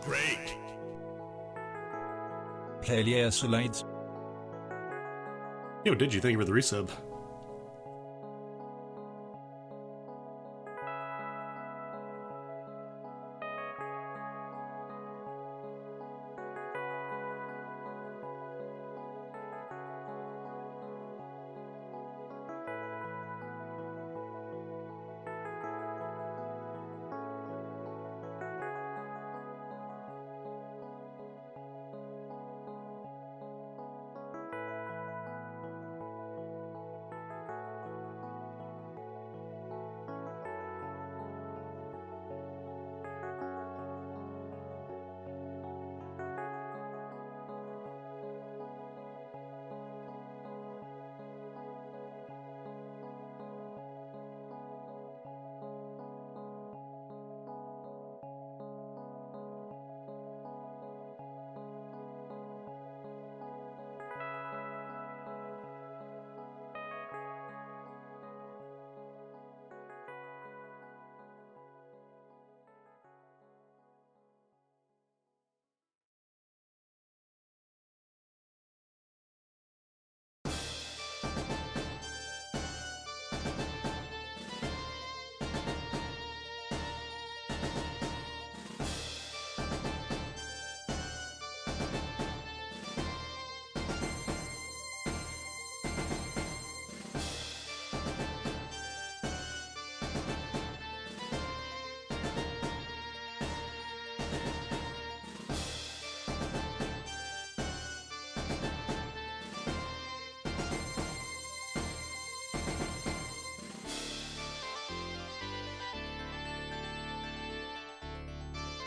Great. Player slides. Yo, did you? Thank you for the resub.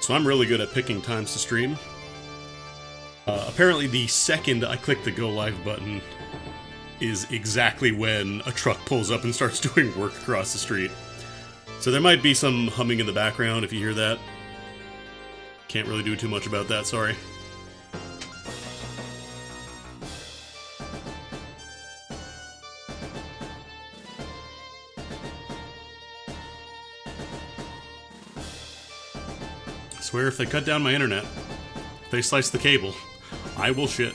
So I'm really good at picking times to stream. Apparently the second I click the go live button is exactly when a truck pulls up and starts doing work across the street. So there might be some humming in the background if you hear that. Can't really do too much about that, sorry. I swear if they cut down my internet, if they slice the cable, I will shit.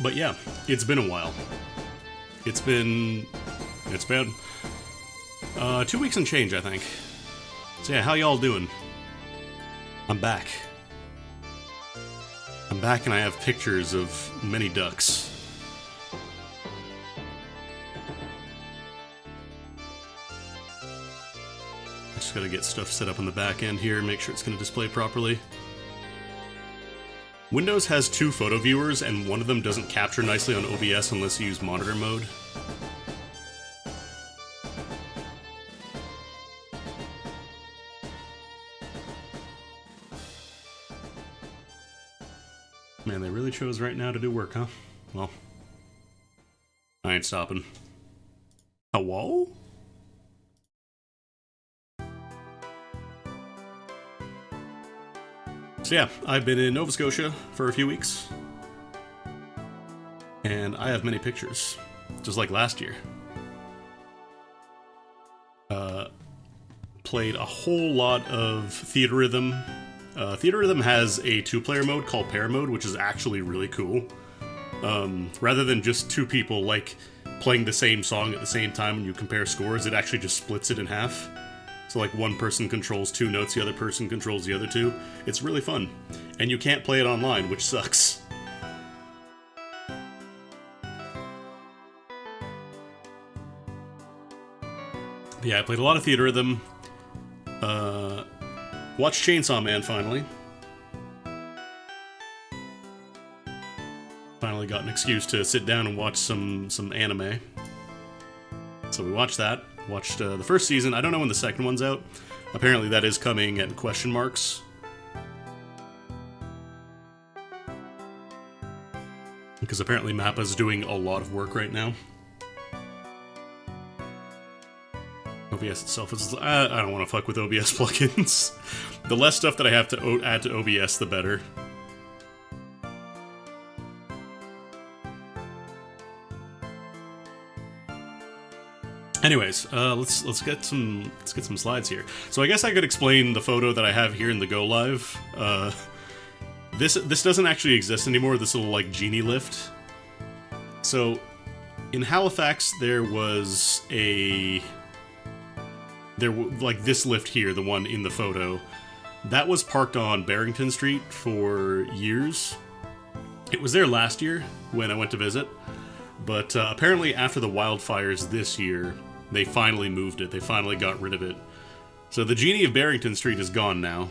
But yeah, it's been a while. It's been 2 weeks and change, I think. So yeah, how y'all doing? I'm back. I'm back and I have pictures of many ducks. Just gotta get stuff set up on the back end here and make sure it's gonna display properly. Windows has 2 photo viewers and one of them doesn't capture nicely on OBS unless you use monitor mode. Man, they really chose right now to do work, huh? Well, I ain't stopping. Hello? So yeah, I've been in Nova Scotia for a few weeks. And I have many pictures, just like last year. Played a whole lot of Theatrhythm. Theatrhythm has a 2-player mode called Pair Mode, which is actually really cool. Rather than just 2 people like playing the same song at the same time and you compare scores, it actually just splits it in half. So like one person controls 2 notes, the other person controls the other 2. It's really fun. And you can't play it online, which sucks. But yeah, I played a lot of Theatrhythm. Watched Chainsaw Man finally. Finally got an excuse to sit down and watch some anime. So we watched that. Watched the first season. I don't know when the second one's out. Apparently that is coming at question marks. Because apparently Mappa's doing a lot of work right now. OBS itself is... I don't want to fuck with OBS plugins. The less stuff that I have to add to OBS, the better. Anyways, let's get some slides here. So I guess I could explain the photo that I have here in the Go Live. This doesn't actually exist anymore. This little like genie lift. So in Halifax there was like this lift here, the one in the photo, that was parked on Barrington Street for years. It was there last year when I went to visit, but apparently after the wildfires this year, they finally moved it. They finally got rid of it. So the genie of Barrington Street is gone now.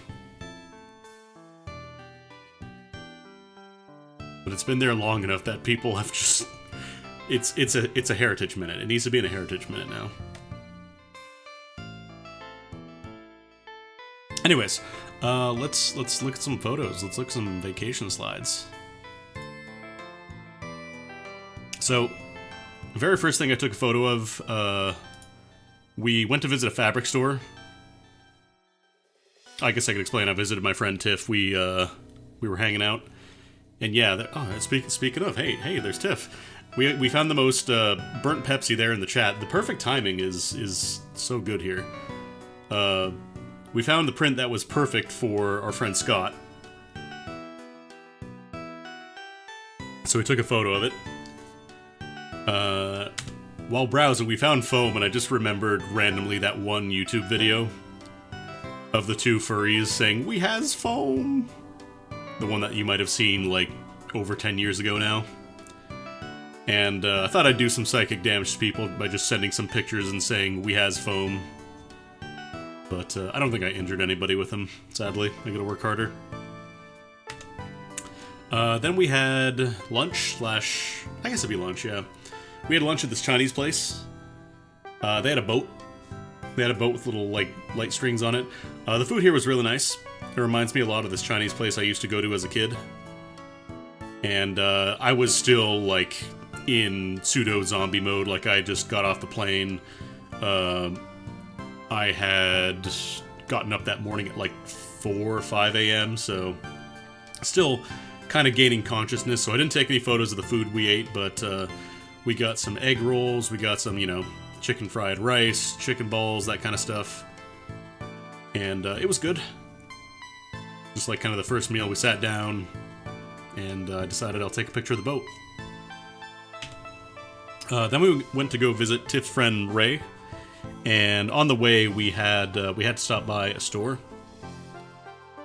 But it's been there long enough that people have just... It's a heritage minute. It needs to be in a heritage minute now. Anyways, let's look at some photos. Let's look at some vacation slides. So, the very first thing I took a photo of, we went to visit a fabric store. I guess I could explain. I visited my friend Tiff. We were hanging out, and yeah. Speaking of, hey, there's Tiff. We found the most burnt Pepsi there in the chat. The perfect timing is so good here. We found the print that was perfect for our friend Scott. So we took a photo of it. While browsing, we found foam, and I just remembered randomly that one YouTube video of the two furries saying, "We has foam!" The one that you might have seen, like, over 10 years ago now. And I thought I'd do some psychic damage to people by just sending some pictures and saying, "We has foam." But I don't think I injured anybody with them, sadly. I gotta work harder. Then we had lunch / I guess it'd be lunch, yeah. We had lunch at this Chinese place. They had a boat. They had a boat with little, like, light strings on it. The food here was really nice. It reminds me a lot of this Chinese place I used to go to as a kid. And I was still, like, in pseudo-zombie mode. Like, I just got off the plane. I had gotten up that morning at, like, 4 or 5 a.m., so still kind of gaining consciousness. So I didn't take any photos of the food we ate, but we got some egg rolls, we got some, you know, chicken fried rice, chicken balls, that kind of stuff. And it was good. Just like kind of the first meal, we sat down and decided I'll take a picture of the boat. Then we went to go visit Tiff's friend Ray, and on the way we had to stop by a store.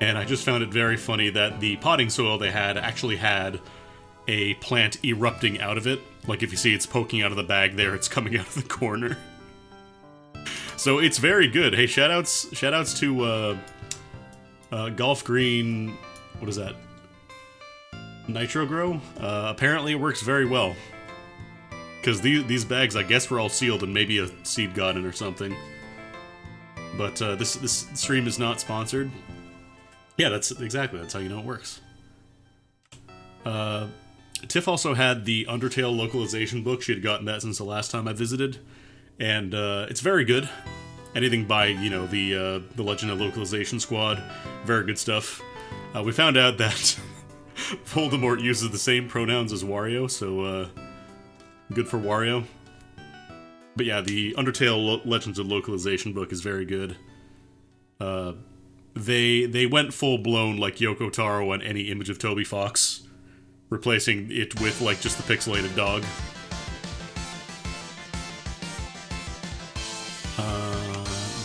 And I just found it very funny that the potting soil they had actually had a plant erupting out of it. Like, if you see it's poking out of the bag there, it's coming out of the corner. So it's very good. Hey, shoutouts to Golf Green, what is that? Nitro Grow? Apparently it works very well. Because these bags, I guess, were all sealed and maybe a seed got in or something. But this stream is not sponsored. Yeah, that's how you know it works. Tiff also had the Undertale localization book. She had gotten that since the last time I visited. And it's very good. Anything by, you know, the Legend of Localization Squad. Very good stuff. We found out that Voldemort uses the same pronouns as Wario, so good for Wario. But yeah, the Undertale Legends of Localization book is very good. They went full-blown like Yoko Taro on any image of Toby Fox, replacing it with like just the pixelated dog.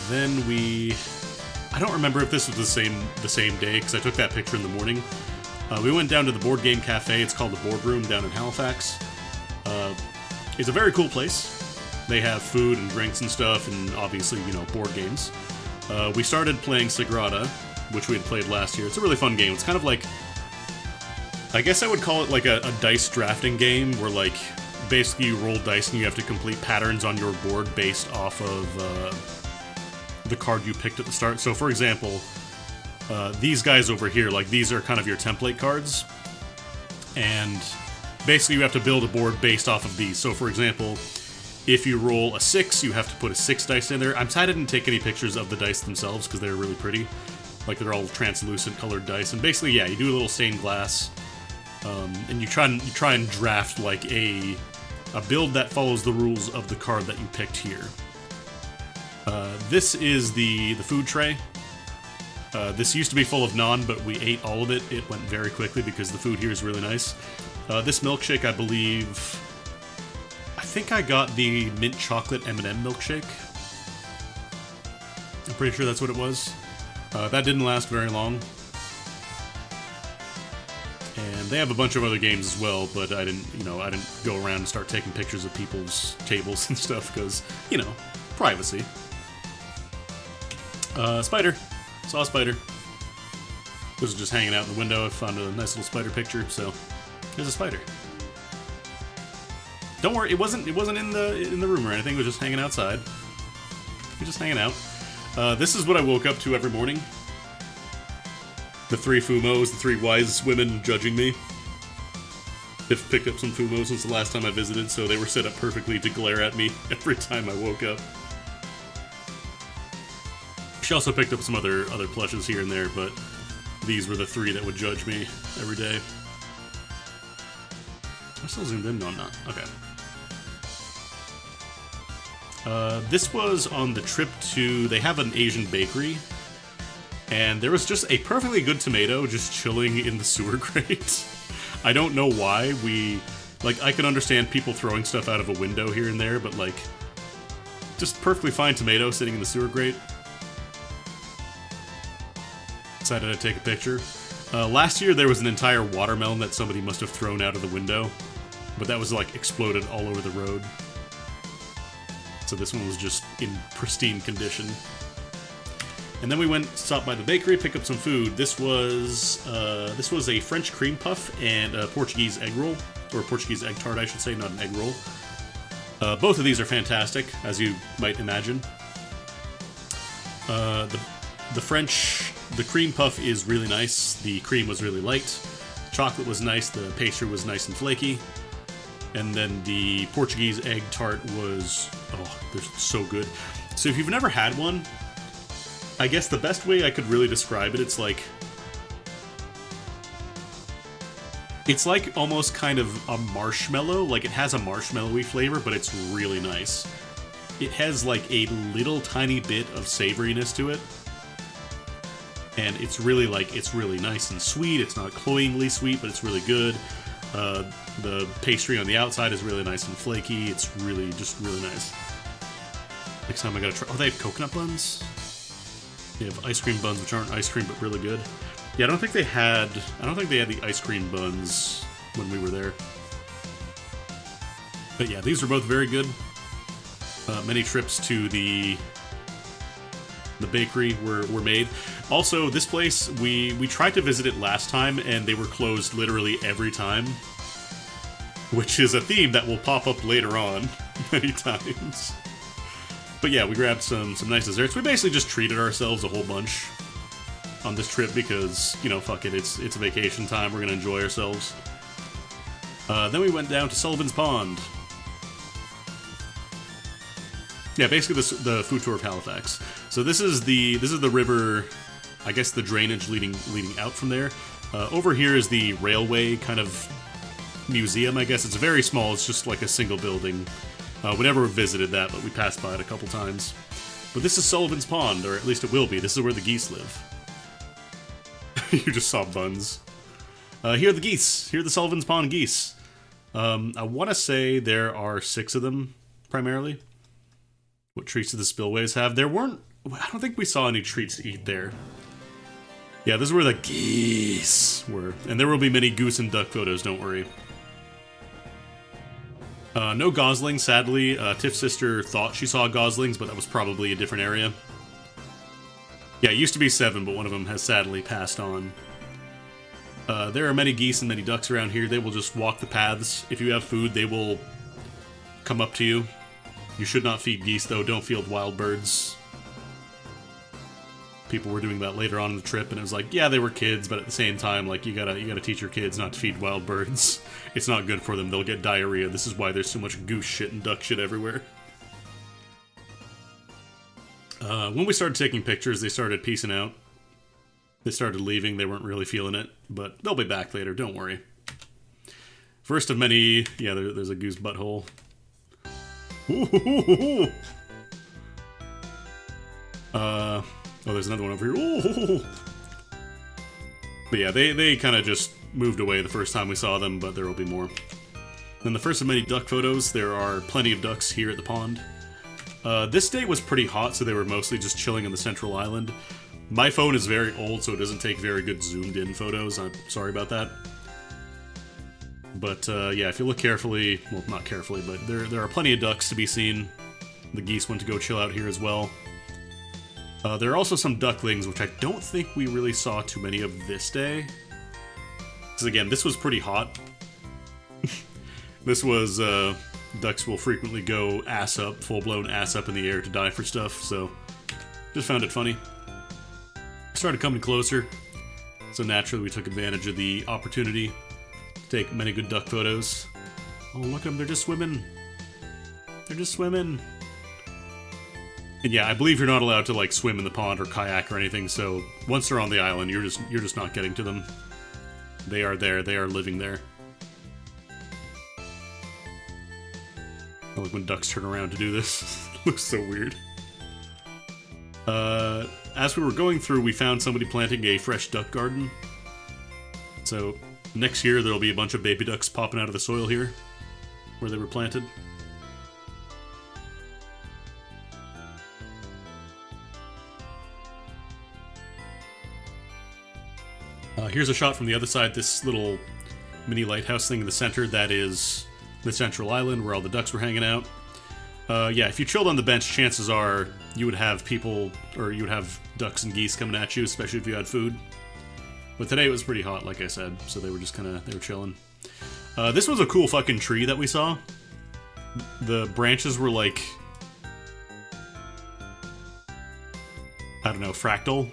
Then I don't remember if this was the same day, because I took that picture in the morning. We went down to the board game cafe. It's called the Boardroom down in Halifax. It's a very cool place. They have food and drinks and stuff, and obviously, you know, board games. We started playing Sagrada, which we had played last year. It's a really fun game. It's kind of like, I guess I would call it like a dice drafting game, where like basically you roll dice and you have to complete patterns on your board based off of the card you picked at the start. So for example, these guys over here, like these are kind of your template cards, and basically you have to build a board based off of these. So for example, if you roll a 6, you have to put a 6 dice in there. I didn't take any pictures of the dice themselves because they're really pretty. Like, they're all translucent colored dice. And basically, yeah, you do a little stained glass, and you try and draft like a build that follows the rules of the card that you picked here. This is the food tray. This used to be full of naan, but we ate all of it. It went very quickly because the food here is really nice. This milkshake, I think I got the mint chocolate M&M milkshake. I'm pretty sure that's what it was. That didn't last very long. And they have a bunch of other games as well, but I didn't go around and start taking pictures of people's tables and stuff because, privacy. Spider. Saw a spider. Was just hanging out in the window. I found a nice little spider picture, so there's a spider. Don't worry, it wasn't in the room or anything. It was just hanging outside. It was just hanging out. This is what I woke up to every morning. The three Fumos, the three wise women judging me. They've picked up some Fumos since the last time I visited, so they were set up perfectly to glare at me every time I woke up. She also picked up some other plushes here and there, but these were the three that would judge me every day. I'm still zoomed in? No, I'm not. Okay. This was on the trip to... They have an Asian bakery, and there was just a perfectly good tomato just chilling in the sewer grate. I don't know why. I can understand people throwing stuff out of a window here and there, but, just perfectly fine tomato sitting in the sewer grate. Decided to take a picture. Last year there was an entire watermelon that somebody must have thrown out of the window, but that was exploded all over the road. So this one was just in pristine condition. And then we stopped by the bakery, pick up some food. This was a French cream puff and a Portuguese egg roll, or a Portuguese egg tart, I should say, not an egg roll. Both of these are fantastic, as you might imagine. The cream puff is really nice. The cream was really light. Chocolate was nice. The pastry was nice and flaky. And then the Portuguese egg tart was... Oh, they're so good. So if you've never had one, I guess the best way I could really describe it, it's like almost kind of a marshmallow. It has a marshmallowy flavor, but it's really nice. It has a little tiny bit of savoriness to it. And it's really nice and sweet. It's not cloyingly sweet, but it's really good. The pastry on the outside is really nice and flaky. It's really nice. Next time I gotta try. Oh, they have coconut buns. They have ice cream buns, which aren't ice cream but really good. Yeah, I don't think they had the ice cream buns when we were there. But yeah, these were both very good. Many trips to the bakery were made. Also, this place, we tried to visit it last time, and they were closed literally every time. Which is a theme that will pop up later on, many times. But yeah, we grabbed some nice desserts. We basically just treated ourselves a whole bunch on this trip because, fuck it, it's vacation time, we're gonna enjoy ourselves. Then we went down to Sullivan's Pond. Yeah, basically the food tour of Halifax. So this is the river, I guess the drainage leading out from there. Over here is the railway kind of museum, I guess. It's very small, it's just like a single building. We never visited that, but we passed by it a couple times. But this is Sullivan's Pond, or at least it will be. This is where the geese live. You just saw buns. Here are the geese. Here are the Sullivan's Pond geese. I want to say there are 6 of them, primarily. What treats do the spillways have? I don't think we saw any treats to eat there. Yeah, this is where the geese were. And there will be many goose and duck photos, don't worry. No goslings, sadly. Tiff's sister thought she saw goslings, but that was probably a different area. Yeah, it used to be 7, but one of them has sadly passed on. There are many geese and many ducks around here. They will just walk the paths. If you have food, they will come up to you. You should not feed geese, though. Don't feed wild birds. People were doing that later on in the trip, and it was like, yeah, they were kids, but at the same time, you gotta teach your kids not to feed wild birds. It's not good for them. They'll get diarrhea. This is why there's so much goose shit and duck shit everywhere. When we started taking pictures, they started peacing out. They started leaving. They weren't really feeling it, but they'll be back later. Don't worry. First of many... Yeah, there's a goose butthole. Ooh. Oh, there's another one over here. Oh! But yeah, they kind of just moved away the first time we saw them, but there will be more. Then the first of many duck photos. There are plenty of ducks here at the pond. This day was pretty hot, so they were mostly just chilling on the central island. My phone is very old, so it doesn't take very good zoomed-in photos. I'm sorry about that. But yeah, if you look carefully, well, not carefully, but there are plenty of ducks to be seen. The geese went to go chill out here as well. There are also some ducklings, which I don't think we really saw too many of this day. Because again, this was pretty hot. This was, ducks will frequently go ass up, full-blown ass up in the air to die for stuff, so just found it funny. Started coming closer, so naturally we took advantage of the opportunity to take many good duck photos. Oh, look at them, they're just swimming. They're just swimming. And yeah, I believe you're not allowed to like swim in the pond or kayak or anything, so once they're on the island, you're just not getting to them. They are there, they are living there. I like when ducks turn around to do this. It looks so weird. As we were going through, we found somebody planting a fresh duck garden. So next year there'll be a bunch of baby ducks popping out of the soil here, where they were planted. Here's a shot from the other side, this little mini lighthouse thing in the center, that is the central island where all the ducks were hanging out. Yeah, if you chilled on the bench, chances are you would have people, or you would have ducks and geese coming at you, especially if you had food. But today it was pretty hot, like I said, so they were just they were chilling. This was a cool fucking tree that we saw. The branches were like, I don't know, fractal.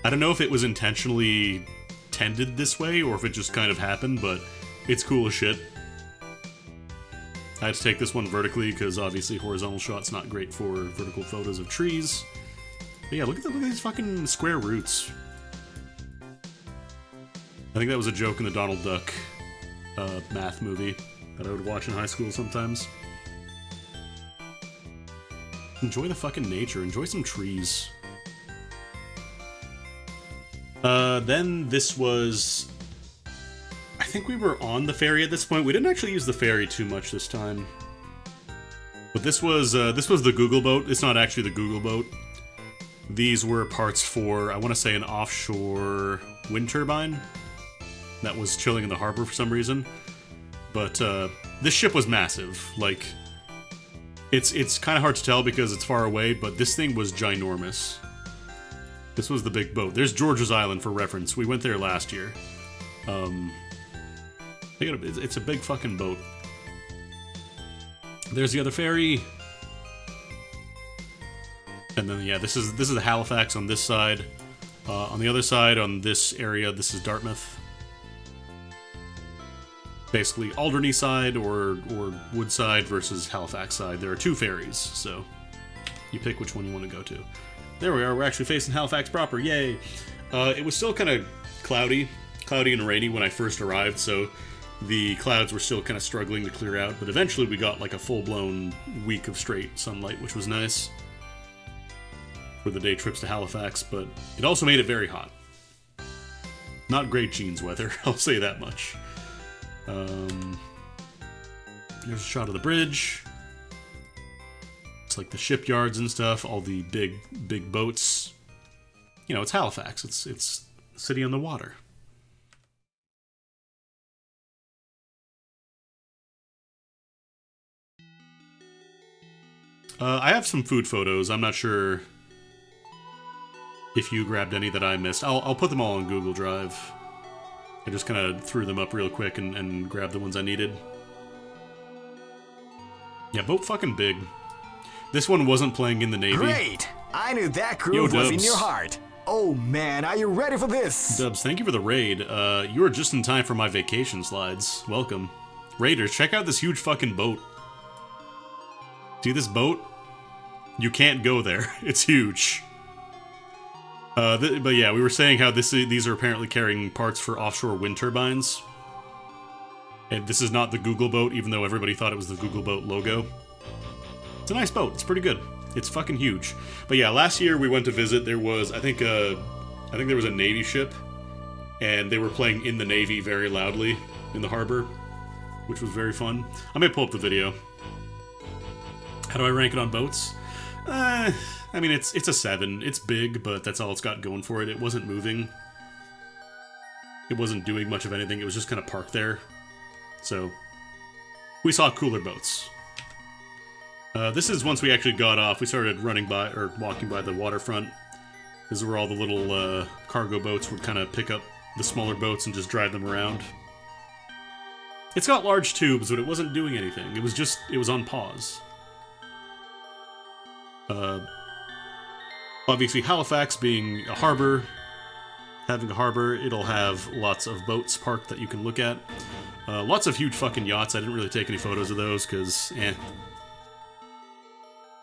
I don't know if it was intentionally tended this way, or if it just kind of happened, but it's cool as shit. I had to take this one vertically, because obviously horizontal shot's not great for vertical photos of trees. But yeah, look at these fucking square roots. I think that was a joke in the Donald Duck math movie that I would watch in high school sometimes. Enjoy the fucking nature, enjoy some trees. Then this was... I think we were on the ferry at this point. We didn't actually use the ferry too much this time. But this was the Google boat. It's not actually the Google boat. These were parts for, I want to say, an offshore wind turbine that was chilling in the harbor for some reason. But this ship was massive. Like, it's kind of hard to tell because it's far away, but this thing was ginormous. This was the big boat. There's George's Island for reference. We went there last year. It's a big fucking boat. There's the other ferry. And then, yeah, this is the Halifax on this side. On the other side, on this area, this is Dartmouth. Basically, Alderney side or Woodside versus Halifax side. There are two ferries, so you pick which one you want to go to. There we are, we're actually facing Halifax proper, yay! It was still kind of cloudy and rainy when I first arrived, so the clouds were still kind of struggling to clear out, but eventually we got like a full-blown week of straight sunlight, which was nice for the day trips to Halifax, but it also made it very hot. Not great jeans weather, I'll say that much. There's a shot of the bridge. It's like the shipyards and stuff, all the big boats. You know, it's Halifax. It's a city on the water. I have some food photos. I'm not sure if you grabbed any that I missed. I'll put them all on Google Drive. I just kind of threw them up real quick and grabbed the ones I needed. Yeah, boat fucking big. This one wasn't playing in the Navy. Great! I knew that groove was in your heart. Oh man, are you ready for this? Dubs, thank you for the raid. You are just in time for my vacation slides. Welcome. Raiders, check out this huge fucking boat. See this boat? You can't go there. It's huge. But yeah, we were saying how these are apparently carrying parts for offshore wind turbines. And this is not the Google boat, even though everybody thought it was the Google boat logo. It's a nice boat. It's pretty good. It's fucking huge. But yeah, last year we went to visit. There was, I think there was a Navy ship, and they were playing In the Navy very loudly in the harbor, which was very fun. I may pull up the video. How do I rank it on boats? I mean, it's a 7. It's big, but that's all it's got going for it. It wasn't moving. It wasn't doing much of anything. It was just kind of parked there. So, we saw cooler boats. This is once we actually got off. We started running by, or walking by the waterfront. This is where all the little cargo boats would kind of pick up the smaller boats and just drive them around. It's got large tubes, but it wasn't doing anything. It was on pause. Obviously, Halifax being a harbor, having a harbor, it'll have lots of boats parked that you can look at. Lots of huge fucking yachts. I didn't really take any photos of those, because,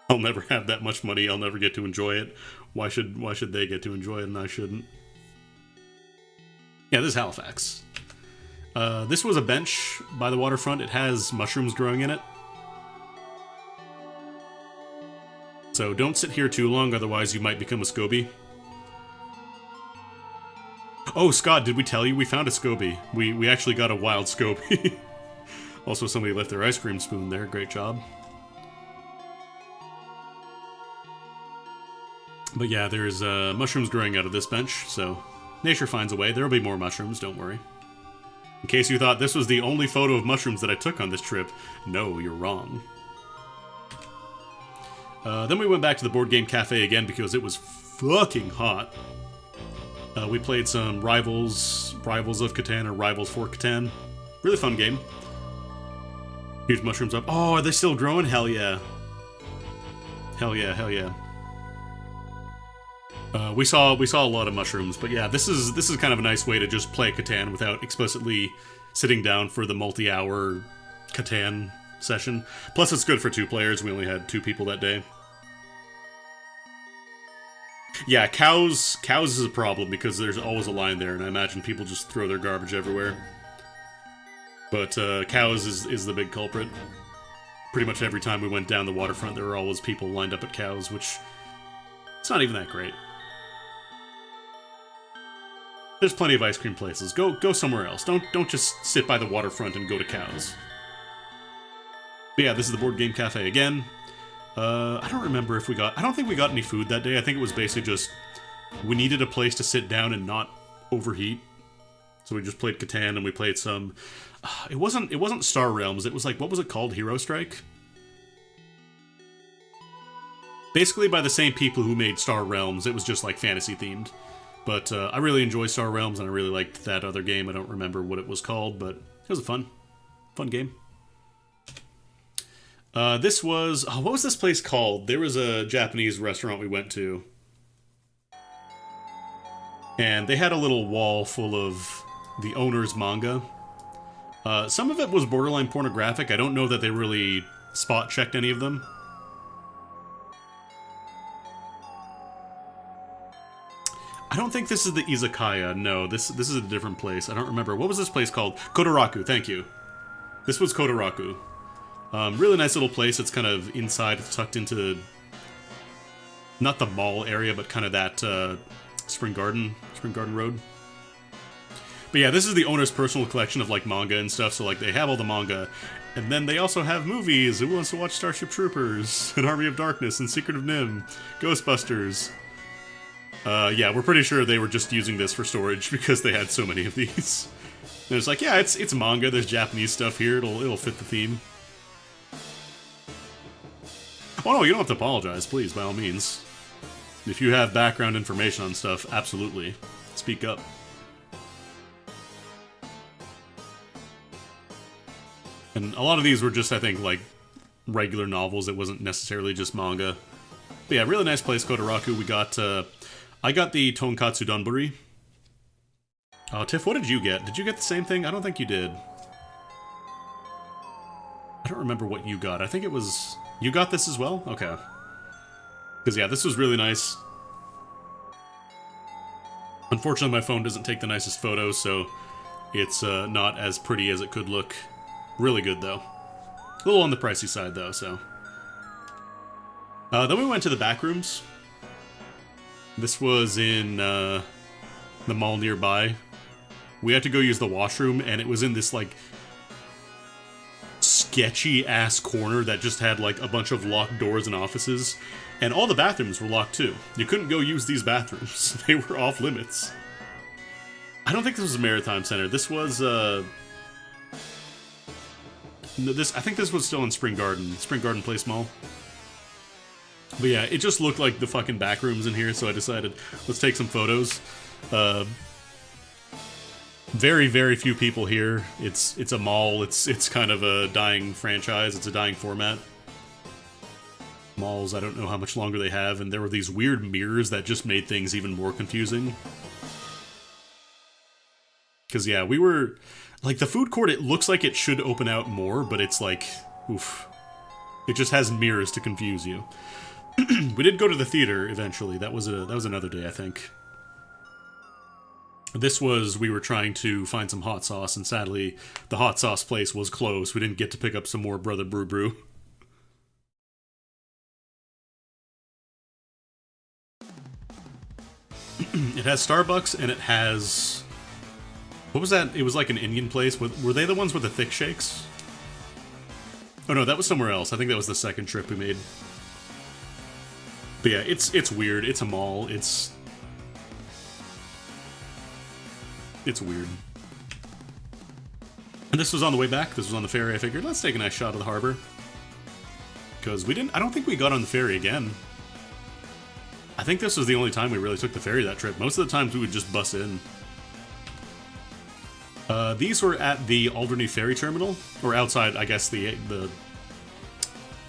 I'll never have that much money. I'll never get to enjoy it. Why should they get to enjoy it and I shouldn't? Yeah, this is Halifax. This was a bench by the waterfront. It has mushrooms growing in it. So don't sit here too long, otherwise you might become a SCOBY. Oh, Scott, did we tell you we found a SCOBY? We actually got a wild SCOBY. Also, somebody left their ice cream spoon there. Great job. But yeah, there's mushrooms growing out of this bench, so nature finds a way. There'll be more mushrooms, don't worry. In case you thought this was the only photo of mushrooms that I took on this trip, no, you're wrong. Then we went back to the board game cafe again because it was fucking hot. We played some Rivals of Catan, or Rivals for Catan. Really fun game. Huge mushrooms up. Oh, are they still growing? Hell yeah. Hell yeah, hell yeah. We saw a lot of mushrooms, but yeah, this is kind of a nice way to just play Catan without explicitly sitting down for the multi-hour Catan session. Plus, it's good for 2 players. We only had 2 people that day. Yeah, cows is a problem because there's always a line there, and I imagine people just throw their garbage everywhere. But cows is the big culprit. Pretty much every time we went down the waterfront, there were always people lined up at cows, which it's not even that great. There's plenty of ice cream places. Go somewhere else. Don't just sit by the waterfront and go to cows. But yeah, this is the board game cafe again. I don't remember if I don't think we got any food that day. I think it was basically just we needed a place to sit down and not overheat. So we just played Catan and we played some. It wasn't Star Realms. It was like, what was it called? Hero Strike. Basically by the same people who made Star Realms. It was just like fantasy themed. But I really enjoy Star Realms, and I really liked that other game. I don't remember what it was called, but it was a fun game. This was... Oh, what was this place called? There was a Japanese restaurant we went to. And they had a little wall full of the owner's manga. Some of it was borderline pornographic. I don't know that they really spot-checked any of them. I don't think this is the izakaya. No, this is a different place. I don't remember. What was this place called? Kodoraku, thank you. This was Kodoraku. Really nice little place. It's kind of inside. It's tucked into... not the mall area, but kind of that Spring Garden Road. But yeah, this is the owner's personal collection of like manga and stuff. So like they have all the manga. And then they also have movies. Who wants to watch Starship Troopers? An Army of Darkness and Secret of Nim. Ghostbusters. Yeah, we're pretty sure they were just using this for storage because they had so many of these. And it's like, yeah, it's manga. There's Japanese stuff here. It'll fit the theme. Oh no, you don't have to apologize, please, by all means. If you have background information on stuff, absolutely. Speak up. And a lot of these were just, I think, like, regular novels. It wasn't necessarily just manga. But yeah, really nice place, Kodoraku. We got, I got the Tonkatsu Donburi. Tiff, what did you get? Did you get the same thing? I don't think you did. I don't remember what you got. I think it was... You got this as well? Okay. Because, yeah, this was really nice. Unfortunately, my phone doesn't take the nicest photos, so it's not as pretty as it could look. Really good, though. A little on the pricey side, though, so... Then we went to the back rooms. This was in the mall nearby. We had to go use the washroom, and it was in this, like, sketchy-ass corner that just had, like, a bunch of locked doors and offices. And all the bathrooms were locked, too. You couldn't go use these bathrooms. They were off limits. I don't think this was a Maritime Center. This was, I think this was still in Spring Garden Place Mall. But yeah, it just looked like the fucking back rooms in here, so I decided, let's take some photos. Very, very few people here. It's a mall. It's kind of a dying franchise. It's a dying format. Malls, I don't know how much longer they have, and there were these weird mirrors that just made things even more confusing. Because, yeah, we were... Like, the food court, it looks like it should open out more, but it's like... Oof. It just has mirrors to confuse you. We did go to the theater, eventually. That was another day, I think. This was... We were trying to find some hot sauce, and sadly, the hot sauce place was closed. We didn't get to pick up some more Brother Brew Brew. It has Starbucks, and it has... What was that? It was like an Indian place. Were they the ones with the thick shakes? Oh no, that was somewhere else. I think that was the second trip we made. But yeah, it's weird. It's a mall. It's weird. And this was on the way back. This was on the ferry. I figured, let's take a nice shot of the harbor. Because I don't think we got on the ferry again. I think this was the only time we really took the ferry that trip. Most of the times we would just bus in. These were at the Alderney Ferry Terminal, or outside, I guess, the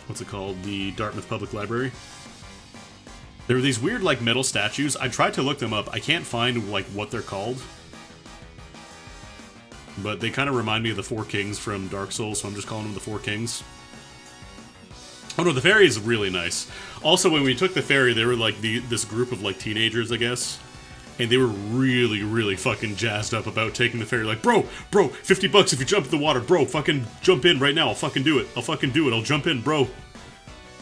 what's it called? The Dartmouth Public Library. There were these weird, like, metal statues. I tried to look them up. I can't find, like, what they're called. But they kind of remind me of the Four Kings from Dark Souls, so I'm just calling them the Four Kings. Oh no, the ferry is really nice. Also, when we took the ferry, there were, like, this group of, like, teenagers, I guess. And they were really, really fucking jazzed up about taking the ferry. Like, bro, $50 if you jump in the water. Bro, fucking jump in right now. I'll fucking do it. I'll jump in, bro.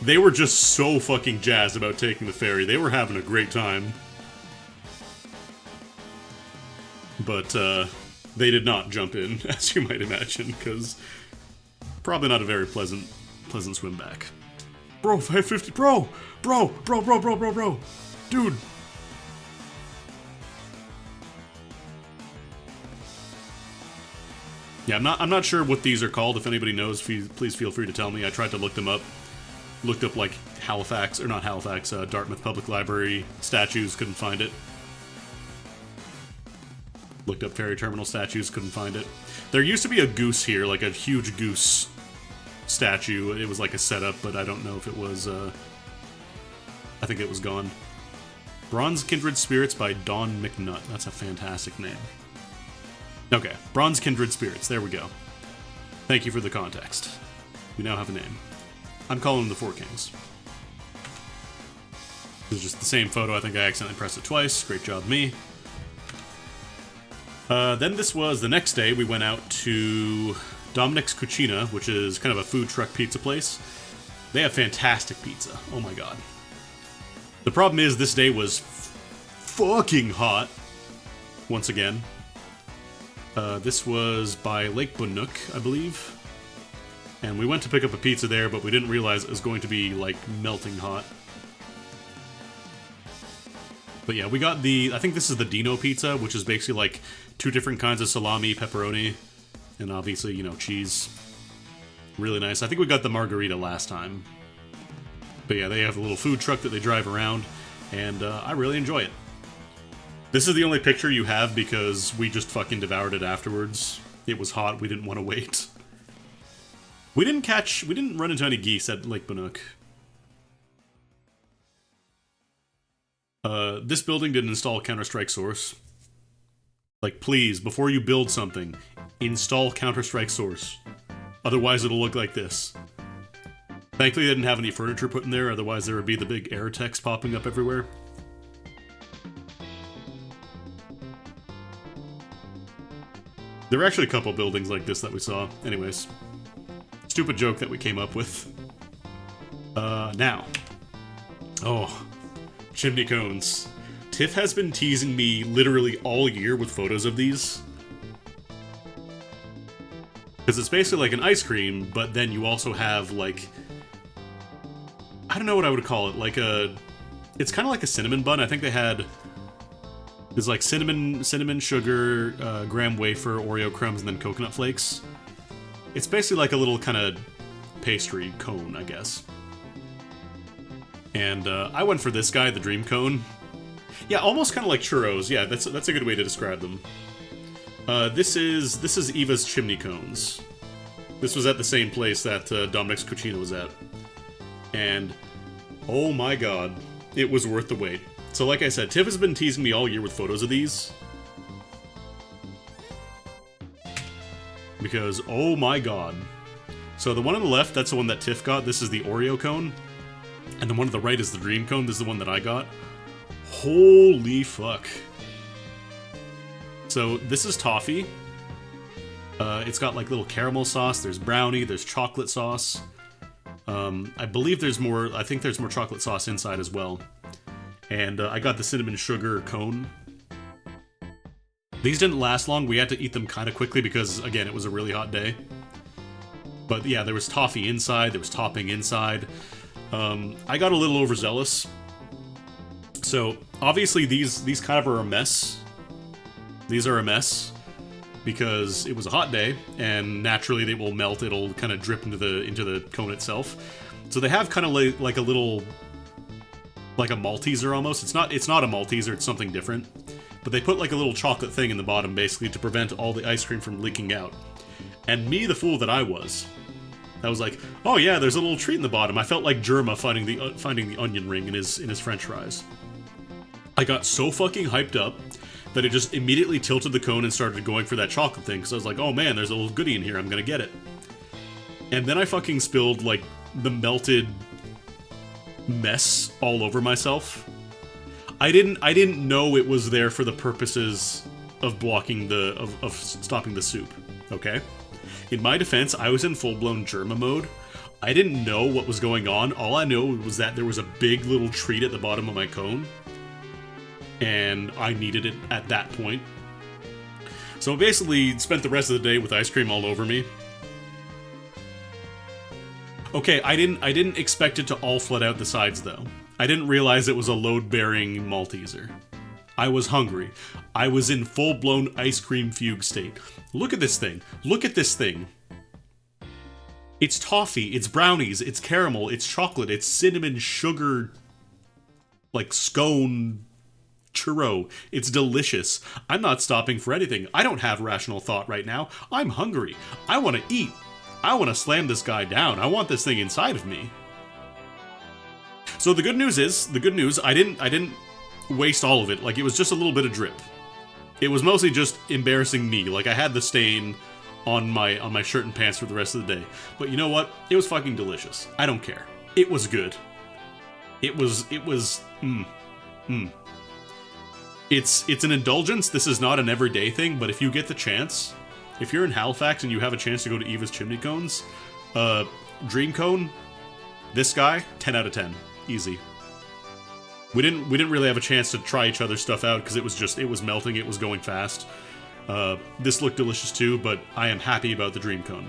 They were just so fucking jazzed about taking the ferry. They were having a great time. But, they did not jump in, as you might imagine, because probably not a very pleasant swim back. Bro, 550, bro! Dude! Yeah, I'm not sure what these are called. If anybody knows, please feel free to tell me. I tried to look them up. Looked up, like, Dartmouth Public Library statues, couldn't find it. Looked up ferry terminal statues, couldn't find it. There used to be a goose here, like a huge goose statue. It was like a setup, but I don't know if it was, I think it was gone. Bronze Kindred Spirits by Dawn McNutt. That's a fantastic name. Okay, Bronze Kindred Spirits, there we go. Thank you for the context. We now have a name. I'm calling them the Four Kings. This is just the same photo, I think I accidentally pressed it twice. Great job, me. Then this was the next day, we went out to Dominic's Cucina, which is kind of a food truck pizza place. They have fantastic pizza. Oh my god. The problem is, this day was fucking hot. Once again. This was by Lake Bunnook, I believe. And we went to pick up a pizza there, but we didn't realize it was going to be, like, melting hot. But yeah, we got I think this is the Dino pizza, which is basically, like, 2 different kinds of salami, pepperoni, and obviously, you know, cheese. Really nice. I think we got the margarita last time. But yeah, they have a little food truck that they drive around, and I really enjoy it. This is the only picture you have because we just fucking devoured it afterwards. It was hot, we didn't want to wait. We didn't run into any geese at Lake Bunnook. This building didn't install Counter-Strike Source. Like, please, before you build something, install Counter-Strike Source. Otherwise it'll look like this. Thankfully they didn't have any furniture put in there, otherwise there would be the big error text popping up everywhere. There were actually a couple buildings like this that we saw. Anyways. Stupid joke that we came up with. Now. Oh, chimney cones. Tiff has been teasing me literally all year with photos of these. Because it's basically like an ice cream, but then you also have, like... I don't know what I would call it. Like a... It's kind of like a cinnamon bun. I think they had... There's like cinnamon sugar, graham wafer, Oreo crumbs, and then coconut flakes. It's basically like a little kind of pastry cone, I guess. And I went for this guy, the Dream Cone. Yeah, almost kind of like churros. Yeah, that's a good way to describe them. This is Eva's Chimney Cones. This was at the same place that Dominic's Cucina was at. And, oh my god, it was worth the wait. So like I said, Tiff has been teasing me all year with photos of these. Because, oh my god. So the one on the left, that's the one that Tiff got. This is the Oreo cone. And the one on the right is the Dream Cone. This is the one that I got. Holy fuck. So this is toffee. It's got like little caramel sauce. There's brownie. There's chocolate sauce. I believe there's more. I think there's more chocolate sauce inside as well. And I got the cinnamon sugar cone. These didn't last long. We had to eat them kind of quickly because, again, it was a really hot day. But yeah, there was toffee inside. There was topping inside. I got a little overzealous. So obviously these kind of are a mess. These are a mess because it was a hot day, and naturally they will melt. It'll kind of drip into the cone itself. So they have kind of like a little, like a Malteser almost. It's not a Malteser. It's something different. But they put like a little chocolate thing in the bottom basically to prevent all the ice cream from leaking out. And me, the fool that I was like, oh yeah, there's a little treat in the bottom. I felt like Germa finding the onion ring in his French fries. I got so fucking hyped up that it just immediately tilted the cone and started going for that chocolate thing, because I was like, oh man, there's a little goodie in here, I'm gonna get it. And then I fucking spilled, like, the melted mess all over myself. I didn't know it was there for the purposes of blocking of stopping the soup, okay? In my defense, I was in full-blown Germa mode. I didn't know what was going on. All I know was that there was a big little treat at the bottom of my cone, and I needed it at that point. So I basically spent the rest of the day with ice cream all over me. Okay, I didn't expect it to all flood out the sides though. I didn't realize it was a load-bearing Malteser. I was hungry. I was in full-blown ice cream fugue state. Look at this thing. Look at this thing. It's toffee, it's brownies, it's caramel, it's chocolate, it's cinnamon sugar, like scone churro. It's delicious. I'm not stopping for anything. I don't have rational thought right now. I'm hungry. I want to eat. I want to slam this guy down. I want this thing inside of me. So the good news, I didn't waste all of it. Like, it was just a little bit of drip. It was mostly just embarrassing me. Like, I had the stain on my shirt and pants for the rest of the day. But you know what? It was fucking delicious. I don't care. It was good. It's an indulgence. This is not an everyday thing, but if you get the chance, if you're in Halifax and you have a chance to go to Eva's Chimney Cones, Dream Cone, this guy, 10 out of 10. Easy. We didn't really have a chance to try each other's stuff out because it was melting, it was going fast. This looked delicious too, but I am happy about the Dream Cone.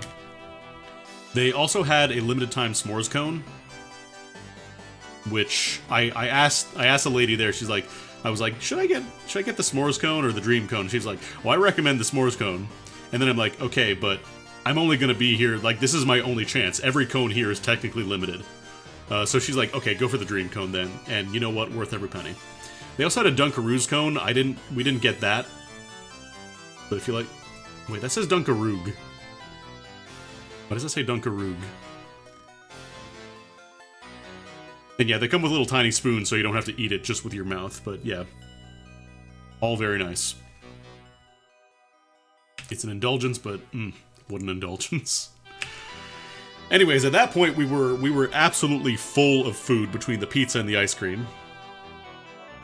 They also had a limited time s'mores cone, which I asked a lady there. She's like, I was like, should I get the s'mores cone or the Dream Cone? She's like, well, I recommend the s'mores cone. And then I'm like, okay, but I'm only gonna be here, like, this is my only chance. Every cone here is technically limited. So she's like, okay, go for the Dream Cone then. And you know what? Worth every penny. They also had a Dunkaroos cone. We didn't get that. But if you like... Wait, that says Dunkaroog. Why does it say Dunkaroog? And yeah, they come with little tiny spoons so you don't have to eat it just with your mouth. But yeah. All very nice. It's an indulgence, but what an indulgence. Anyways, at that point we were absolutely full of food between the pizza and the ice cream.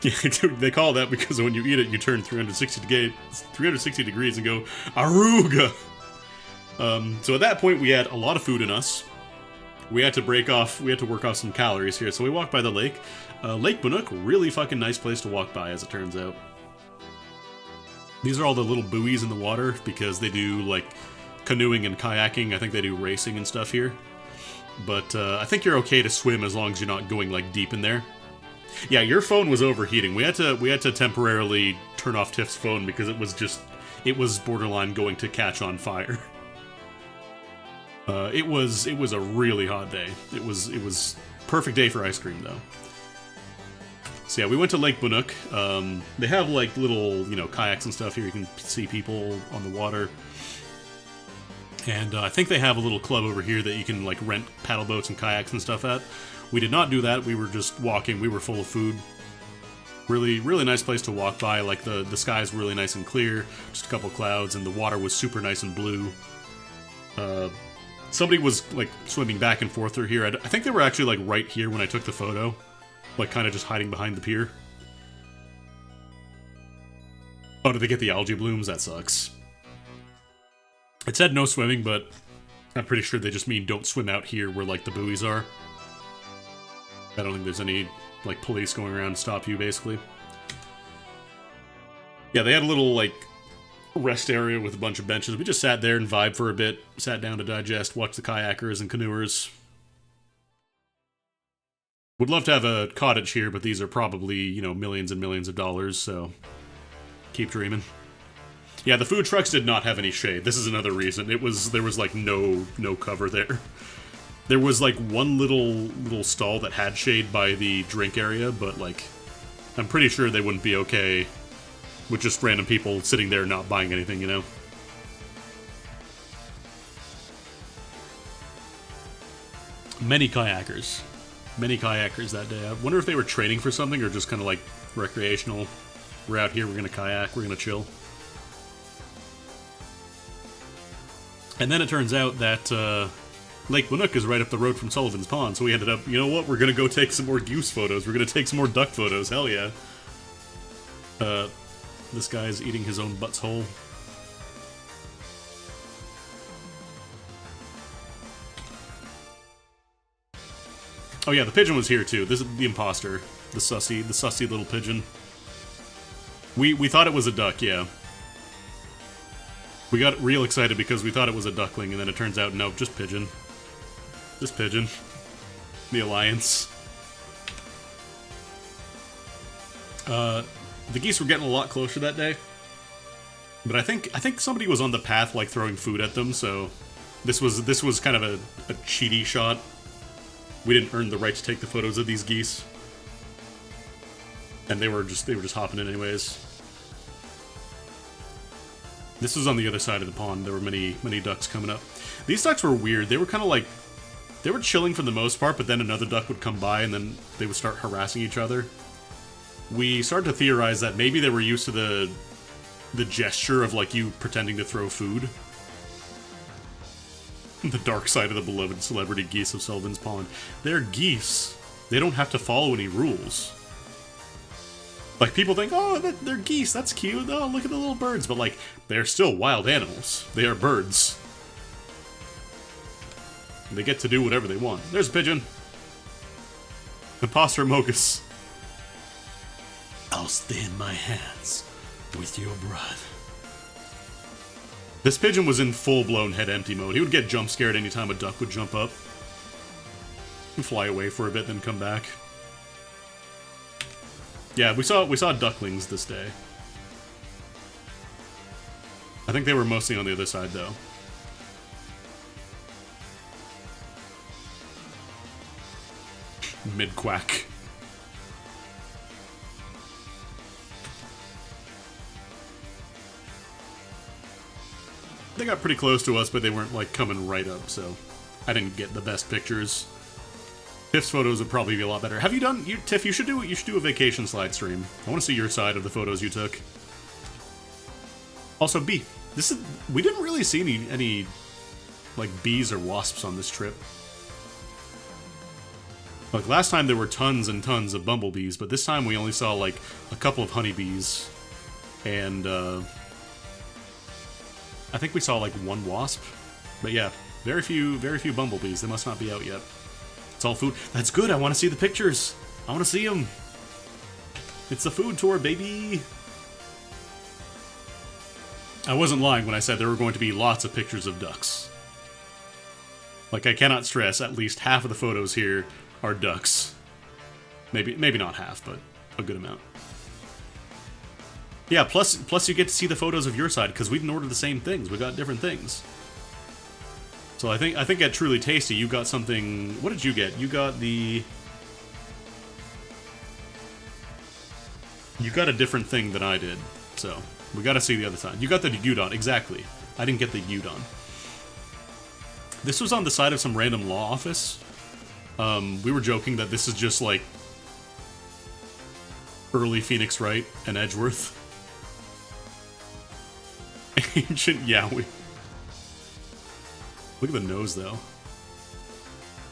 Yeah, they call it that because when you eat it, you turn 360 degrees and go, Aruga! So at that point we had a lot of food in us. we had to work off some calories here. So we walked by the lake. Lake Bunuk, really fucking nice place to walk by, as it turns out. These are all the little buoys in the water because they do like canoeing and kayaking. I think they do racing and stuff here. But I think you're okay to swim as long as you're not going like deep in there. Yeah, your phone was overheating. We had to temporarily turn off Tiff's phone because it was borderline going to catch on fire. It was a really hot day. It was perfect day for ice cream though. So yeah, we went to Lake Bunuk. They have like little, kayaks and stuff here. You can see people on the water. And I think they have a little club over here that you can like rent paddle boats and kayaks and stuff at. We did not do that. We were just walking. We were full of food. Really, really nice place to walk by. Like the sky's really nice and clear. Just a couple clouds, and the water was super nice and blue. Somebody was like swimming back and forth through here. I think they were actually like right here when I took the photo. Like, kind of just hiding behind the pier. Oh, did they get the algae blooms? That sucks. It said no swimming, but I'm pretty sure they just mean don't swim out here where, like, the buoys are. I don't think there's any, like, police going around to stop you, basically. Yeah, they had a little, like, rest area with a bunch of benches. We just sat there and vibed for a bit. Sat down to digest, watched the kayakers and canoers. Would love to have a cottage here, but these are probably, millions and millions of dollars, so keep dreaming. Yeah, the food trucks did not have any shade. This is another reason. There was like no cover there. There was like one little stall that had shade by the drink area, but like I'm pretty sure they wouldn't be okay with just random people sitting there not buying anything, Many kayakers. Many kayakers that day. I wonder if they were training for something or just kind of like recreational. We're out here, we're gonna kayak, we're gonna chill. And then it turns out that Lake Bunuk is right up the road from Sullivan's Pond, so we ended up, you know what, we're gonna go take some more goose photos, we're gonna take some more duck photos, hell yeah. This guy's eating his own butts whole. Oh yeah, the pigeon was here too. This is the imposter. The sussy little pigeon. We thought it was a duck, yeah. We got real excited because we thought it was a duckling, and then it turns out, no, just pigeon. Just pigeon. The Alliance. The geese were getting a lot closer that day. But I think somebody was on the path, like, throwing food at them, so this was kind of a cheaty shot. We didn't earn the right to take the photos of these geese. And they were just hopping in anyways. This was on the other side of the pond. There were many ducks coming up. These ducks were weird. They were kind of like, they were chilling for the most part, but then another duck would come by and then they would start harassing each other. We started to theorize that maybe they were used to the gesture of like you pretending to throw food. The dark side of the beloved celebrity geese of Sullivan's Pond. They're geese. They don't have to follow any rules. Like, people think, oh, they're geese, that's cute, oh, look at the little birds. But, like, they're still wild animals. They are birds. They get to do whatever they want. There's a pigeon. Imposter Mogus. I'll stain my hands with your blood. This pigeon was in full-blown head empty mode. He would get jump scared anytime a duck would jump up. And fly away for a bit, then come back. Yeah, we saw ducklings this day. I think they were mostly on the other side, though. Mid-quack. They got pretty close to us, but they weren't, like, coming right up, so I didn't get the best pictures. Tiff's photos would probably be a lot better. Have you done... Tiff, you should do a vacation slide stream. I want to see your side of the photos you took. Also, bee. We didn't really see any like, bees or wasps on this trip. Like, last time there were tons and tons of bumblebees, but this time we only saw, like, a couple of honeybees. And, I think we saw, like, one wasp. But yeah, Very few bumblebees. They must not be out yet. It's all food. That's good. I want to see the pictures. I want to see them. It's the food tour, baby. I wasn't lying when I said there were going to be lots of pictures of ducks. Like, I cannot stress, at least half of the photos here are ducks. Maybe not half, but a good amount. Yeah, plus you get to see the photos of your side, because we didn't order the same things. We got different things. So I think at Truly Tasty, you got something... What did you get? You got the... You got a different thing than I did, so we gotta see the other side. You got the udon, exactly. I didn't get the udon. This was on the side of some random law office. We were joking that this is just like early Phoenix Wright and Edgeworth. Ancient Yowie. Look at the nose, though.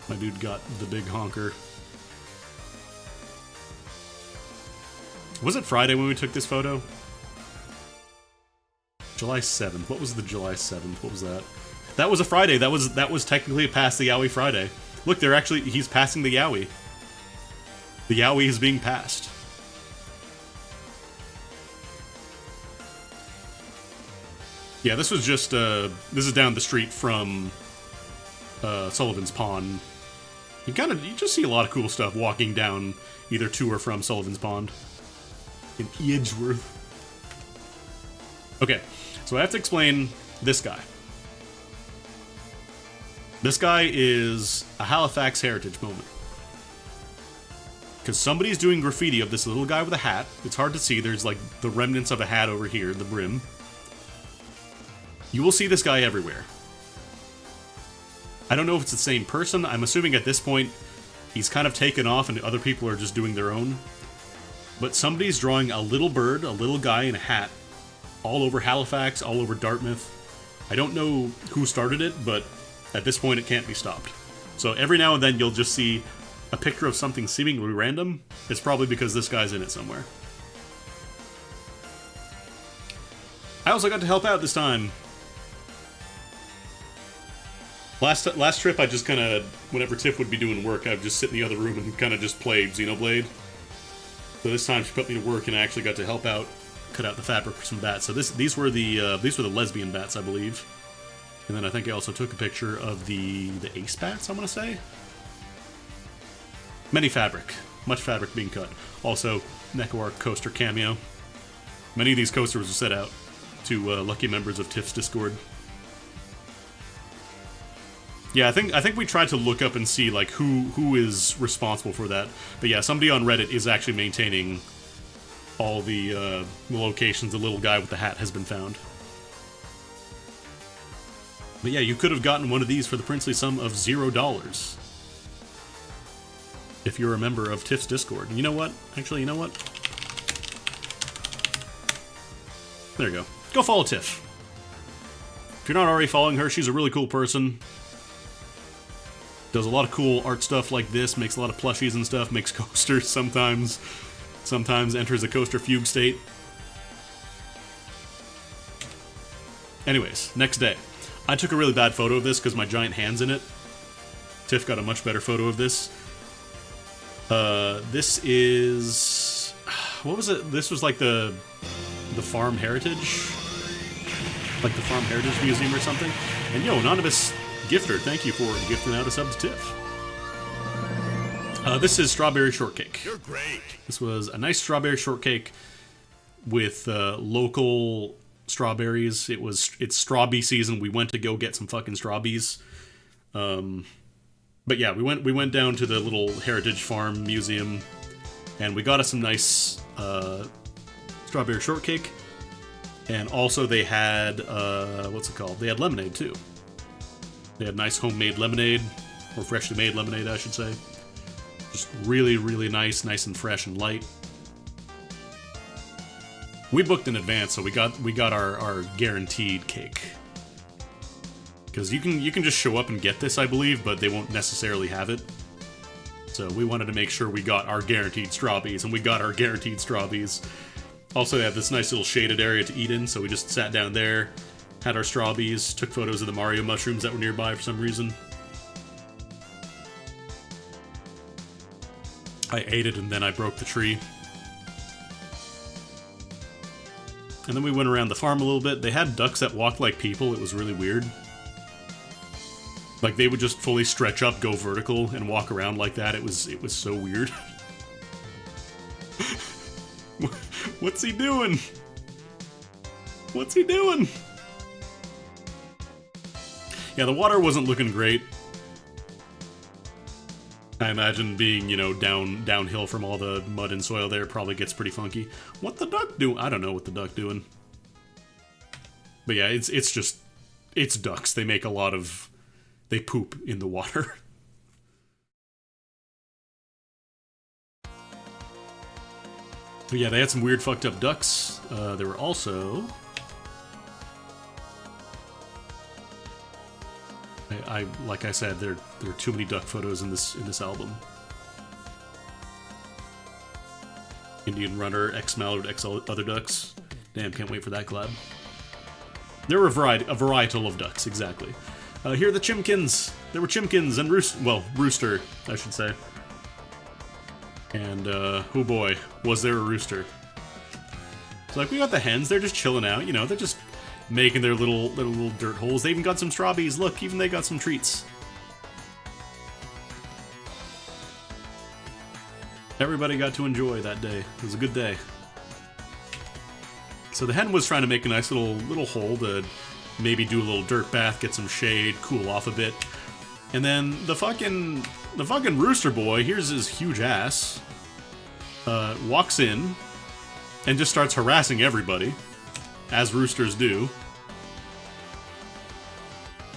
My dude got the big honker. Was it Friday when we took this photo? July 7th. What was the July 7th? What was that? That was a Friday. That was technically past the Yowie Friday. Look, he's passing the Yowie. The Yowie is being passed. Yeah, this was just, this is down the street from Sullivan's Pond. You just see a lot of cool stuff walking down either to or from Sullivan's Pond. In Edgeworth. Okay, so I have to explain this guy. This guy is a Halifax heritage moment. Because somebody's doing graffiti of this little guy with a hat. It's hard to see, there's like the remnants of a hat over here, the brim. You will see this guy everywhere. I don't know if it's the same person. I'm assuming at this point he's kind of taken off and other people are just doing their own. But somebody's drawing a little bird, a little guy in a hat, all over Halifax, all over Dartmouth. I don't know who started it, but at this point it can't be stopped. So every now and then you'll just see a picture of something seemingly random. It's probably because this guy's in it somewhere. I also got to help out this time. Last trip I just kind of, whenever Tiff would be doing work, I'd just sit in the other room and kind of just played Xenoblade. So this time she put me to work and I actually got to help out, cut out the fabric for some bats. So these were the lesbian bats, I believe. And then I think I also took a picture of the ace bats, I want to say. Much fabric being cut. Also, Neko coaster cameo. Many of these coasters were set out to lucky members of Tiff's Discord. Yeah, I think we tried to look up and see like who is responsible for that. But yeah, somebody on Reddit is actually maintaining all the locations the little guy with the hat has been found. But yeah, you could have gotten one of these for the princely sum of $0. If you're a member of Tiff's Discord. And you know what? Actually, you know what? There you go. Go follow Tiff. If you're not already following her, she's a really cool person. Does a lot of cool art stuff like this, makes a lot of plushies and stuff, makes coasters sometimes enters a coaster fugue state. Anyways, next day. I took a really bad photo of this because my giant hand's in it. Tiff got a much better photo of this. This is... What was it? This was like the Farm Heritage? Like the Farm Heritage Museum or something? And yo, Anonymous Gifter, thank you for gifting out a sub to Tiff. This is strawberry shortcake. You're great. This was a nice strawberry shortcake with local strawberries. It's strawbee season. We went to go get some fucking strawbees. But yeah, we went down to the little Heritage Farm Museum, and we got us some nice strawberry shortcake. And also they had what's it called? They had lemonade too. They had nice homemade lemonade, or freshly made lemonade, I should say. Just really, really nice and fresh and light. We booked in advance, so we got our guaranteed cake. Because you can just show up and get this, I believe, but they won't necessarily have it. So we wanted to make sure we got our guaranteed strawbees, and we got our guaranteed strawbees. Also, they have this nice little shaded area to eat in, so we just sat down there, Had our strawberries, took photos of the Mario mushrooms that were nearby for some reason. I ate it and then I broke the tree. And then we went around the farm a little bit. They had ducks that walked like people. It was really weird. Like, they would just fully stretch up, go vertical, and walk around like that. It was so weird. What's he doing? What's he doing? Yeah, the water wasn't looking great. I imagine being, you know, downhill from all the mud and soil there probably gets pretty funky. What the duck doing? I don't know what the duck doing. But yeah, it's ducks. They make a lot of... They poop in the water. But yeah, they had some weird fucked up ducks. There were also... like I said, there are too many duck photos in this album. Indian Runner, X Mallard, X Other Ducks. Damn, can't wait for that collab. There were a varietal of ducks, exactly. Here are the chimkins. There were chimkins and rooster, I should say. And oh boy, was there a rooster. So like, we got the hens. They're just chilling out. You know, they're just making their little dirt holes. They even got some strawberries. Look, even they got some treats. Everybody got to enjoy that day. It was a good day. So the hen was trying to make a nice little hole to maybe do a little dirt bath, get some shade, cool off a bit. And then the fucking rooster boy, here's his huge ass, walks in and just starts harassing everybody, as roosters do.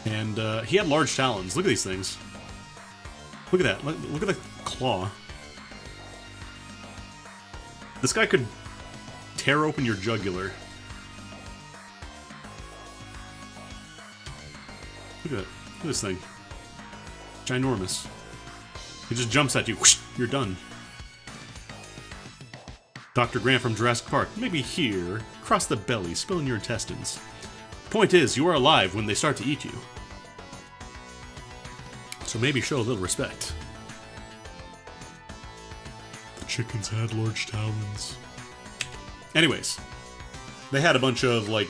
And he had large talons. Look at these things. Look at that. Look at the claw. This guy could tear open your jugular. Look at that. Look at this thing. Ginormous. He just jumps at you. Whoosh, you're done. Dr. Grant from Jurassic Park. Maybe here. Across the belly, spilling your intestines. Point is, you are alive when they start to eat you. So maybe show a little respect. The chickens had large talons. Anyways, they had a bunch of, like,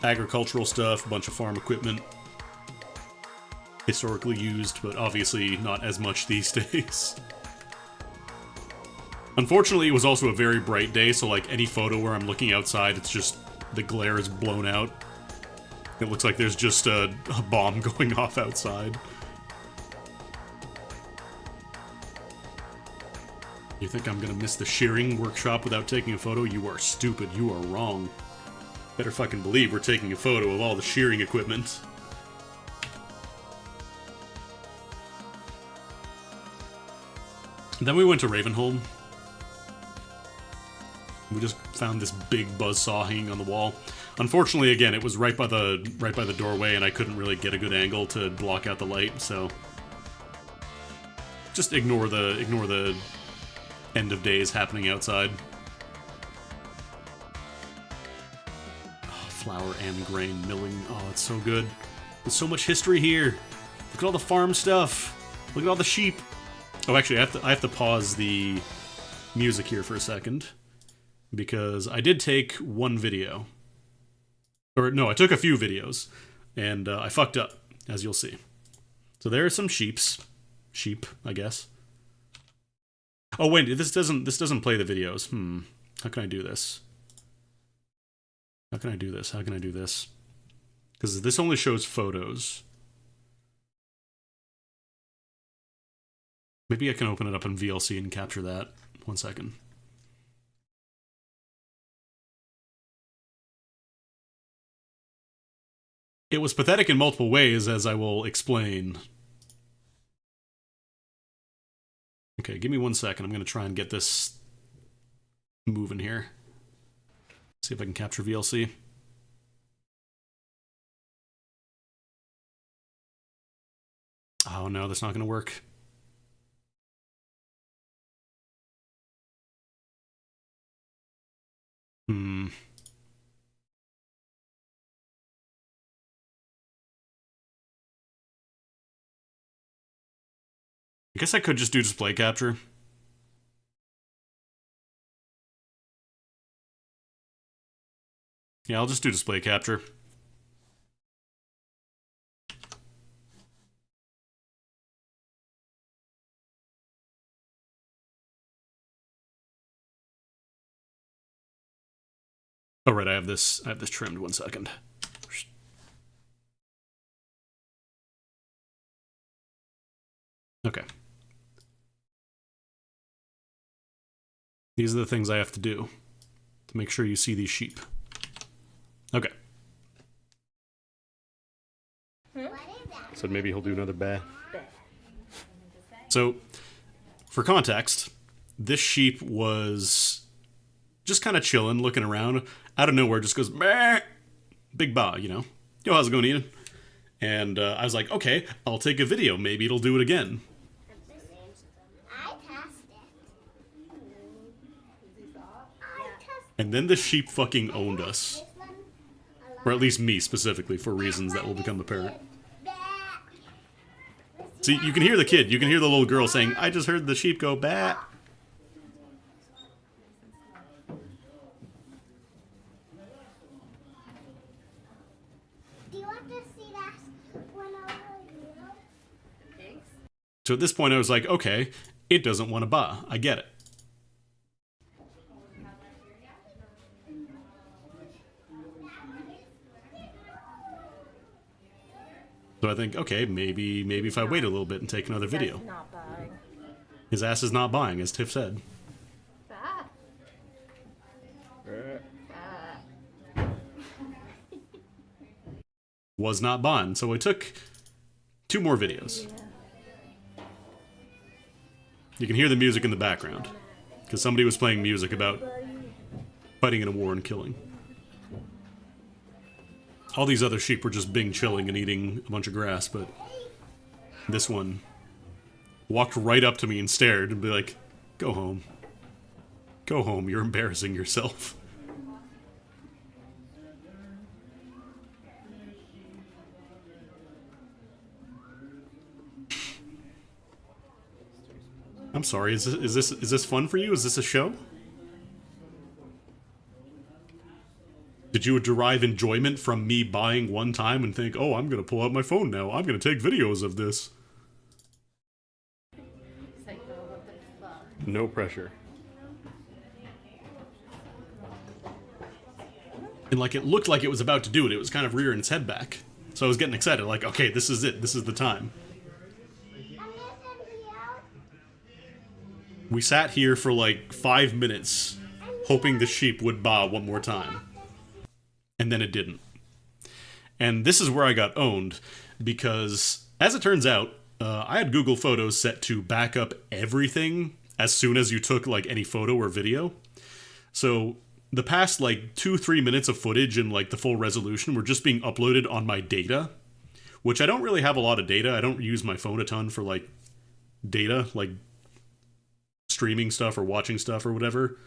agricultural stuff, a bunch of farm equipment. Historically used, but obviously not as much these days. Unfortunately, it was also a very bright day, so, like, any photo where I'm looking outside, it's just... the glare is blown out. It looks like there's just a bomb going off outside. You think I'm gonna miss the shearing workshop without taking a photo? You are stupid. You are wrong. Better fucking believe we're taking a photo of all the shearing equipment. And then we went to Ravenholm. We just found this big buzzsaw hanging on the wall. Unfortunately, again, it was right by the doorway, and I couldn't really get a good angle to block out the light. So just ignore the end of days happening outside. Oh, flour and grain milling. Oh, it's so good. There's so much history here. Look at all the farm stuff. Look at all the sheep. Oh, actually, I have to pause the music here for a second, because I did take one video. Or, no, I took a few videos, and I fucked up, as you'll see. So there are some sheep, I guess. Oh, wait, this doesn't play the videos. How can I do this? How can I do this? How can I do this? Because this only shows photos. Maybe I can open it up in VLC and capture that. 1 second. It was pathetic in multiple ways, as I will explain. Okay, give me 1 second. I'm going to try and get this moving here. See if I can capture VLC. Oh no, that's not going to work. guess I could just do display capture. Yeah, I'll just do display capture. Oh right, I have this trimmed. 1 second. Okay. These are the things I have to do to make sure you see these sheep. Okay. So maybe he'll do another bah. So, for context, this sheep was just kind of chilling, looking around. Out of nowhere, just goes, bah! Big bah, you know. Yo, how's it going, Ian? And I was like, okay, I'll take a video. Maybe it'll do it again. And then the sheep fucking owned us. Or at least me, specifically, for reasons that will become apparent. See, you can hear the kid. You can hear the little girl saying, I just heard the sheep go, bah. Do you want to see that when I was So at this point, I was like, okay, it doesn't want to bah. I get it. So I think, okay, maybe if I wait a little bit and take another video. His ass is not buying, as Tiff said. Was not buying, so I took 2 more videos. You can hear the music in the background, because somebody was playing music about fighting in a war and killing. All these other sheep were just being chilling and eating a bunch of grass, but this one walked right up to me and stared and be like, go home. Go home, you're embarrassing yourself. I'm sorry, is this fun for you? Is this a show? Did you derive enjoyment from me buying one time and think, oh, I'm gonna pull out my phone now, I'm gonna take videos of this? No pressure. And like, it looked like it was about to do it. It was kind of rearing its head back. So I was getting excited, like, okay, this is it. This is the time. We sat here for like 5 minutes, hoping the sheep would baa one more time. And then it didn't. And this is where I got owned, because, as it turns out, I had Google Photos set to back up everything as soon as you took, like, any photo or video. So, the past, like, 2-3 minutes of footage in, like, the full resolution were just being uploaded on my data, which I don't really have a lot of data. I don't use my phone a ton for, like, data, like, streaming stuff or watching stuff or whatever.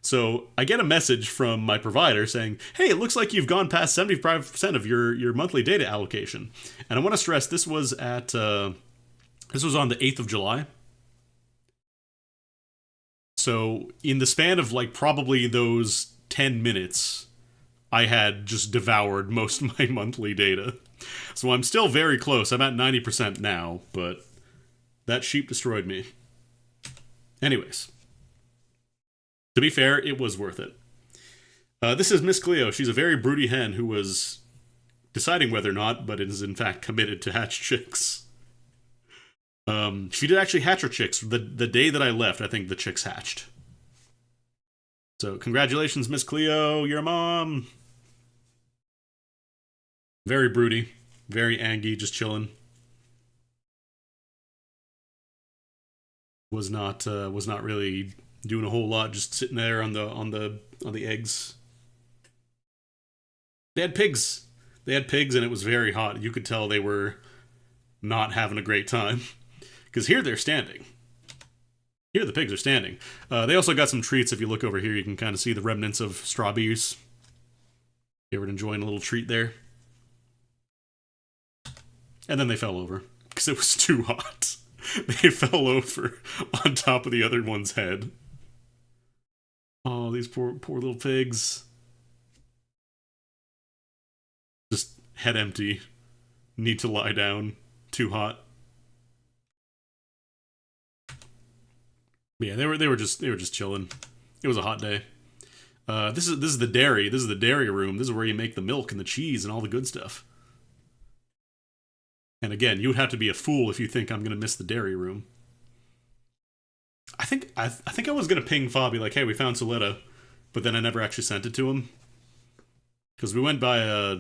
So I get a message from my provider saying, hey, it looks like you've gone past 75% of your monthly data allocation. And I want to stress this was at, this was on the 8th of July. So in the span of like probably those 10 minutes, I had just devoured most of my monthly data. So I'm still very close. I'm at 90% now, but that sheep destroyed me. Anyways. To be fair, it was worth it. This is Miss Cleo. She's a very broody hen who was deciding whether or not, but is in fact committed to hatch chicks. She did actually hatch her chicks. The day that I left, I think the chicks hatched. So congratulations, Miss Cleo. You're a mom. Very broody. Very angy, just chilling. Was not really doing a whole lot, just sitting there on the eggs. They had pigs. They had pigs, and it was very hot. You could tell they were not having a great time. Because here they're standing. Here the pigs are standing. They also got some treats. If you look over here, you can kind of see the remnants of strawberries. They were enjoying a little treat there. And then they fell over, because it was too hot. They fell over on top of the other one's head. Oh, these poor little pigs. Just head empty. Need to lie down. Too hot. But yeah, they were just chilling. It was a hot day. This is the dairy. This is the dairy room. This is where you make the milk and the cheese and all the good stuff. And again, you would have to be a fool if you think I'm gonna miss the dairy room. I think I was gonna ping Fabi like, hey, we found Soletta, but then I never actually sent it to him. Because we went by a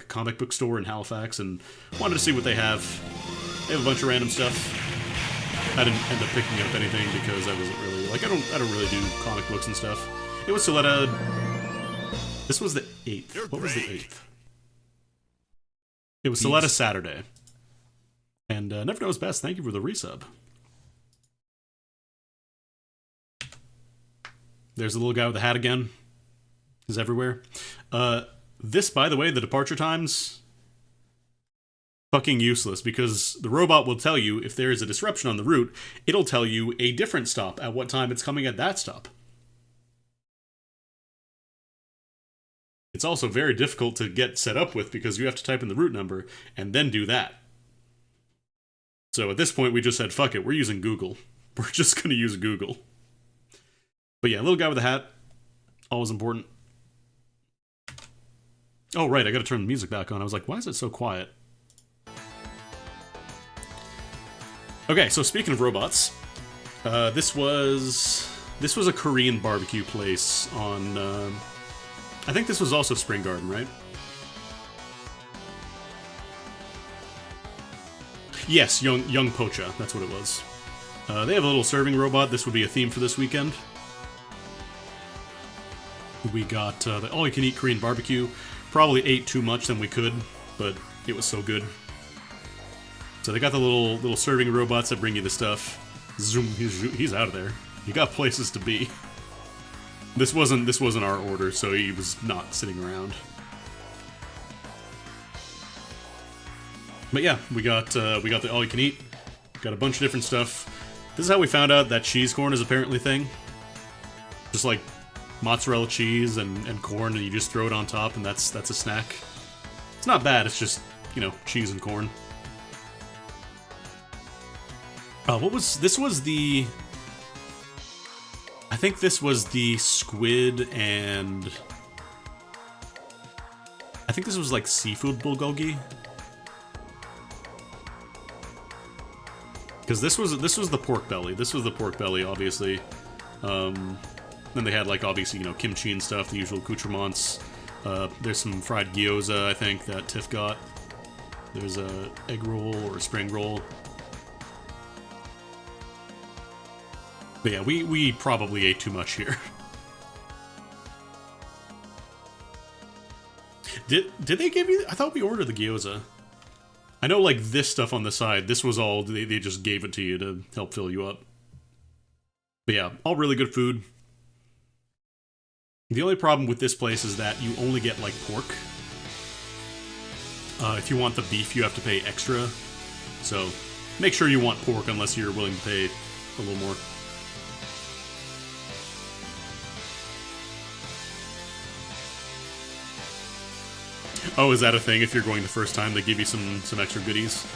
comic book store in Halifax and wanted to see what they have. They have a bunch of random stuff. I didn't end up picking up anything because I wasn't really I don't really do comic books and stuff. It was Soletta. This was the 8th. What was the 8th? It was Soletta Saturday. And Never Knows Best, thank you for the resub. There's the little guy with the hat again. He's everywhere. This, by the way, the departure times, fucking useless, because the robot will tell you if there is a disruption on the route, it'll tell you a different stop at what time it's coming at that stop. It's also very difficult to get set up with because you have to type in the route number and then do that. So at this point, we just said, fuck it, we're using Google. We're just going to use Google. But yeah, little guy with a hat, always important. Oh, right, I gotta turn the music back on. I was like, why is it so quiet? Okay, so speaking of robots, this was a Korean barbecue place on, I think this was also Spring Garden, right? Yes, Young Pocha, that's what it was. They have a little serving robot. This would be a theme for this weekend. We got the all-you-can-eat Korean barbecue. Probably ate too much than we could, but it was so good. So they got the little serving robots that bring you the stuff. Zoom, he's out of there. He got places to be. This wasn't our order, so he was not sitting around. But yeah, we got the all-you-can-eat. Got a bunch of different stuff. This is how we found out that cheese corn is apparently a thing. Just like mozzarella cheese and corn, and you just throw it on top, and that's a snack. It's not bad, it's just, you know, cheese and corn. This was the... I think this was the squid and... I think this was like seafood bulgogi. Because this was the pork belly. This was the pork belly, obviously. Then they had, like, obviously, you know, kimchi and stuff, the usual accoutrements. There's some fried gyoza, I think, that Tiff got. There's a egg roll or a spring roll. But yeah, we probably ate too much here. Did they give you... I thought we ordered the gyoza. I know, like, this stuff on the side, this was all... They just gave it to you to help fill you up. But yeah, all really good food. The only problem with this place is that you only get, like, pork. If you want the beef, you have to pay extra. So, make sure you want pork unless you're willing to pay a little more. Oh, is that a thing? If you're going the first time, they give you some extra goodies?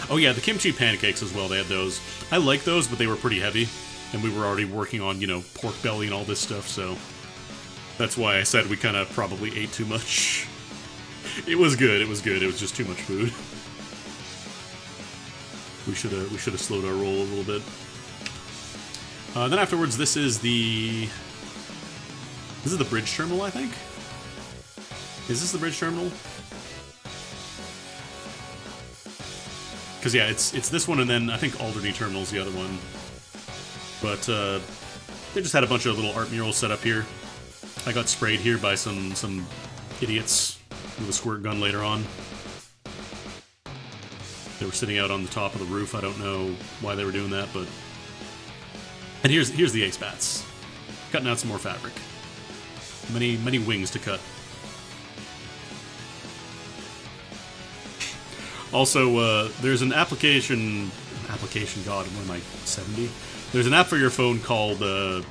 Oh yeah, the kimchi pancakes as well, they had those. I like those, but they were pretty heavy. And we were already working on, you know, pork belly and all this stuff, so... That's why I said we kind of probably ate too much. It was good, it was good, it was just too much food. We should have slowed our roll a little bit. Then afterwards, this is the bridge terminal, I think? Is this the bridge terminal? Because yeah, it's this one, and then I think Alderney Terminal's the other one. But they just had a bunch of little art murals set up here. I got sprayed here by some idiots with a squirt gun later on. They were sitting out on the top of the roof. I don't know why they were doing that, but... And here's the ace bats. Cutting out some more fabric. Many wings to cut. Also, there's an application application. God, what am I, 70? There's an app for your phone called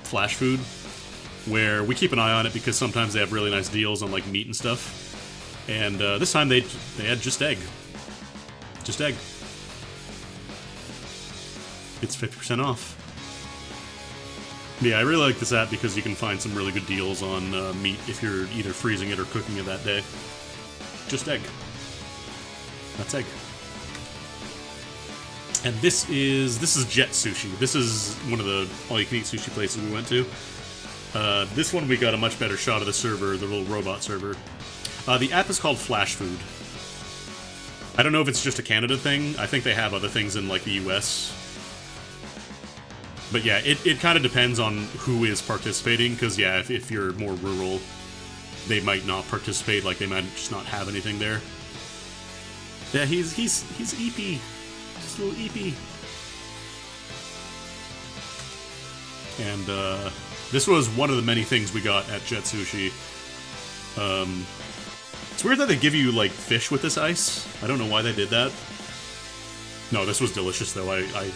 Flash Food, where we keep an eye on it because sometimes they have really nice deals on like meat and stuff. And this time they had just egg. Just egg. It's 50% off. Yeah, I really like this app because you can find some really good deals on meat if you're either freezing it or cooking it that day. Just egg. That's egg. And this is Jet Sushi. This is one of the all-you-can-eat sushi places we went to. This one we got a much better shot of the server, the little robot server. The app is called Flash Food. I don't know if it's just a Canada thing. I think they have other things in like the US. But yeah, it kind of depends on who is participating, because yeah, if you're more rural, they might not participate, like they might just not have anything there. Yeah, he's EP. Just a little EP. And this was one of the many things we got at Jet Sushi. It's weird that they give you like fish with this ice. I don't know why they did that. No, this was delicious though. I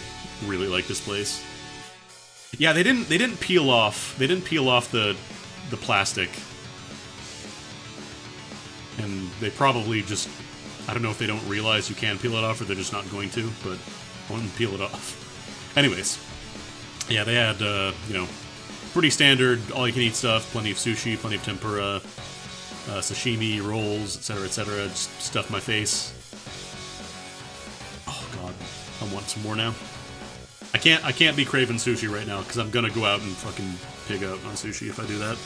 really like this place. Yeah, they didn't peel off the plastic. And they probably just, I don't know if they don't realize you can peel it off or they're just not going to, but I wouldn't peel it off. Anyways, yeah, they had you know, pretty standard all-you-can-eat stuff, plenty of sushi, plenty of tempura, sashimi, rolls, etc., just stuff my face. Oh god, I want some more now. I can't be craving sushi right now because I'm gonna go out and fucking pig out on sushi if I do that.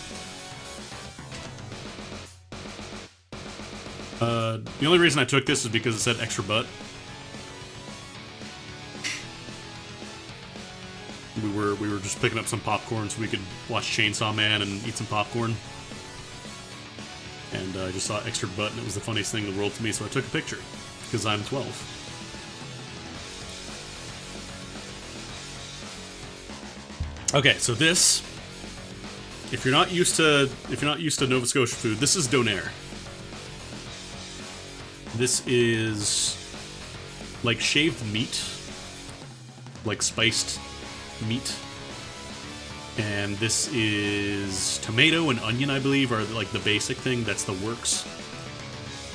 The only reason I took this is because it said extra butt. We were just picking up some popcorn so we could watch Chainsaw Man and eat some popcorn. And I just saw extra butt and it was the funniest thing in the world to me, so I took a picture because I'm 12. Okay, so this, if you're not used to Nova Scotia food, this is donair. This is like shaved meat, like spiced meat. And this is tomato and onion, I believe, are like the basic thing. That's the works.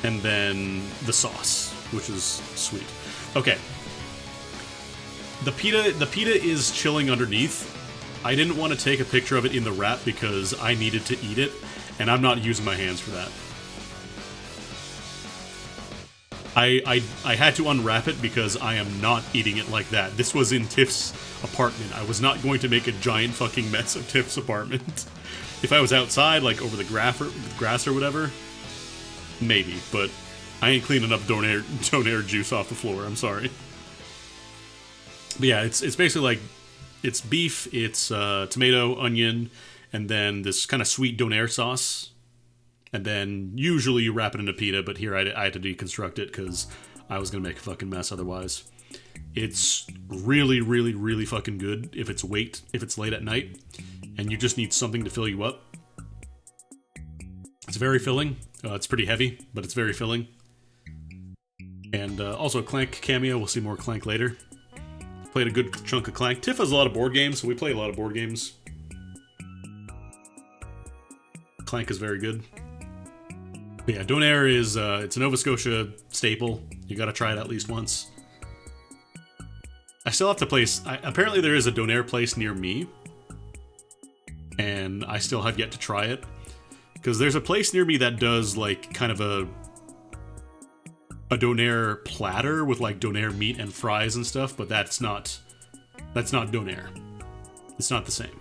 And then the sauce, which is sweet. Okay. The pita is chilling underneath. I didn't want to take a picture of it in the wrap because I needed to eat it, and I'm not using my hands for that. I had to unwrap it because I am not eating it like that. This was in Tiff's apartment. I was not going to make a giant fucking mess of Tiff's apartment. If I was outside, like over the grass or whatever, maybe, but I ain't cleaning up donair juice off the floor, I'm sorry. But yeah, it's basically like, it's beef, it's tomato, onion, and then this kind of sweet donair sauce. And then usually you wrap it in a pita, but here I had to deconstruct it because I was going to make a fucking mess otherwise. It's really, really, really fucking good if it's late at night and you just need something to fill you up. It's very filling. It's pretty heavy, but it's very filling. And also Clank cameo. We'll see more Clank later. Played a good chunk of Clank. Tiff has a lot of board games, so we play a lot of board games. Clank is very good. But yeah, donair is it's a Nova Scotia staple. You gotta try it at least once. I still have to place. Apparently, there is a donair place near me, and I still have yet to try it because there's a place near me that does like kind of a donair platter with like donair meat and fries and stuff, but that's not donair. It's not the same.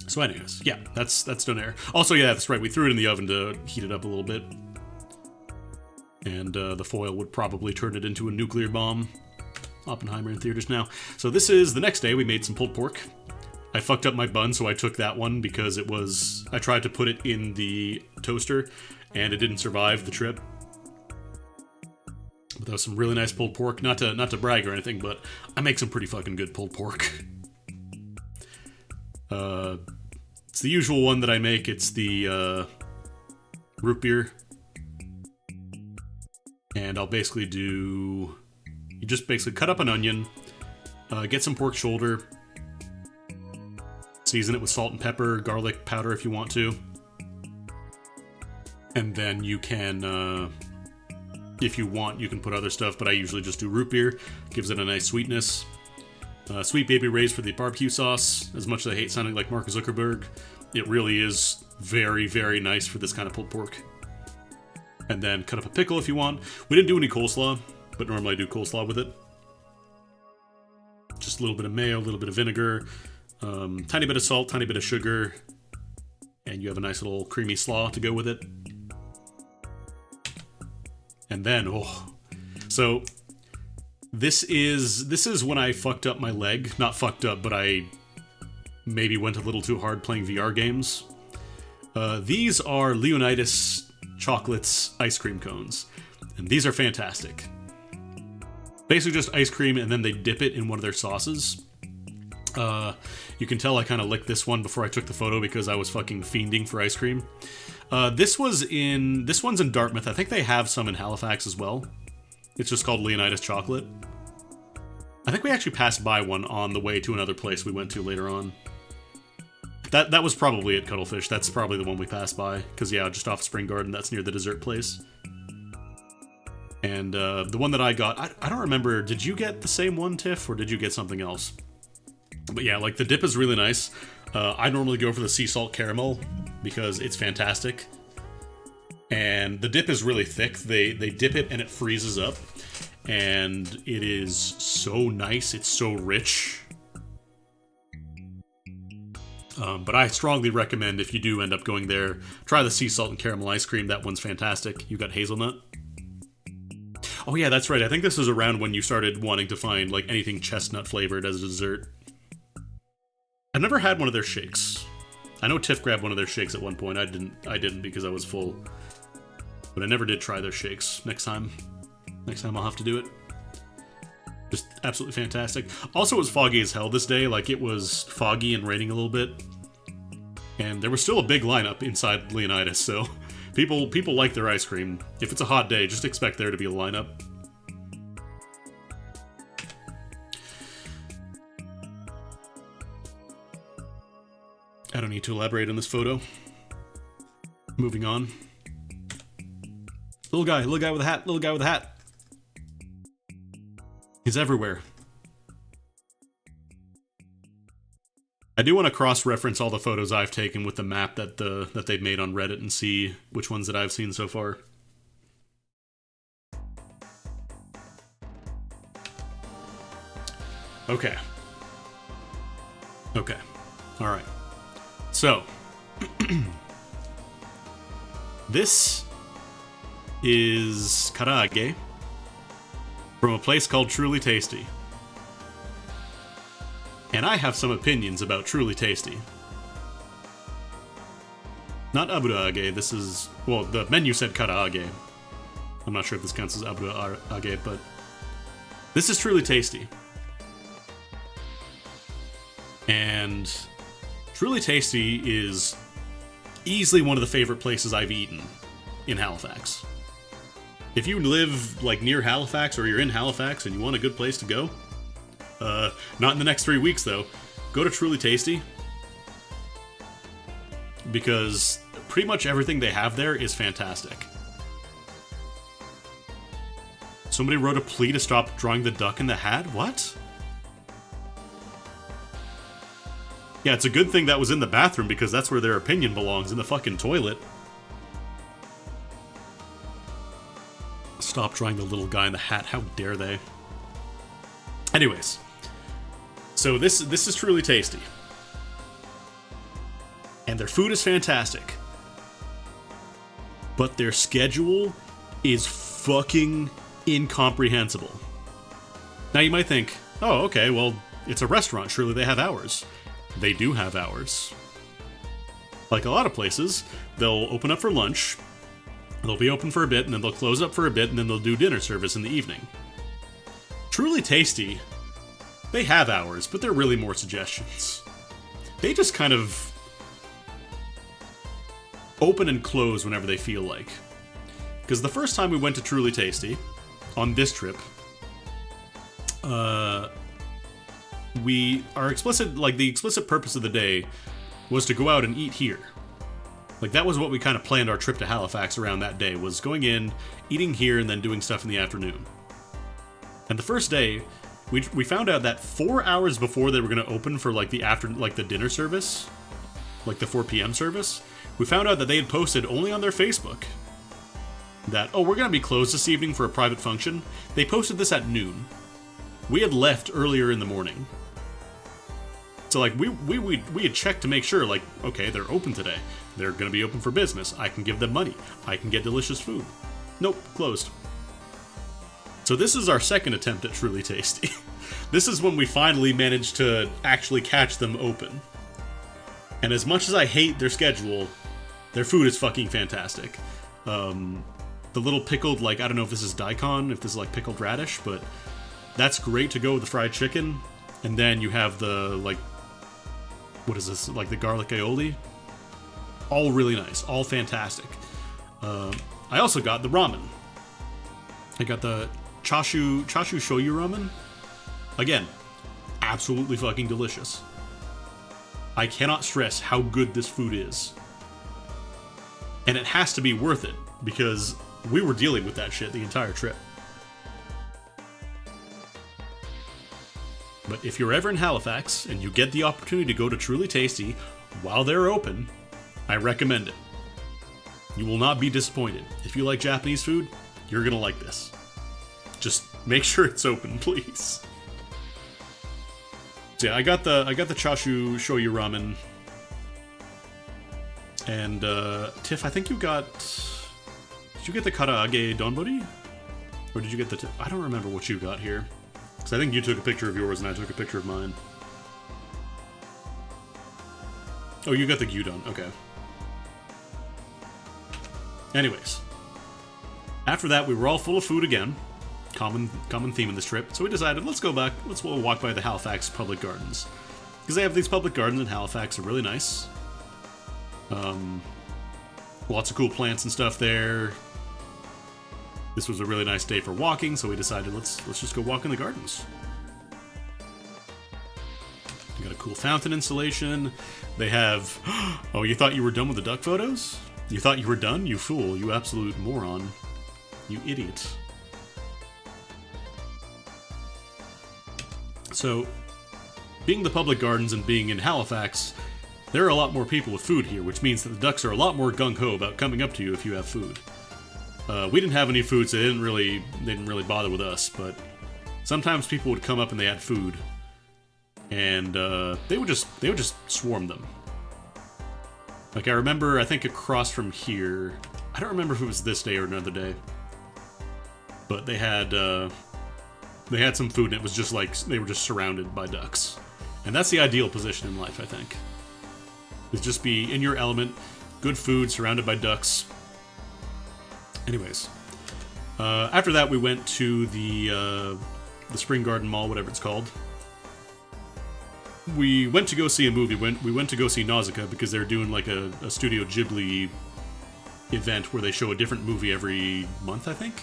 So anyways, yeah, that's donair. Also, yeah, that's right, we threw it in the oven to heat it up a little bit. And the foil would probably turn it into a nuclear bomb. Oppenheimer in theaters now. So this is the next day, we made some pulled pork. I fucked up my bun, so I took that one because I tried to put it in the toaster, and it didn't survive the trip. But that was some really nice pulled pork. Not to brag or anything, but I make some pretty fucking good pulled pork. It's the usual one that I make. It's the root beer. And I'll basically do You just basically cut up an onion, get some pork shoulder, season it with salt and pepper, garlic powder if you want to. And then you can, if you want, you can put other stuff, but I usually just do root beer. Gives it a nice sweetness. Sweet Baby Ray's for the barbecue sauce. As much as I hate sounding like Mark Zuckerberg, it really is very, very nice for this kind of pulled pork. And then cut up a pickle if you want. We didn't do any coleslaw, but normally I do coleslaw with it. Just a little bit of mayo, a little bit of vinegar, tiny bit of salt, tiny bit of sugar, and you have a nice little creamy slaw to go with it. And then, so this is when I fucked up my leg. Not fucked up, but I maybe went a little too hard playing VR games. These are Leonidas Chocolates ice cream cones, and these are fantastic. Basically just ice cream, and then they dip it in one of their sauces. You can tell I kind of licked this one before I took the photo because I was fucking fiending for ice cream. This one's in Dartmouth. I think they have some in Halifax as well. It's just called Leonidas Chocolate. I think we actually passed by one on the way to another place we went to later on. That was probably at Cuttlefish. That's probably the one we passed by. Because, yeah, just off Spring Garden, that's near the dessert place. And the one that I got, I don't remember, did you get the same one, Tiff, or did you get something else? But yeah, like, the dip is really nice. I normally go for the sea salt caramel because it's fantastic. And the dip is really thick. They dip it and it freezes up. And it is so nice. It's so rich. But I strongly recommend, if you do end up going there, try the sea salt and caramel ice cream. That one's fantastic. You got hazelnut. Oh yeah, that's right. I think this was around when you started wanting to find like anything chestnut flavored as a dessert. I've never had one of their shakes. I know Tiff grabbed one of their shakes at one point. I didn't because I was full. But I never did try their shakes. Next time I'll have to do it. Just absolutely fantastic. Also, it was foggy as hell this day. Like, it was foggy and raining a little bit. And there was still a big lineup inside Leonidas, so people like their ice cream. If it's a hot day, just expect there to be a lineup. I don't need to elaborate on this photo. Moving on. Little guy with a hat. He's everywhere. I do want to cross-reference all the photos I've taken with the map that they've made on Reddit and see which ones that I've seen so far. Okay. Alright. So, this is karaage from a place called Truly Tasty. And I have some opinions about Truly Tasty. Not aburaage, this is... Well, the menu said karaage. I'm not sure if this counts as aburaage, but... This is Truly Tasty. And... Truly Tasty is easily one of the favorite places I've eaten in Halifax. If you live, like, near Halifax, or you're in Halifax and you want a good place to go, not in the next 3 weeks, though, go to Truly Tasty. Because pretty much everything they have there is fantastic. Somebody wrote a plea to stop drawing the duck in the hat? What? Yeah, it's a good thing that was in the bathroom, because that's where their opinion belongs, in the fucking toilet. Stop drawing the little guy in the hat, how dare they? Anyways. So this is Truly Tasty. And their food is fantastic. But their schedule is fucking incomprehensible. Now you might think, oh, okay, well, it's a restaurant, surely they have hours. They do have hours. Like a lot of places, they'll open up for lunch, they'll be open for a bit, and then they'll close up for a bit, and then they'll do dinner service in the evening. Truly Tasty, they have hours, but they're really more suggestions. They just kind of open and close whenever they feel like. Because the first time we went to Truly Tasty, on this trip, our explicit, like, the explicit purpose of the day was to go out and eat here. Like, that was what we kind of planned our trip to Halifax around that day, was going in, eating here, and then doing stuff in the afternoon. And the first day, we found out that 4 hours before they were going to open for, like, the dinner service, like the 4 p.m. service, we found out that they had posted only on their Facebook that, oh, we're going to be closed this evening for a private function. They posted this at noon. We had left earlier in the morning. So, like, we had checked to make sure, like, okay, they're open today. They're going to be open for business. I can give them money. I can get delicious food. Nope, closed. So this is our second attempt at Truly Tasty. This is when we finally managed to actually catch them open. And as much as I hate their schedule, their food is fucking fantastic. The little pickled, like, I don't know if this is daikon, if this is like pickled radish, but that's great to go with the fried chicken. And then you have the, like, what is this, like the garlic aioli? All really nice, all fantastic. I also got the ramen. I got the chashu shoyu ramen. Again, absolutely fucking delicious. I cannot stress how good this food is. And it has to be worth it, because we were dealing with that shit the entire trip. But if you're ever in Halifax and you get the opportunity to go to Truly Tasty while they're open, I recommend it. You will not be disappointed. If you like Japanese food, you're gonna like this. Just make sure it's open, please. So yeah, I got the chashu shoyu ramen. And Tiff, I think you got. Did you get the karaage donburi? Or did you get the? I don't remember what you got here. Because I think you took a picture of yours and I took a picture of mine. Oh, you got the gyudon. Okay. Anyways, after that, we were all full of food again. Common theme in this trip. So we decided, let's go back. Let's walk by the Halifax Public Gardens, because they have these public gardens in Halifax. They're really nice. Lots of cool plants and stuff there. This was a really nice day for walking, so we decided let's just go walk in the gardens. They got a cool fountain installation. They have. Oh, you thought you were done with the duck photos? You thought you were done? You fool. You absolute moron. You idiot. So, being the public gardens and being in Halifax, there are a lot more people with food here, which means that the ducks are a lot more gung-ho about coming up to you if you have food. We didn't have any food, so they didn't really bother with us, but sometimes people would come up and they had food, and they would just swarm them. Like, I remember, I think across from here, I don't remember if it was this day or another day, but they had some food, and it was just like, they were just surrounded by ducks. And that's the ideal position in life, I think. Is just be in your element, good food, surrounded by ducks. Anyways, after that we went to the Spring Garden Mall, whatever it's called. We went to go see a movie. We went to go see Nausicaa because they're doing like a Studio Ghibli event where they show a different movie every month, I think.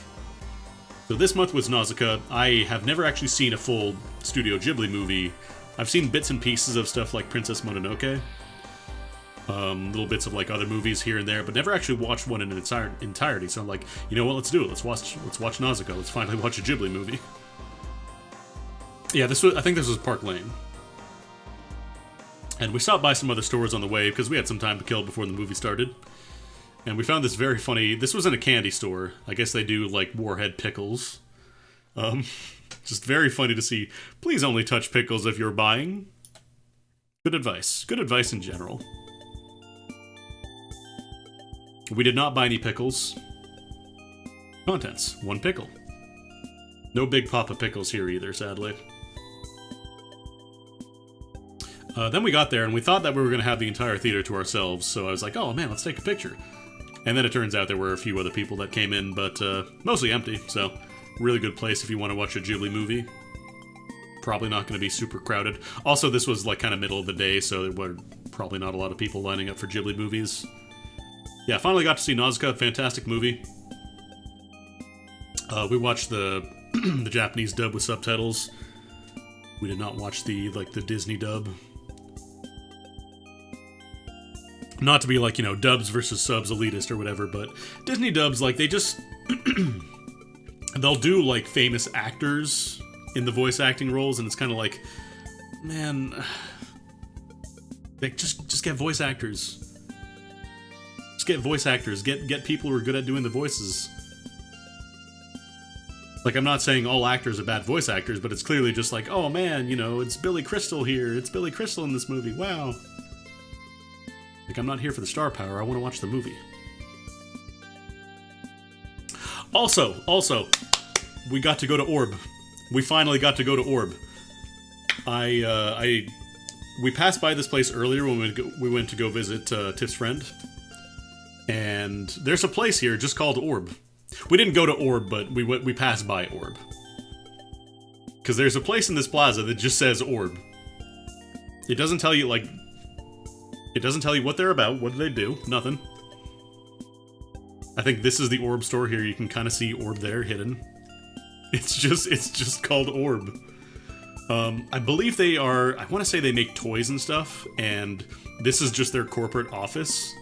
So this month was Nausicaa. I have never actually seen a full Studio Ghibli movie. I've seen bits and pieces of stuff like Princess Mononoke. Little bits of like other movies here and there, but never actually watched one in its entirety. So I'm like, you know what? Let's do it. Let's watch Nausicaa. Let's finally watch a Ghibli movie. Yeah, I think this was Park Lane, and we stopped by some other stores on the way because we had some time to kill before the movie started. And we found this very funny. This was in a candy store. I guess they do like Warhead pickles. Just very funny to see. Please only touch pickles if you're buying. Good advice. Good advice in general. We did not buy any pickles. Contents: 1 pickle. No big pop of pickles here either, sadly. Then we got there and we thought that we were going to have the entire theater to ourselves, so I was like, oh man, let's take a picture. And then it turns out there were a few other people that came in, but mostly empty, so really good place if you want to watch a Ghibli movie. Probably not going to be super crowded. Also, this was like kind of middle of the day, so there were probably not a lot of people lining up for Ghibli movies. Yeah, finally got to see Nausicaa, fantastic movie. We watched the the Japanese dub with subtitles. We did not watch the Disney dub. Not to be like, you know, dubs versus subs elitist or whatever, but Disney dubs, like, they just... they'll do, like, famous actors in the voice acting roles, and it's kind of like, man... Like, just get voice actors. Just get voice actors. Get people who are good at doing the voices. Like, I'm not saying all actors are bad voice actors, but it's clearly just like, oh man, you know, it's Billy Crystal here. It's Billy Crystal in this movie. Wow. Like, I'm not here for the star power. I want to watch the movie. Also, we got to go to Orb. We finally got to go to Orb. We passed by this place earlier when we went to go visit Tiff's friend. And there's a place here just called Orb. We didn't go to Orb, but we passed by Orb. Because there's a place in this plaza that just says Orb. It doesn't tell you, like... It doesn't tell you what they're about. What do they do? Nothing. I think this is the Orb store here. You can kind of see Orb there, hidden. It's just called Orb. I believe they are... I want to say they make toys and stuff, and this is just their corporate office.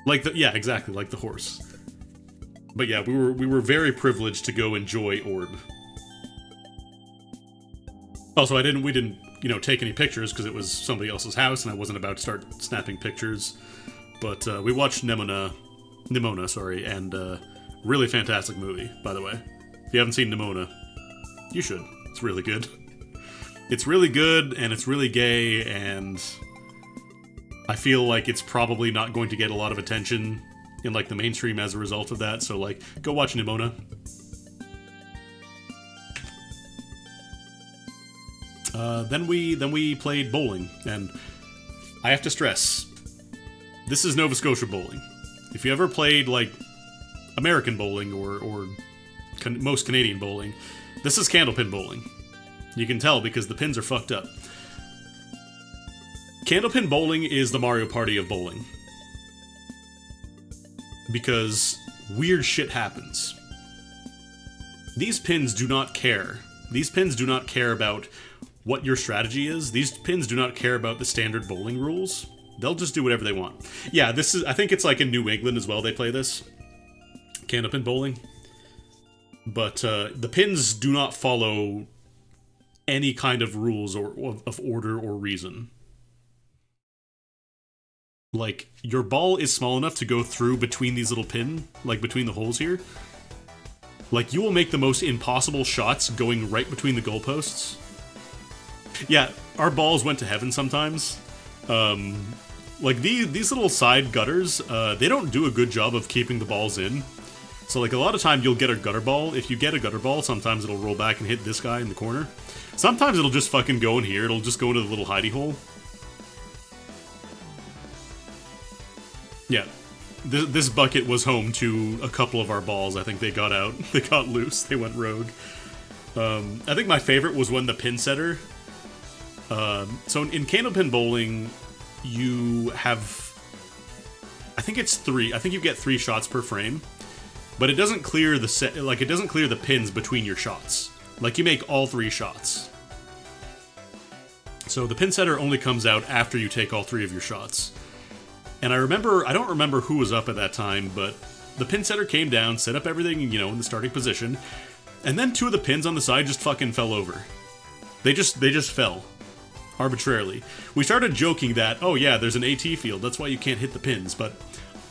Like the... Yeah, exactly, like the horse. But yeah, we were very privileged to go enjoy Orb. Also, we didn't, you know, take any pictures because it was somebody else's house and I wasn't about to start snapping pictures. But we watched Nimona, and really fantastic movie, by the way. If you haven't seen Nimona, you should. It's really good. It's really good, and it's really gay, and I feel like it's probably not going to get a lot of attention in, like, the mainstream as a result of that, so, like, go watch Nimona. Then we played bowling, and I have to stress, this is Nova Scotia bowling. If you ever played, like, American bowling or most Canadian bowling, this is candlepin bowling. You can tell because the pins are fucked up. Candlepin bowling is the Mario Party of bowling. Because weird shit happens. These pins do not care. These pins do not care about what your strategy is. These pins do not care about the standard bowling rules. They'll just do whatever they want. Yeah, this is... I think it's like in New England as well they play this. Candlepin bowling. But the pins do not follow any kind of rules or of order or reason. Like, your ball is small enough to go through between these little pin, like between the holes here. Like, you will make the most impossible shots going right between the goalposts. Yeah, our balls went to heaven sometimes. Like, these little side gutters, they don't do a good job of keeping the balls in. So, like, a lot of time you'll get a gutter ball. If you get a gutter ball, sometimes it'll roll back and hit this guy in the corner. Sometimes it'll just fucking go in here. It'll just go into the little hidey hole. Yeah. This bucket was home to a couple of our balls. I think they got out. They got loose. They went rogue. I think my favorite was when the pin setter... so in candlepin bowling, you have... I think it's 3. I think you get 3 shots per frame. But it doesn't clear the set... Like, it doesn't clear the pins between your shots. Like, you make all 3 shots. So the pin setter only comes out after you take all 3 of your shots. And I don't remember who was up at that time, but the pin setter came down, set up everything, you know, in the starting position, and then 2 of the pins on the side just fucking fell over. They just fell. Arbitrarily. We started joking that, oh yeah, there's an AT field, that's why you can't hit the pins, but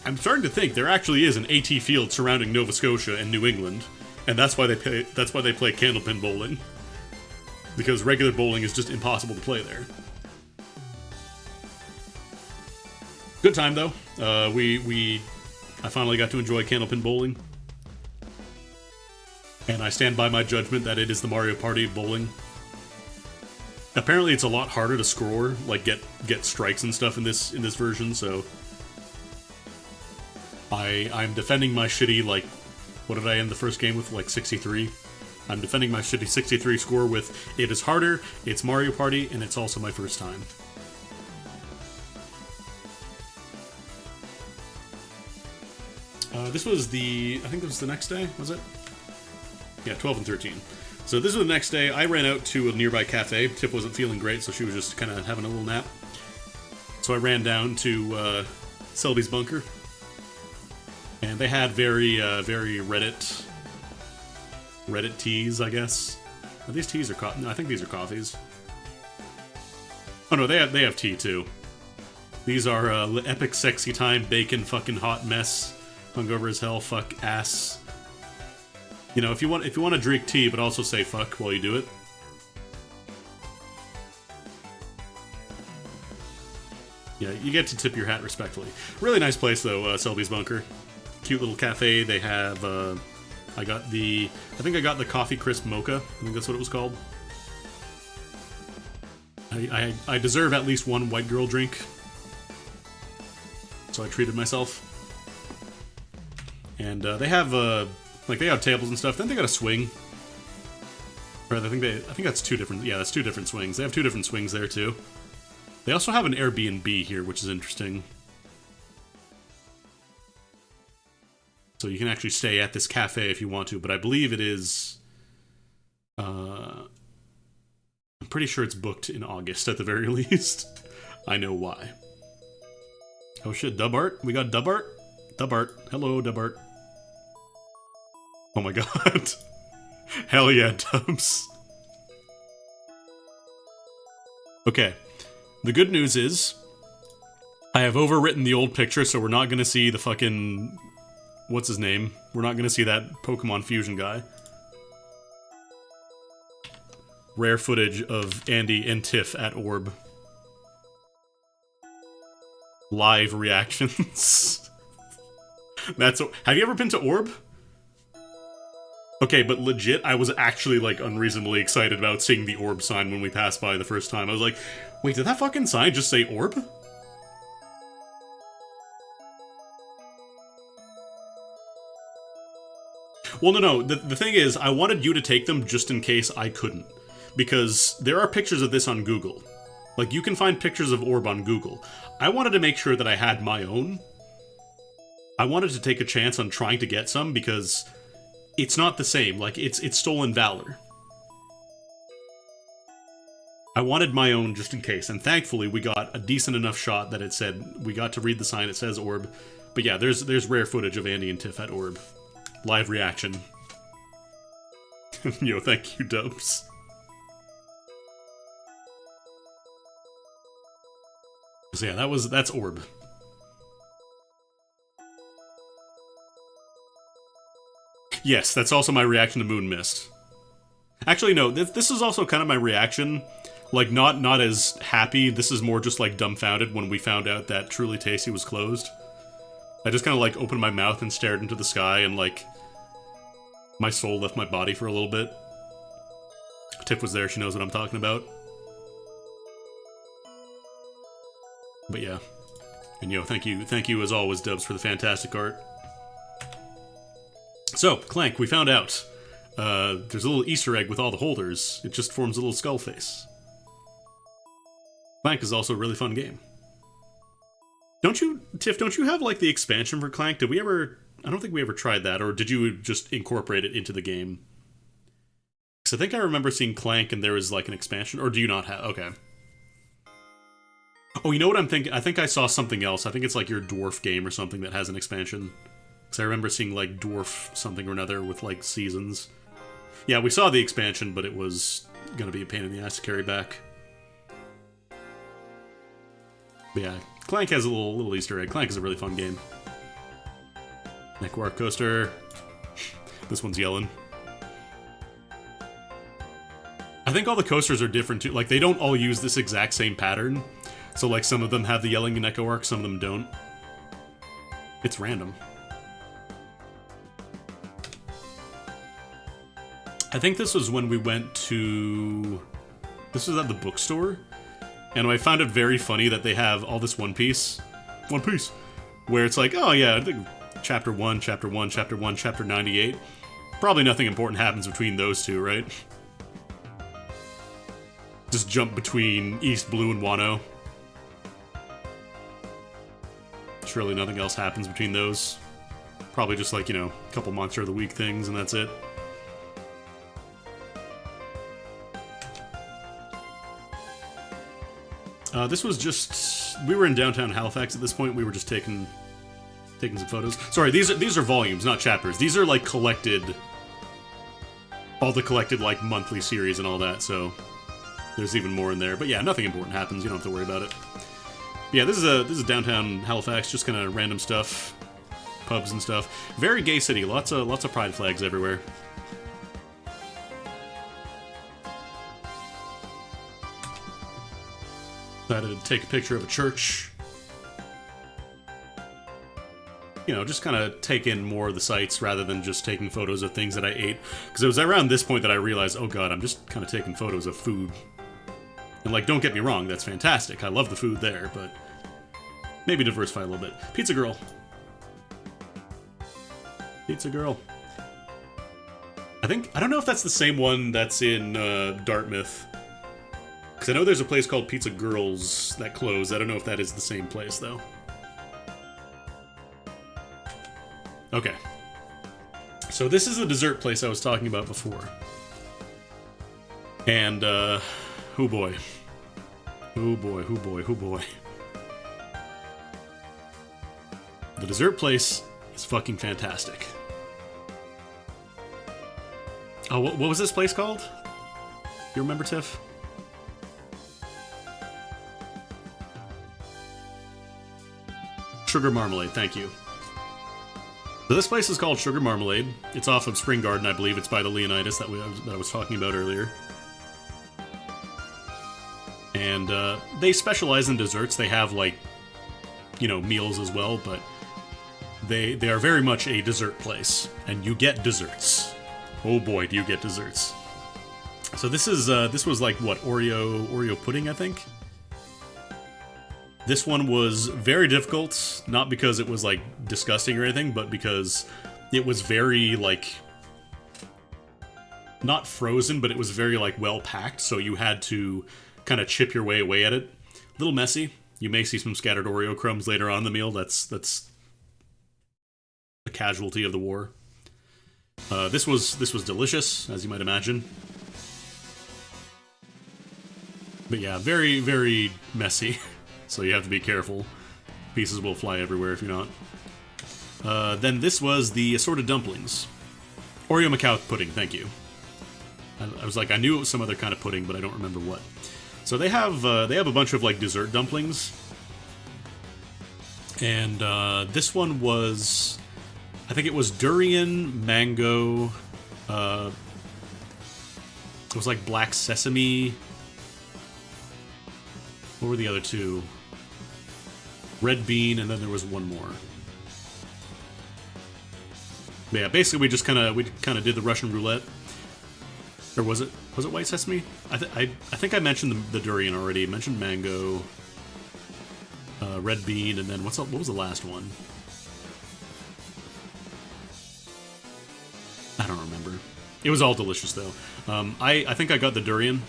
I'm starting to think there actually is an AT field surrounding Nova Scotia and New England, and that's why they play candlepin bowling. Because regular bowling is just impossible to play there. Good time though. I finally got to enjoy candlepin bowling. And I stand by my judgment that it is the Mario Party of bowling. Apparently it's a lot harder to score, like get strikes and stuff in this version, so I'm defending my shitty, like, what did I end the first game with? Like 63? I'm defending my shitty 63 score with it is harder, it's Mario Party, and it's also my first time. This was I think it was the next day, was it? Yeah, 12 and 13. So this was the next day. I ran out to a nearby cafe. Tiff wasn't feeling great, so she was just kind of having a little nap. So I ran down to Selby's Bunker. And they had very Reddit teas, I guess. Are these teas or coffee? No, I think these are coffees. Oh no, they have tea too. These are epic sexy time, bacon, fucking hot mess, hungover as hell, fuck ass. You know, if you want to drink tea, but also say fuck while you do it. Yeah, you get to tip your hat respectfully. Really nice place though, Selby's Bunker. Cute little cafe. They have. I think I got the coffee crisp mocha. I think that's what it was called. I deserve at least one white girl drink, so I treated myself. And they have they have tables and stuff. Then they got a swing. Or I think that's two different. Yeah, that's two different swings. They have two different swings there too. They also have an Airbnb here, which is interesting. So you can actually stay at this cafe if you want to, but I believe it is. I'm pretty sure it's booked in August at the very least. I know why. Oh shit, Dubart? We got Dubart? Dubart. Hello, Dubart. Oh my god. Hell yeah, Dubs. Okay. The good news is, I have overwritten the old picture, so we're not gonna see the fucking... What's his name? We're not gonna see that Pokemon Fusion guy. Rare footage of Andy and Tiff at Orb. Live reactions. Have you ever been to Orb? Okay, but legit, I was actually, like, unreasonably excited about seeing the Orb sign when we passed by the first time. I was like, wait, did that fucking sign just say Orb? Well, no, the thing is, I wanted you to take them just in case I couldn't. Because there are pictures of this on Google. Like, you can find pictures of Orb on Google. I wanted to make sure that I had my own. I wanted to take a chance on trying to get some, because it's not the same. Like, it's stolen valor. I wanted my own just in case, and thankfully we got a decent enough shot that it said, we got to read the sign, it says Orb. But yeah, there's rare footage of Andy and Tiff at Orb. Live reaction. Yo, thank you, Dubs. So yeah, that's Orb. Yes, that's also my reaction to Moon Mist. Actually, no, this is also kind of my reaction. Like, not as happy, this is more just, like, dumbfounded when we found out that Truly Tasty was closed. I just kind of, like, opened my mouth and stared into the sky, and, like, my soul left my body for a little bit. Tiff was there, she knows what I'm talking about. But yeah. And yo, thank you as always, Dubs, for the fantastic art. So, Clank, we found out. There's a little Easter egg with all the holders. It just forms a little skull face. Clank is also a really fun game. Tiff, don't you have, like, the expansion for Clank? Did we ever... I don't think we ever tried that, or did you just incorporate it into the game? Because I think I remember seeing Clank and there was, like, an expansion, or do you not have... Okay. Oh, you know what I'm thinking? I think I saw something else. I think it's, like, your Dwarf game or something that has an expansion. Because I remember seeing, like, Dwarf something or another with, like, seasons. Yeah, we saw the expansion, but it was gonna be a pain in the ass to carry back. But yeah, Clank has a little Easter egg. Clank is a really fun game. Neckwark Coaster. This one's yelling. I think all the coasters are different too. Like, they don't all use this exact same pattern. So, like, some of them have the yelling and Echo Arc, some of them don't. It's random. I think this was when we went to... This was at the bookstore. And I found it very funny that they have all this One Piece. One Piece! Where it's like, oh yeah, I think Chapter 1, Chapter 1, Chapter 1, Chapter 98. Probably nothing important happens between those two, right? Just jump between East Blue and Wano. Surely nothing else happens between those. Probably just like, you know, a couple Monster of the Week things and that's it. This was just... We were in downtown Halifax at this point. We were just taking some photos. Sorry, these are volumes, not chapters. These are, like, collected... All the collected, like, monthly series and all that, so... There's even more in there. But yeah, nothing important happens. You don't have to worry about it. But yeah, this is downtown Halifax. Just kind of random stuff. Pubs and stuff. Very gay city. Lots of pride flags everywhere. Decided to take a picture of a church. You know, just kind of take in more of the sights rather than just taking photos of things that I ate. Because it was around this point that I realized, oh god, I'm just kind of taking photos of food. And, like, don't get me wrong, that's fantastic. I love the food there, but maybe diversify a little bit. Pizza Girl. Pizza Girl. I don't know if that's the same one that's in Dartmouth. Because I know there's a place called Pizza Girls that closed. I don't know if that is the same place, though. Okay. So this is the dessert place I was talking about before. And, oh boy. Oh boy, oh boy, oh boy. The dessert place is fucking fantastic. Oh, what was this place called? You remember, Tiff? Sugar Marmalade, thank you. So this place is called Sugar Marmalade. It's off of Spring Garden, I believe. It's by the Leonidas that I was talking about earlier. And they specialize in desserts. They have, like, you know, meals as well, but they are very much a dessert place. And you get desserts. Oh boy, do you get desserts. So this was like, what, Oreo pudding, I think? This one was very difficult, not because it was, like, disgusting or anything, but because it was very, like, not frozen, but it was very, like, well-packed, so you had to kind of chip your way away at it. A little messy. You may see some scattered Oreo crumbs later on in the meal. That's a casualty of the war. This was delicious, as you might imagine. But yeah, very, very messy. So you have to be careful. Pieces will fly everywhere if you're not. Then this was the assorted dumplings. Oreo Macao pudding, thank you. I was like, I knew it was some other kind of pudding, but I don't remember what. So they have a bunch of, like, dessert dumplings. And this one was, I think it was durian, mango, it was like black sesame. What were the other two? Red bean, and then there was one more. But yeah, basically we kind of did the Russian roulette. Or was it white sesame? I think I mentioned the durian already. I mentioned mango, red bean, and then what was the last one? I don't remember. It was all delicious though. I think I got the durian.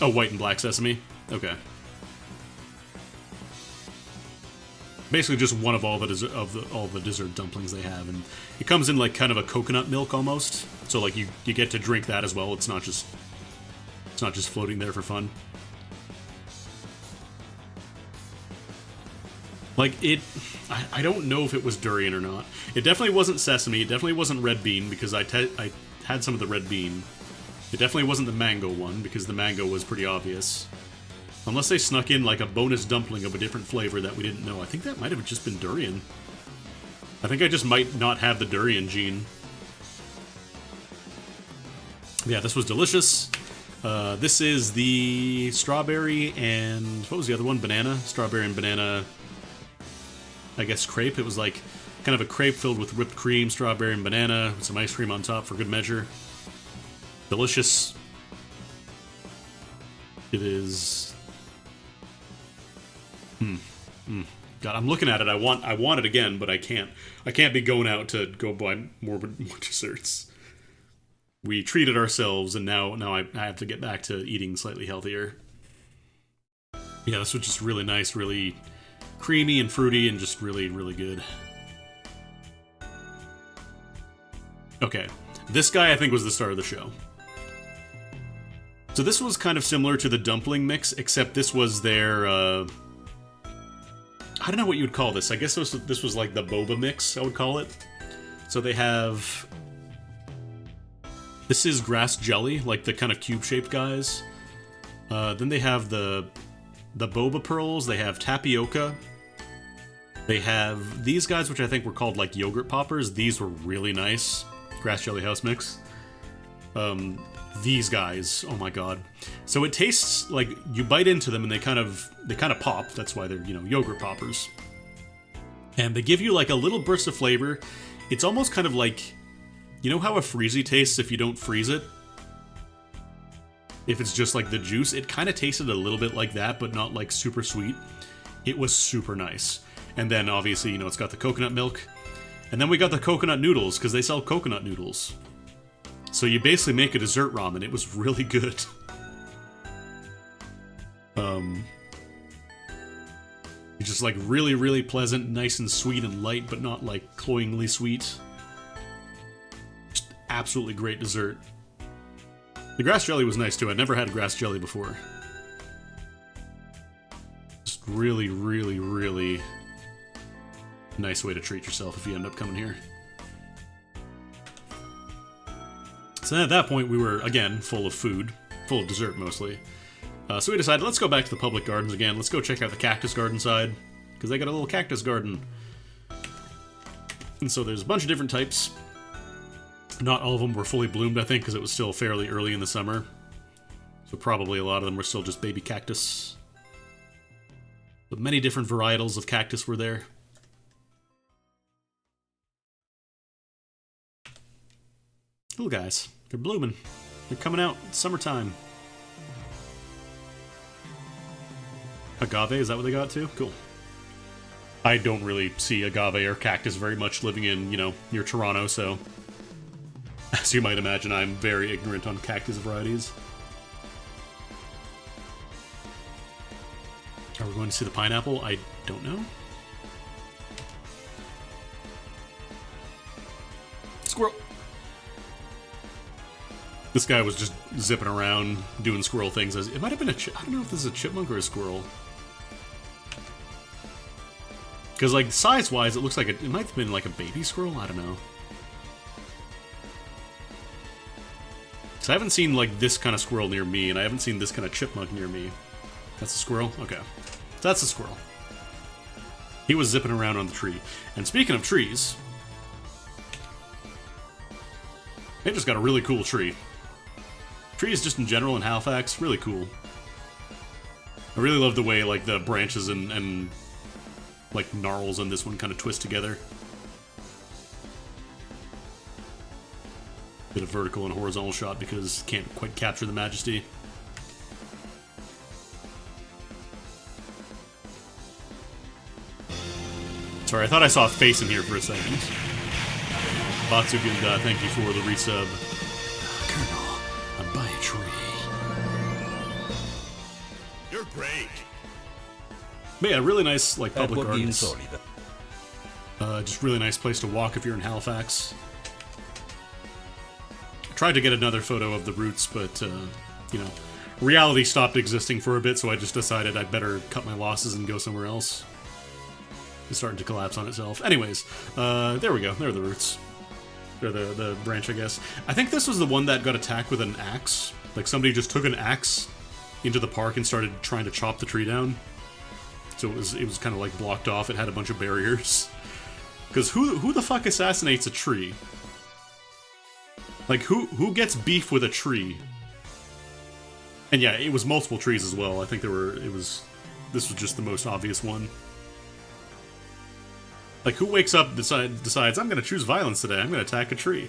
Oh, white and black sesame. Okay. Basically just one of all the dessert dumplings they have, and it comes in like kind of a coconut milk almost. So like you get to drink that as well. It's not just floating there for fun. Like I don't know if it was durian or not. It definitely wasn't sesame. It definitely wasn't red bean because I had some of the red bean. It definitely wasn't the mango one because the mango was pretty obvious. Unless they snuck in, like, a bonus dumpling of a different flavor that we didn't know. I think that might have just been durian. I think I just might not have the durian gene. Yeah, this was delicious. This is the strawberry and... What was the other one? Banana? Strawberry and banana, I guess, crepe. It was, like, kind of a crepe filled with whipped cream, strawberry and banana, with some ice cream on top for good measure. Delicious. It is... God, I'm looking at it. I want it again, but I can't. I can't be going out to go buy more desserts. We treated ourselves, and now I have to get back to eating slightly healthier. Yeah, this was just really nice, really creamy and fruity, and just really, really good. Okay, this guy I think was the star of the show. So this was kind of similar to the dumpling mix, except this was their, I don't know what you would call this. I guess this was like the boba mix, I would call it. So they have... This is grass jelly, like the kind of cube-shaped guys. Then they have the boba pearls, they have tapioca. They have these guys, which I think were called like yogurt poppers. These were really nice. Grass jelly house mix. These guys, oh my god. So it tastes like you bite into them and they kind of pop. That's why they're, you know, yogurt poppers. And they give you like a little burst of flavor. It's almost kind of like, you know how a Freezy tastes if you don't freeze it? If it's just like the juice, it kind of tasted a little bit like that, but not like super sweet. It was super nice. And then obviously, you know, it's got the coconut milk. And then we got the coconut noodles, because they sell coconut noodles. So you basically make a dessert ramen. It was really good. It's just like really, really pleasant, nice and sweet and light, but not like cloyingly sweet. Just absolutely great dessert. The grass jelly was nice too. I'd never had grass jelly before. Just really, really, really nice way to treat yourself if you end up coming here. So then at that point we were, again, full of food. Full of dessert, mostly. So we decided, let's go back to the public gardens again. Let's go check out the cactus garden side. Because they got a little cactus garden. And so there's a bunch of different types. Not all of them were fully bloomed, I think, because it was still fairly early in the summer. So probably a lot of them were still just baby cactus. But many different varietals of cactus were there. Little guys. They're blooming. They're coming out. It's summertime. Agave, is that what they got too? Cool. I don't really see agave or cactus very much living in, you know, near Toronto, so... As you might imagine, I'm very ignorant on cactus varieties. Are we going to see the pineapple? I don't know. Squirrel! This guy was just zipping around, doing squirrel things. It might have been I don't know if this is a chipmunk or a squirrel. Because, like, size-wise, it looks like it might have been like a baby squirrel? I don't know. So I haven't seen, like, this kind of squirrel near me, and I haven't seen this kind of chipmunk near me. That's a squirrel? Okay. So that's a squirrel. He was zipping around on the tree. And speaking of trees... They just got a really cool tree. Trees just in general in Halifax, really cool. I really love the way, like, the branches and like, gnarls on this one kind of twist together. Bit of vertical and horizontal shot because can't quite capture the majesty. Sorry, I thought I saw a face in here for a second. Batsugunda, thank you for the resub. Colonel, I'm by a tree. You're great. But yeah, really nice, like, public gardens. Just really nice place to walk if you're in Halifax. I tried to get another photo of the roots, but, you know, reality stopped existing for a bit, so I just decided I'd better cut my losses and go somewhere else. It's starting to collapse on itself. Anyways, there we go. There are the roots. Or the branch, I guess. I think this was the one that got attacked with an axe. Like, somebody just took an axe into the park and started trying to chop the tree down. So it was kind of like blocked off. It had a bunch of barriers. Because who the fuck assassinates a tree? Like, who gets beef with a tree? And yeah, it was multiple trees as well. I think this was just the most obvious one. Like, who wakes up and decides, I'm gonna choose violence today, I'm gonna attack a tree?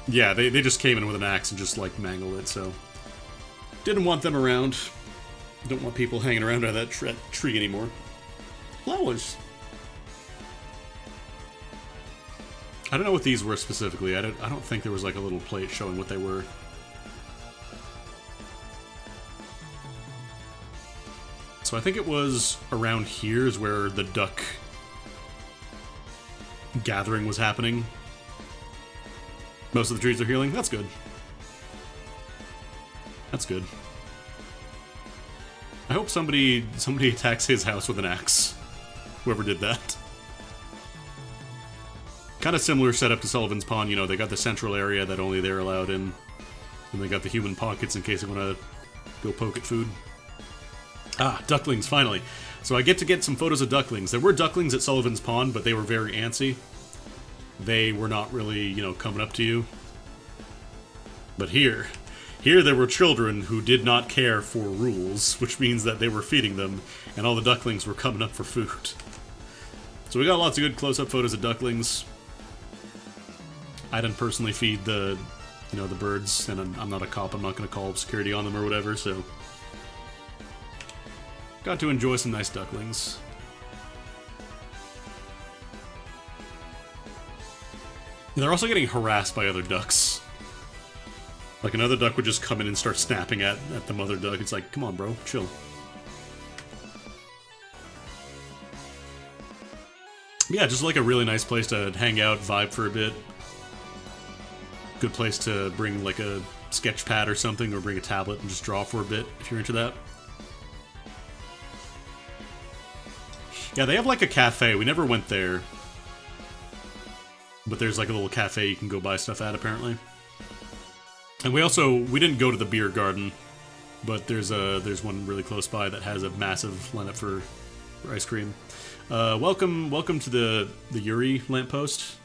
Yeah, they just came in with an axe and just, like, mangled it, so... Didn't want them around. Don't want people hanging around by that tree anymore. Flowers! I don't know what these were specifically. I don't think there was, like, a little plate showing what they were. So I think it was around here is where the duck gathering was happening. Most of the trees are healing. That's good. That's good. I hope somebody attacks his house with an axe. Whoever did that. Kind of similar setup to Sullivan's Pond, you know, they got the central area that only they're allowed in. And they got the human pockets in case they want to go poke at food. Ah, ducklings, finally. So I get to get some photos of ducklings. There were ducklings at Sullivan's Pond, but they were very antsy. They were not really, you know, coming up to you. But here there were children who did not care for rules, which means that they were feeding them, and all the ducklings were coming up for food. So we got lots of good close-up photos of ducklings. I didn't personally feed the birds, and I'm not a cop, I'm not going to call security on them or whatever, so... Got to enjoy some nice ducklings. They're also getting harassed by other ducks. Like, another duck would just come in and start snapping at the mother duck. It's like, come on, bro, chill. Yeah, just like a really nice place to hang out, vibe for a bit. Good place to bring like a sketch pad or something, or bring a tablet and just draw for a bit if you're into that. Yeah, they have like a cafe. We never went there. But there's like a little cafe you can go buy stuff at, apparently. And we didn't go to the beer garden, but there's one really close by that has a massive lineup for ice cream. Welcome to the Yuri lamppost.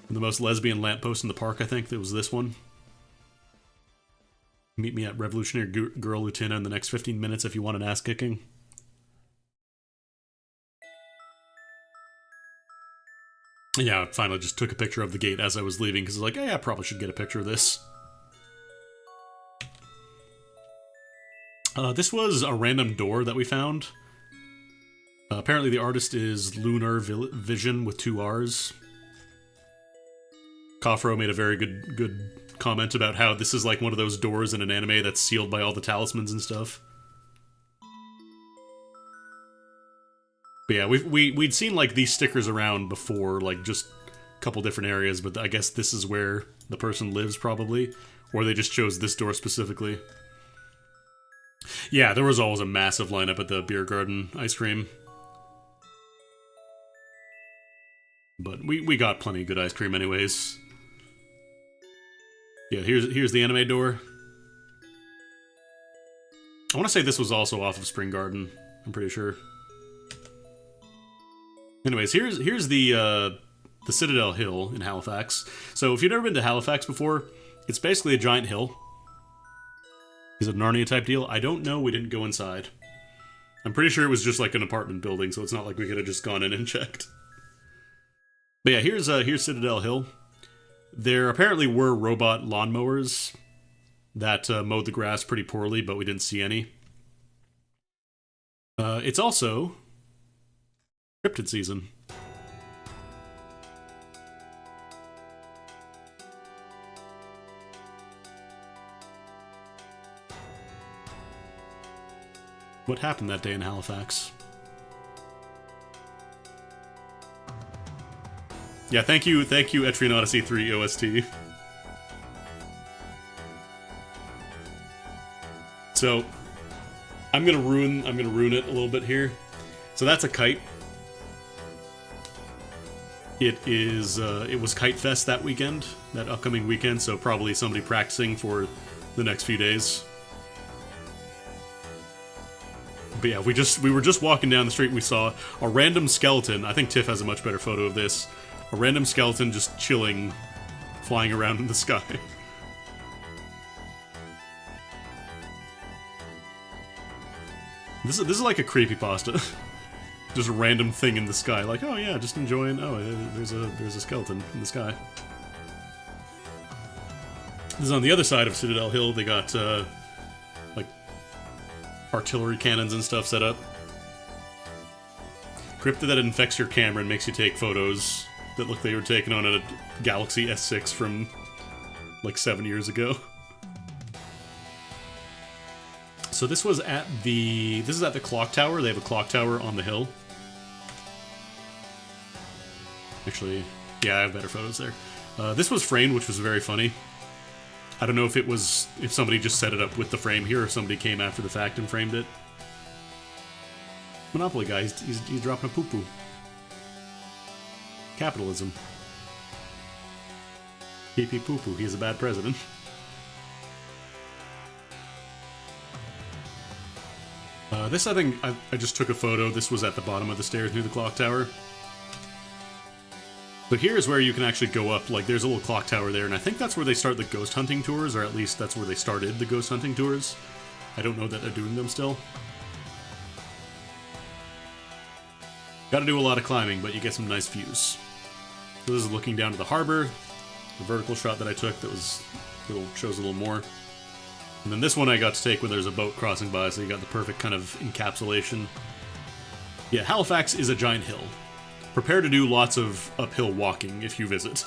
The most lesbian lamppost in the park, I think. That was this one. Meet me at Revolutionary Girl Lieutenant in the next 15 minutes if you want an ass kicking. Yeah, I finally just took a picture of the gate as I was leaving, because I was like, hey, I probably should get a picture of this. This was a random door that we found. Apparently the artist is Lunar Vision with 2 R's. Kafro made a very good comment about how this is like one of those doors in an anime that's sealed by all the talismans and stuff. But yeah, we'd seen like these stickers around before, like just a couple different areas, but I guess this is where the person lives probably, or they just chose this door specifically. Yeah, there was always a massive lineup at the beer garden ice cream. But we got plenty of good ice cream anyways. Yeah, here's the anime door. I want to say this was also off of Spring Garden, I'm pretty sure. Anyways, here's the Citadel Hill in Halifax. So if you've never been to Halifax before, it's basically a giant hill. Is it a Narnia type deal? I don't know, we didn't go inside. I'm pretty sure it was just like an apartment building, so it's not like we could have just gone in and checked. But yeah, here's Citadel Hill. There apparently were robot lawnmowers that mowed the grass pretty poorly, but we didn't see any. It's also cryptid season. What happened that day in Halifax? Yeah, thank you, Etrian Odyssey 3 OST. So, I'm gonna ruin it a little bit here. So that's a kite. It was Kite Fest that weekend, that upcoming weekend, so probably somebody practicing for the next few days. But yeah, we were just walking down the street and we saw a random skeleton. I think Tiff has a much better photo of this. A random skeleton just chilling, flying around in the sky. This is like a creepypasta. Just a random thing in the sky, like, oh yeah, just enjoying. Oh, there's a skeleton in the sky. This is on the other side of Citadel Hill. They got like artillery cannons and stuff set up. Cryptid that infects your camera and makes you take photos that look they were taken on a Galaxy S6 from like 7 years ago. So this is at the clock tower. They have a clock tower on the hill. Actually, yeah, I have better photos there. This was framed, which was very funny. I don't know if somebody just set it up with the frame here or somebody came after the fact and framed it. Monopoly guy, he's dropping a poo-poo. Capitalism. Pee-pee poo-poo, he's a bad president. This, I think, I just took a photo. This was at the bottom of the stairs near the clock tower. So here's where you can actually go up, like there's a little clock tower there, and I think that's where they start the ghost hunting tours, or at least that's where they started the ghost hunting tours. I don't know that they're doing them still. Gotta do a lot of climbing, but you get some nice views. So this is looking down to the harbor, the vertical shot that I took that shows a little more. And then this one I got to take when there's a boat crossing by, so you got the perfect kind of encapsulation. Yeah, Halifax is a giant hill. Prepare to do lots of uphill walking if you visit.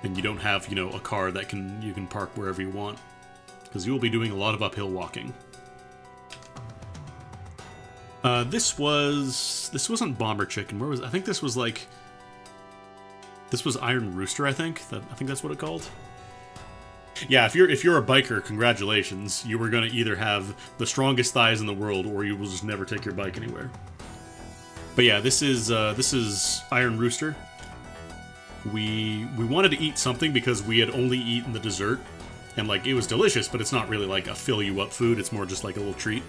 And you don't have, you know, a car that you can park wherever you want, because you will be doing a lot of uphill walking. This wasn't Bomber Chicken. Where was I think this was like this was Iron Rooster, I think that's what it called. Yeah, if you're a biker, congratulations. You were gonna either have the strongest thighs in the world, or you will just never take your bike anywhere. But yeah, this is Iron Rooster. We wanted to eat something because we had only eaten the dessert, and like it was delicious, but it's not really like a fill you up food. It's more just like a little treat.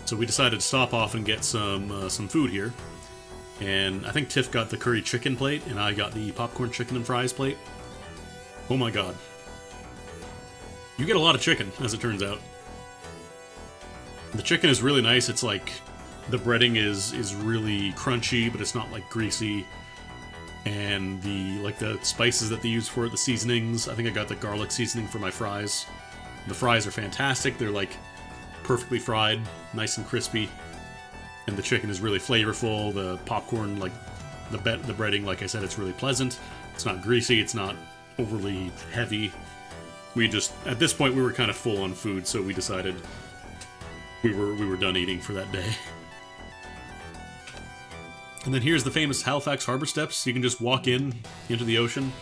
So we decided to stop off and get some food here. And I think Tiff got the curry chicken plate, and I got the popcorn chicken and fries plate. Oh my god. You get a lot of chicken, as it turns out. The chicken is really nice. It's like, the breading is really crunchy, but it's not like greasy. And the spices that they use for it, the seasonings, I think I got the garlic seasoning for my fries. The fries are fantastic. They're like perfectly fried, nice and crispy. And the chicken is really flavorful. The popcorn, like the breading, like I said, it's really pleasant. It's not greasy, it's not overly heavy. At this point we were kind of full on food, so we decided we were done eating for that day. And then here's the famous Halifax Harbor Steps. You can just walk into the ocean.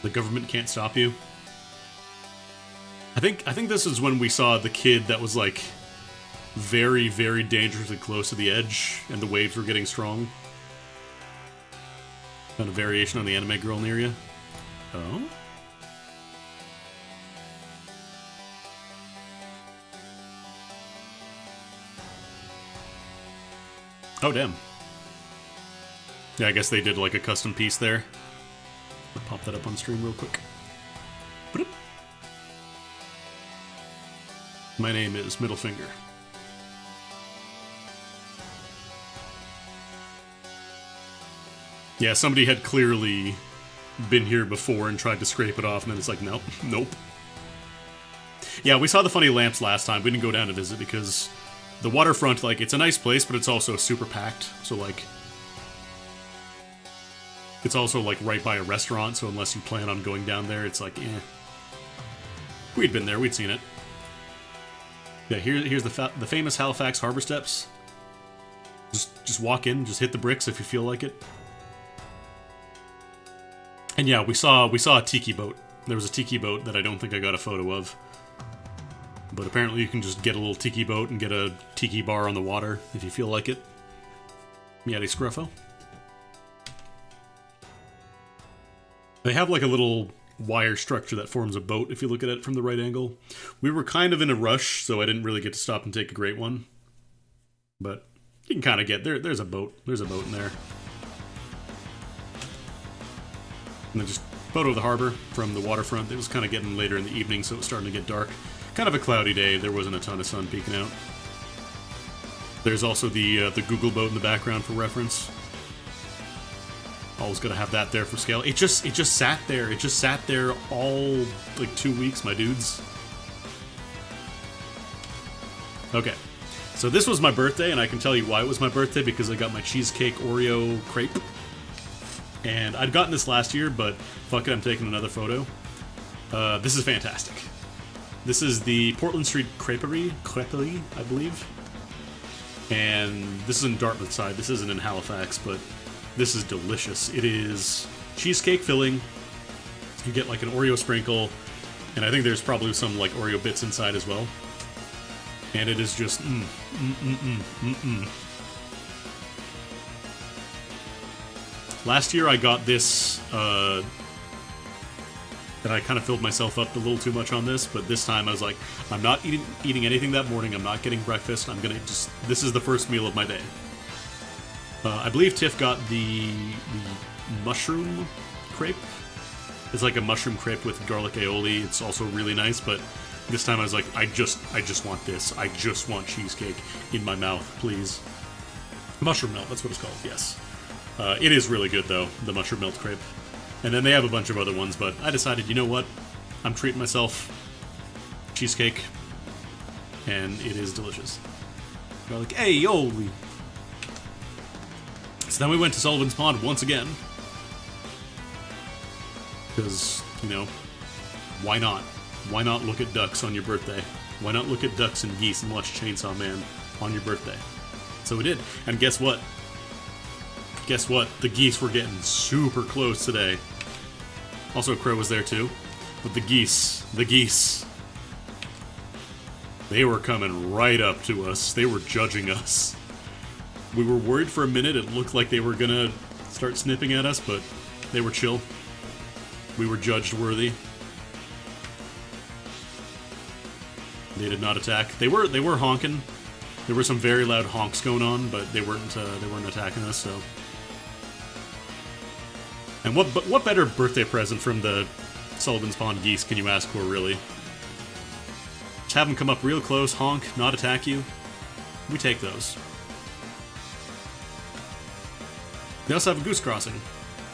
The government can't stop you. I think this is when we saw the kid that was like very, very dangerously close to the edge, and the waves were getting strong. Kind of variation on the anime girl near you. Oh? Oh, damn. Yeah, I guess they did like a custom piece there. I'll pop that up on stream real quick. Boop. My name is Middle Finger. Yeah, somebody had clearly been here before and tried to scrape it off, and then it's like, nope, nope. Yeah, we saw the funny lamps last time. We didn't go down to visit because the waterfront, like, it's a nice place, but it's also super packed. So, like, it's also, like, right by a restaurant, so unless you plan on going down there, it's like, eh. We'd been there, we'd seen it. Yeah, here's the famous Halifax Harbor Steps. Just walk in, just hit the bricks if you feel like it. And yeah, we saw a tiki boat. There was a tiki boat that I don't think I got a photo of. But apparently you can just get a little tiki boat and get a tiki bar on the water if you feel like it. Miati Scruffo. They have like a little wire structure that forms a boat if you look at it from the right angle. We were kind of in a rush, so I didn't really get to stop and take a great one. But you can kind of get there's a boat. There's a boat in there. And then just photo of the harbor from the waterfront. It was kind of getting later in the evening, so it was starting to get dark. Kind of a cloudy day. There wasn't a ton of sun peeking out. There's also the Google boat in the background for reference. Always gotta have that there for scale. It just sat there. It just sat there all like 2 weeks, my dudes. Okay, so this was my birthday, and I can tell you why it was my birthday, because I got my cheesecake Oreo crepe. And I'd gotten this last year, but fuck it, I'm taking another photo. This is fantastic. This is the Portland Street Creperie, I believe. And this is in Dartmouth side. This isn't in Halifax, but This is delicious. It is cheesecake filling. You get like an Oreo sprinkle, and I think there's probably some like Oreo bits inside as well. And it is just Last year I got this, and I kind of filled myself up a little too much on this, but this time I was like, I'm not eating anything that morning, I'm not getting breakfast, I'm gonna just, this is the first meal of my day. I believe Tiff got the mushroom crepe. It's like a mushroom crepe with garlic aioli, it's also really nice, but this time I was like, I just want this. I just want cheesecake in my mouth, please. Mushroom melt, that's what it's called, yes. It is really good, though, the mushroom melt crepe. And then they have a bunch of other ones, but I decided, you know what? I'm treating myself. Cheesecake. And it is delicious. Garlic aioli. So then we went to Sullivan's Pond once again. Because, you know, why not? Why not look at ducks on your birthday? Why not look at ducks and geese and watch Chainsaw Man on your birthday? So we did. And guess what? Guess what? The geese were getting super close today. Also, Crow was there too. But the geese, they were coming right up to us. They were judging us. We were worried for a minute. It looked like they were gonna start snipping at us, but they were chill. We were judged worthy. They did not attack. They were honking. There were some very loud honks going on, but they weren't attacking us. So, and what better birthday present from the Sullivan's Pond geese can you ask for, really? Just have them come up real close, honk, not attack you. We take those. They also have a goose crossing,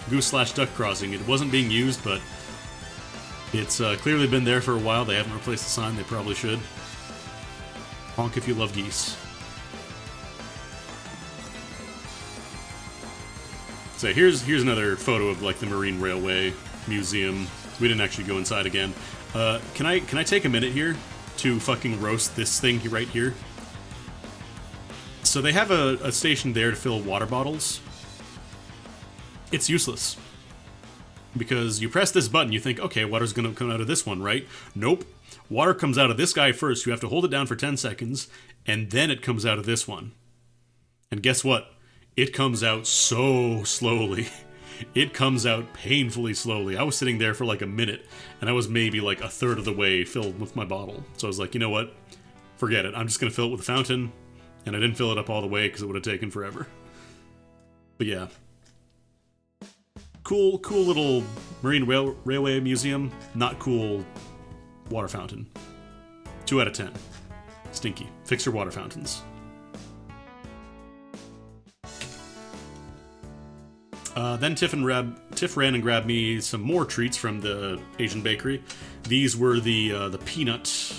goose/duck crossing. It wasn't being used, but it's clearly been there for a while. They haven't replaced the sign. They probably should. Honk if you love geese. So here's another photo of like the Marine Railway Museum. We didn't actually go inside again. Can I take a minute here to fucking roast this thing right here? So they have a station there to fill water bottles. It's useless. Because you press this button, you think, okay, water's gonna come out of this one, right? Nope. Water comes out of this guy first. You have to hold it down for 10 seconds, and then it comes out of this one. And guess what? It comes out so slowly. It comes out painfully slowly. I was sitting there for like a minute, and I was maybe like a third of the way filled with my bottle. So I was like, you know what? Forget it. I'm just gonna fill it with a fountain, and I didn't fill it up all the way because it would have taken forever. But yeah. Cool little Marine Railway Museum. Not cool water fountain. 2 out of 10. Stinky. Fix your water fountains. Then Tiff ran and grabbed me some more treats from the Asian bakery. These were the peanut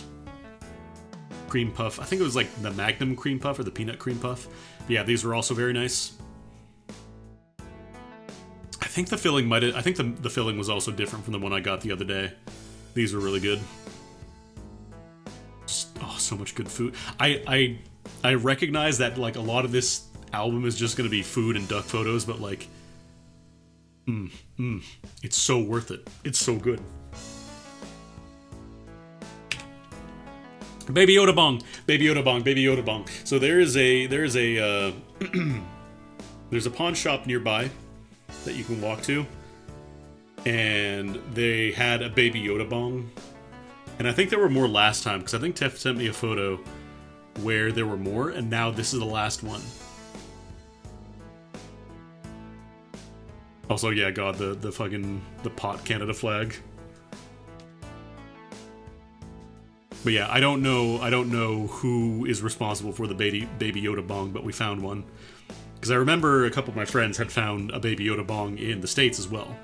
cream puff. I think it was like the Magnum cream puff or the peanut cream puff. But yeah, these were also very nice. I think the filling the filling was also different from the one I got the other day. These were really good. Just, oh, so much good food. I recognize that like a lot of this album is just gonna be food and duck photos, but like, it's so worth it. It's so good. Baby Yoda bong, baby Yoda bong, baby Yoda bong. So there's a there's a pawn shop nearby that you can walk to, and they had a baby Yoda bong, and I think there were more last time because I think Tiff sent me a photo where there were more, and now this is the last one. Also, yeah, God, the pot Canada flag. But yeah, I don't know who is responsible for the baby Yoda bong, but we found one. Because I remember a couple of my friends had found a baby Yoda bong in the States as well.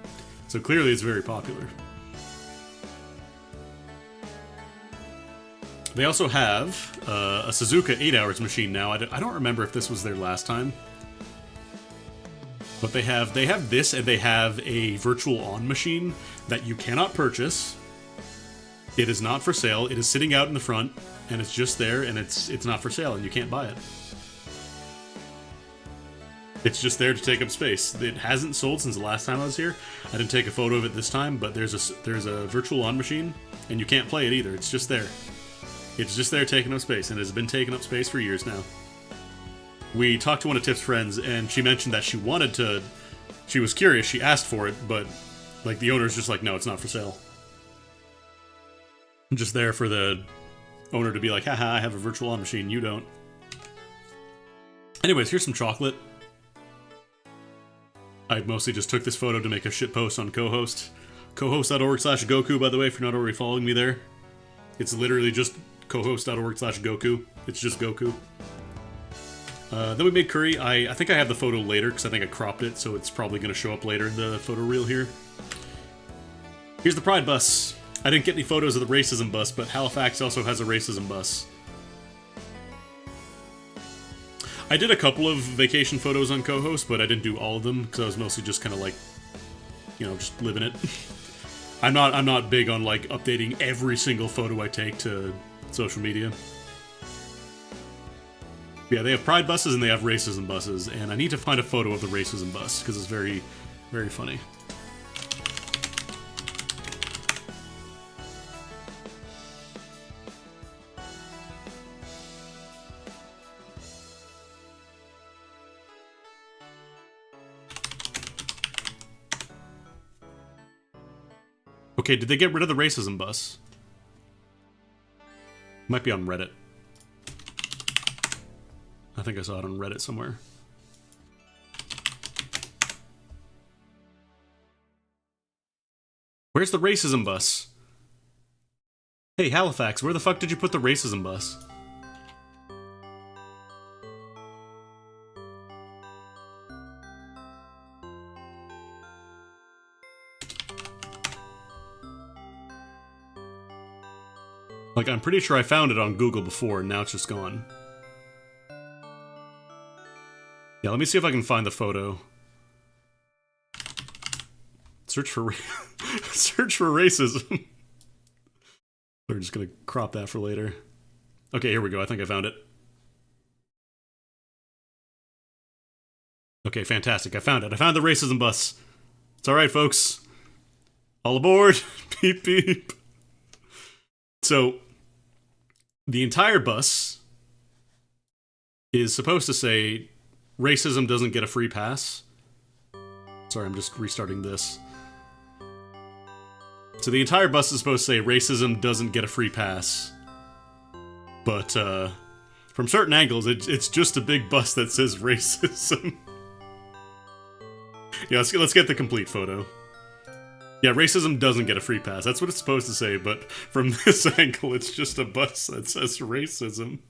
So clearly it's very popular. They also have a Suzuka 8 Hours machine now. I don't remember if this was their last time. But they have this, and they have a virtual on machine that you cannot purchase. It is not for sale. It is sitting out in the front, and it's just there, and it's not for sale, and you can't buy it. It's just there to take up space. It hasn't sold since the last time I was here. I didn't take a photo of it this time, but there's a virtual on machine, and you can't play it either. It's just there. It's just there taking up space, and it has been taking up space for years now. We talked to one of Tiff's friends, and she mentioned that she wanted to... She was curious, she asked for it, but like the owner's just like, no, it's not for sale. I'm just there for the owner to be like, haha, I have a virtual on machine, you don't. Anyways, here's some chocolate. I mostly just took this photo to make a shit post on co-host. cohost.org/Goku, by the way, if you're not already following me there. It's literally just cohost.org/Goku. It's just Goku. Then we made curry. I think I have the photo later, because I think I cropped it, so it's probably going to show up later in the photo reel here. Here's the Pride bus. I didn't get any photos of the racism bus, but Halifax also has a racism bus. I did a couple of vacation photos on co-host, but I didn't do all of them, because I was mostly just kind of like, you know, just living it. I'm not big on, like, updating every single photo I take to social media. Yeah, they have Pride buses and they have racism buses, and I need to find a photo of the racism bus, because it's very, very funny. Okay, did they get rid of the racism bus? Might be on Reddit. I think I saw it on Reddit somewhere. Where's the racism bus? Hey, Halifax, where the fuck did you put the racism bus? Like, I'm pretty sure I found it on Google before, and now it's just gone. Yeah, let me see if I can find the photo. Search for search for racism. We're just gonna crop that for later. Okay, here we go. I think I found it. Okay, fantastic. I found it. I found the racism bus. It's alright, folks. All aboard. Beep, beep. So, the entire bus is supposed to say, racism doesn't get a free pass. Sorry, I'm just restarting this. So the entire bus is supposed to say, racism doesn't get a free pass. But, from certain angles, it's just a big bus that says racism. Yeah, let's get the complete photo. Yeah, racism doesn't get a free pass. That's what it's supposed to say, but from this angle, it's just a bus that says racism.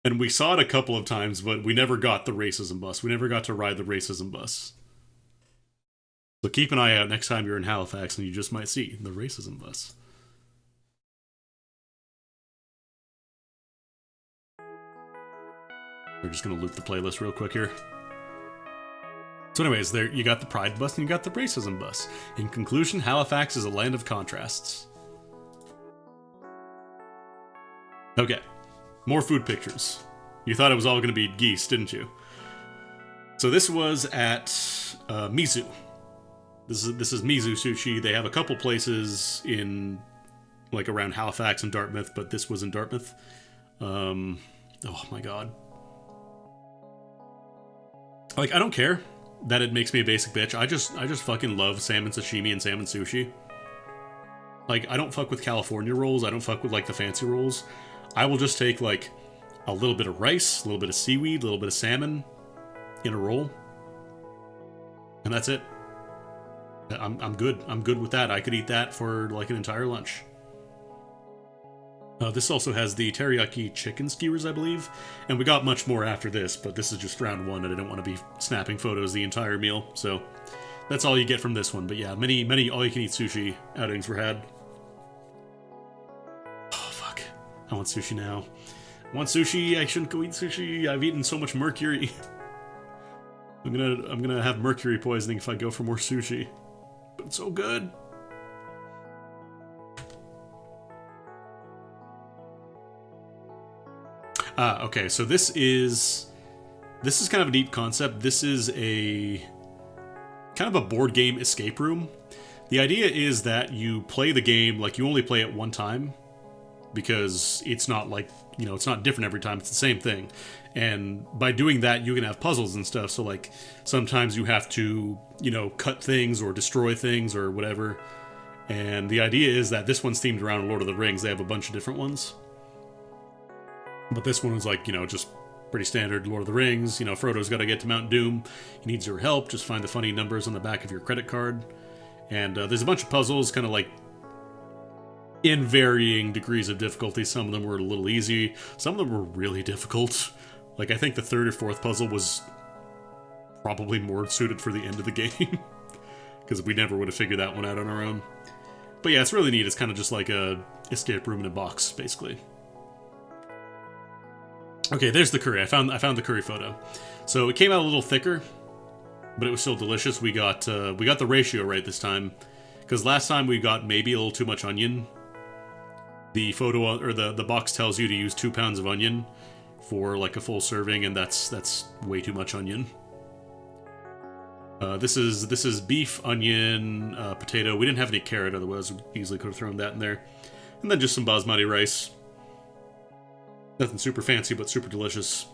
And we saw it a couple of times, but we never got the racism bus. We never got to ride the racism bus. So keep an eye out next time you're in Halifax, and you just might see the racism bus. We're just going to loop the playlist real quick here. So anyways, there you got the Pride bus and you got the racism bus. In conclusion, Halifax is a land of contrasts. Okay, more food pictures. You thought it was all going to be geese, didn't you? So this was at Mizu. This is Mizu Sushi. They have a couple places in, like, around Halifax and Dartmouth, but this was in Dartmouth. Oh my god. Like, I don't care that it makes me a basic bitch. I just fucking love salmon sashimi and salmon sushi. Like, I don't fuck with California rolls. I don't fuck with, like, the fancy rolls. I will just take, like, a little bit of rice, a little bit of seaweed, a little bit of salmon in a roll. And that's it. I'm good. I'm good with that. I could eat that for, like, an entire lunch. This also has the teriyaki chicken skewers, I believe. And we got much more after this, but this is just round one. I didn't want to be snapping photos the entire meal, so that's all you get from this one. But yeah, many all-you-can-eat sushi outings were had. Oh, fuck. I want sushi now. I want sushi. I shouldn't go eat sushi. I've eaten so much mercury. I'm gonna have mercury poisoning if I go for more sushi. But it's so good. Okay, so this is This is kind of a neat concept. This is a kind of a board game escape room. The idea is that you play the game, like you only play it one time, because it's not like, you know, it's not different every time, it's the same thing. And by doing that, you can have puzzles and stuff, so like, sometimes you have to, you know, cut things or destroy things or whatever. And the idea is that this one's themed around Lord of the Rings. They have a bunch of different ones. But this one is like, you know, just pretty standard Lord of the Rings. You know, Frodo's got to get to Mount Doom. He needs your help. Just find the funny numbers on the back of your credit card. And there's a bunch of puzzles, kind of like in varying degrees of difficulty. Some of them were a little easy. Some of them were really difficult. Like, I think the third or fourth puzzle was probably more suited for the end of the game. Because we never would have figured that one out on our own. But yeah, it's really neat. It's kind of just like a escape room in a box, basically. Okay, there's the curry. I found the curry photo. So it came out a little thicker, but it was still delicious. We got the ratio right this time, because last time we got maybe a little too much onion. The photo or the box tells you to use 2 pounds of onion for like a full serving, and that's way too much onion. This is beef, onion, potato. We didn't have any carrot, otherwise we easily could have thrown that in there. And then just some basmati rice. Nothing super fancy, but super delicious.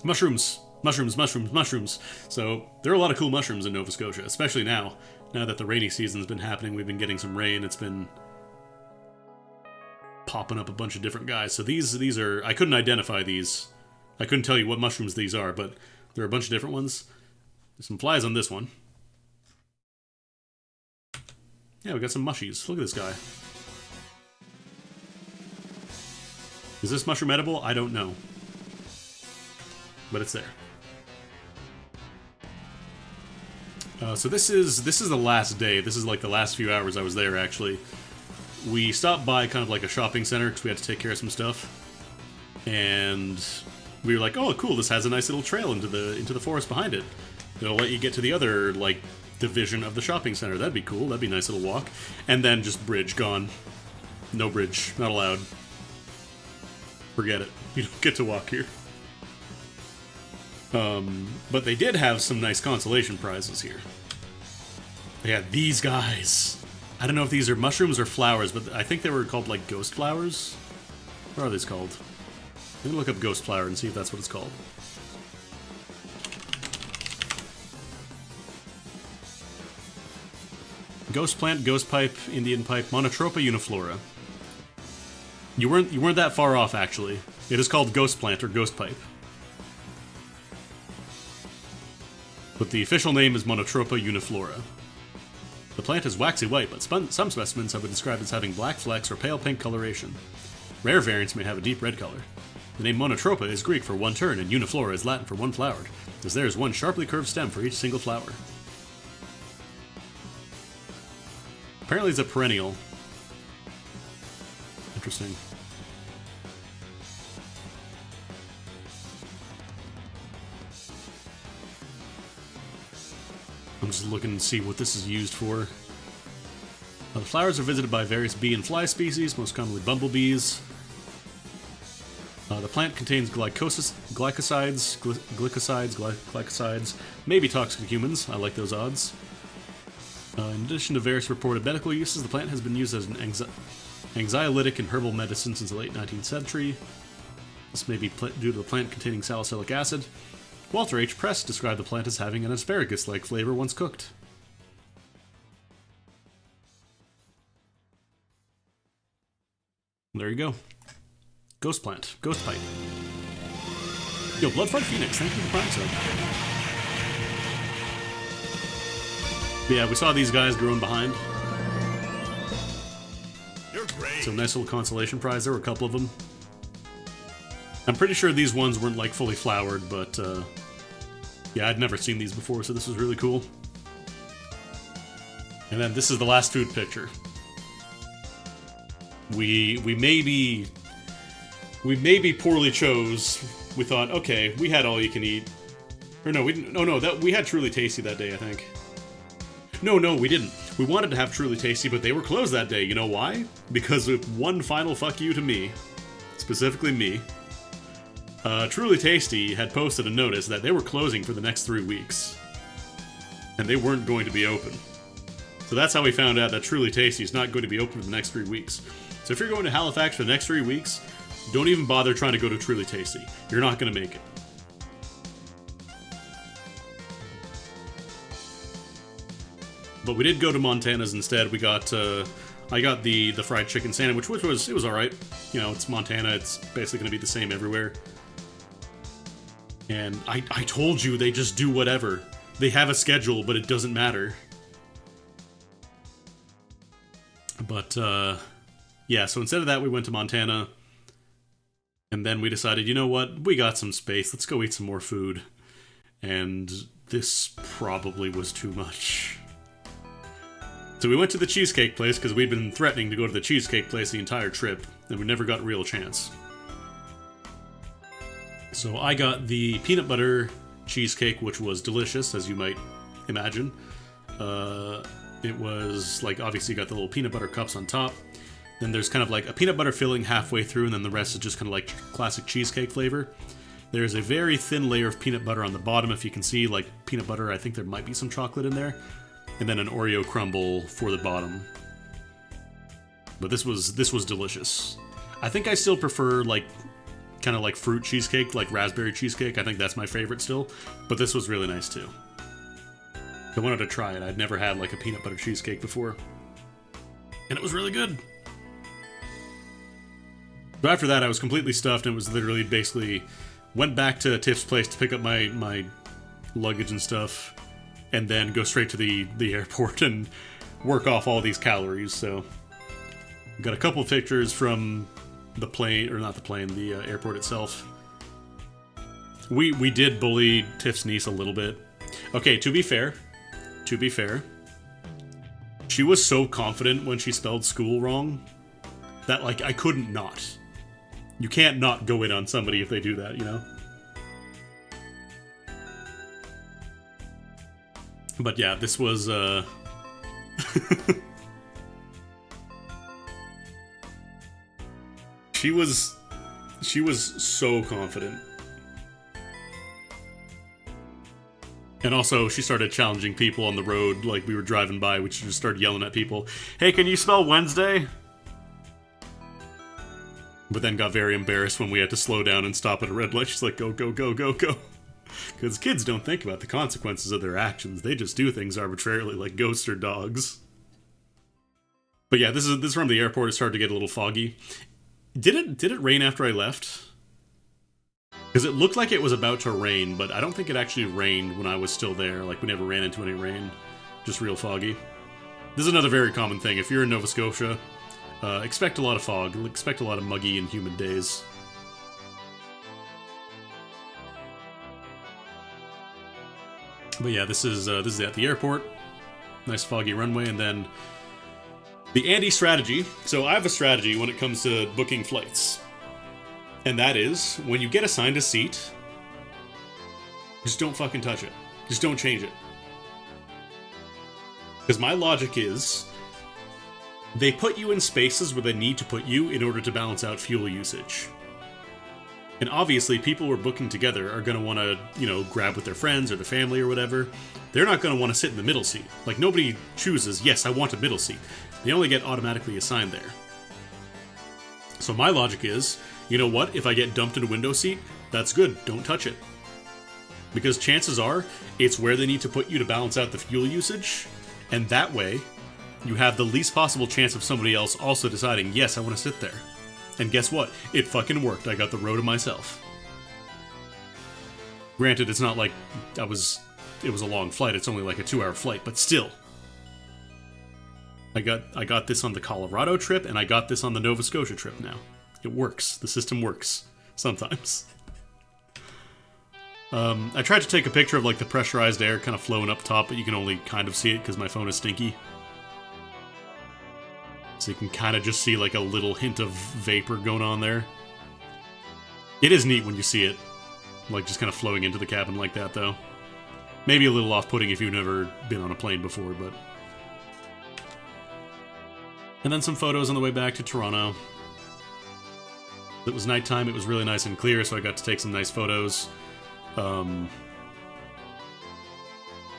Mushrooms. Mushrooms, mushrooms, mushrooms. So, there are a lot of cool mushrooms in Nova Scotia, especially now. Now that the rainy season's been happening, we've been getting some rain. It's been popping up a bunch of different guys. So these are... I couldn't identify these. I couldn't tell you what mushrooms these are, but there are a bunch of different ones. There's some flies on this one. Yeah, we got some mushies. Look at this guy. Is this mushroom edible? I don't know. But it's there. So this is the last day. This is like the last few hours I was there, actually. We stopped by kind of like a shopping center because we had to take care of some stuff. And we were like, oh, cool, this has a nice little trail into the forest behind it. It'll let you get to the other, like, division of the shopping center. That'd be cool. That'd be a nice little walk. And then just bridge gone. No bridge. Not allowed. Forget it. You don't get to walk here. But they did have some nice consolation prizes here. They had these guys. I don't know if these are mushrooms or flowers, but I think they were called, like, ghost flowers? What are these called? I'm gonna look up ghost flower and see if that's what it's called. Ghost plant, ghost pipe, Indian pipe, Monotropa uniflora. You weren't that far off, actually. It is called ghost plant or ghost pipe. But the official name is Monotropa uniflora. The plant is waxy white, but some specimens have been described as having black flecks or pale pink coloration. Rare variants may have a deep red color. The name Monotropa is Greek for one turn, and uniflora is Latin for one flowered, as there is one sharply curved stem for each single flower. Apparently it's a perennial. Interesting. I'm just looking to see what this is used for. The flowers are visited by various bee and fly species, most commonly bumblebees. The plant contains glycosides, maybe toxic to humans. I like those odds. In addition to various reported medical uses, the plant has been used as an anxiolytic in herbal medicine since the late 19th century. This may be due to the plant containing salicylic acid. Walter H. Press described the plant as having an asparagus-like flavor once cooked. There you go. Ghost plant. Ghost pipe. Yo, Bloodfight Phoenix, thank you for the prime sub. But yeah, we saw these guys growing behind. You're great. So nice little consolation prize. There were a couple of them. I'm pretty sure these ones weren't like fully flowered, but yeah, I'd never seen these before, so this was really cool. And then this is the last food picture. We maybe poorly chose. We thought, okay, we had all you can eat. Or no, we didn't. Oh no, we had Truly Tasty that day, I think. No, we didn't. We wanted to have Truly Tasty, but they were closed that day. You know why? Because of one final fuck you to me. Specifically me. Truly Tasty had posted a notice that they were closing for the next 3 weeks. And they weren't going to be open. So that's how we found out that Truly Tasty is not going to be open for the next 3 weeks. So if you're going to Halifax for the next 3 weeks, don't even bother trying to go to Truly Tasty. You're not going to make it. But we did go to Montana's instead. We got, I got the fried chicken sandwich, which was alright. You know, it's Montana, it's basically going to be the same everywhere. And I told you, they just do whatever. They have a schedule, but it doesn't matter. But, yeah, so instead of that, we went to Montana. And then we decided, you know what, we got some space, let's go eat some more food. And this probably was too much. So we went to the cheesecake place, because we'd been threatening to go to the cheesecake place the entire trip, and we never got a real chance. So I got the peanut butter cheesecake, which was delicious, as you might imagine. It was, like, obviously you got the little peanut butter cups on top. Then there's kind of like a peanut butter filling halfway through, and then the rest is just kind of like classic cheesecake flavor. There's a very thin layer of peanut butter on the bottom, if you can see, like peanut butter. I think there might be some chocolate in there. And then an Oreo crumble for the bottom. But this was delicious. I think I still prefer, like, kind of like fruit cheesecake, like raspberry cheesecake. I think that's my favorite still. But this was really nice too. I wanted to try it. I'd never had like a peanut butter cheesecake before. And it was really good. But after that, I was completely stuffed, and it was literally basically went back to Tiff's place to pick up my luggage and stuff, and then go straight to the airport and work off all these calories. So got a couple of pictures from the plane, or not the plane, the airport itself. We did bully Tiff's niece a little bit. Okay, to be fair, she was so confident when she spelled school wrong that, like, I couldn't not. You can't not go in on somebody if they do that, you know? But yeah, this was, She was so confident. And also, she started challenging people on the road, like we were driving by, which just started yelling at people, "Hey, can you spell Wednesday?" But then got very embarrassed when we had to slow down and stop at a red light. She's like, go, go, go, go, go. Because kids don't think about the consequences of their actions. They just do things arbitrarily, like ghosts or dogs. But yeah, this is from the airport. It started to get a little foggy. Did it rain after I left? Because it looked like it was about to rain, but I don't think it actually rained when I was still there. Like, we never ran into any rain. Just real foggy. This is another very common thing. If you're in Nova Scotia, expect a lot of fog. Expect a lot of muggy and humid days. But yeah, this is at the airport. Nice foggy runway, and then the Andy strategy. So I have a strategy when it comes to booking flights. And that is, when you get assigned a seat, just don't fucking touch it. Just don't change it. Because my logic is, they put you in spaces where they need to put you in order to balance out fuel usage. And obviously, people who are booking together are going to want to, you know, grab with their friends or their family or whatever. They're not going to want to sit in the middle seat. Like, nobody chooses, yes, I want a middle seat. They only get automatically assigned there. So my logic is, you know what, if I get dumped in a window seat, that's good, don't touch it. Because chances are, it's where they need to put you to balance out the fuel usage, and that way, you have the least possible chance of somebody else also deciding, yes, I want to sit there. And guess what? It fucking worked. I got the row to myself. Granted, it's not like it was a long flight, it's only like a 2-hour flight, but still. I got this on the Colorado trip, and I got this on the Nova Scotia trip now. It works. The system works. Sometimes. I tried to take a picture of like the pressurized air kind of flowing up top, but you can only kind of see it because my phone is stinky. So you can kind of just see like a little hint of vapor going on there. It is neat when you see it, like just kind of flowing into the cabin like that though. Maybe a little off-putting if you've never been on a plane before, but... And then some photos on the way back to Toronto. It was nighttime, it was really nice and clear, so I got to take some nice photos.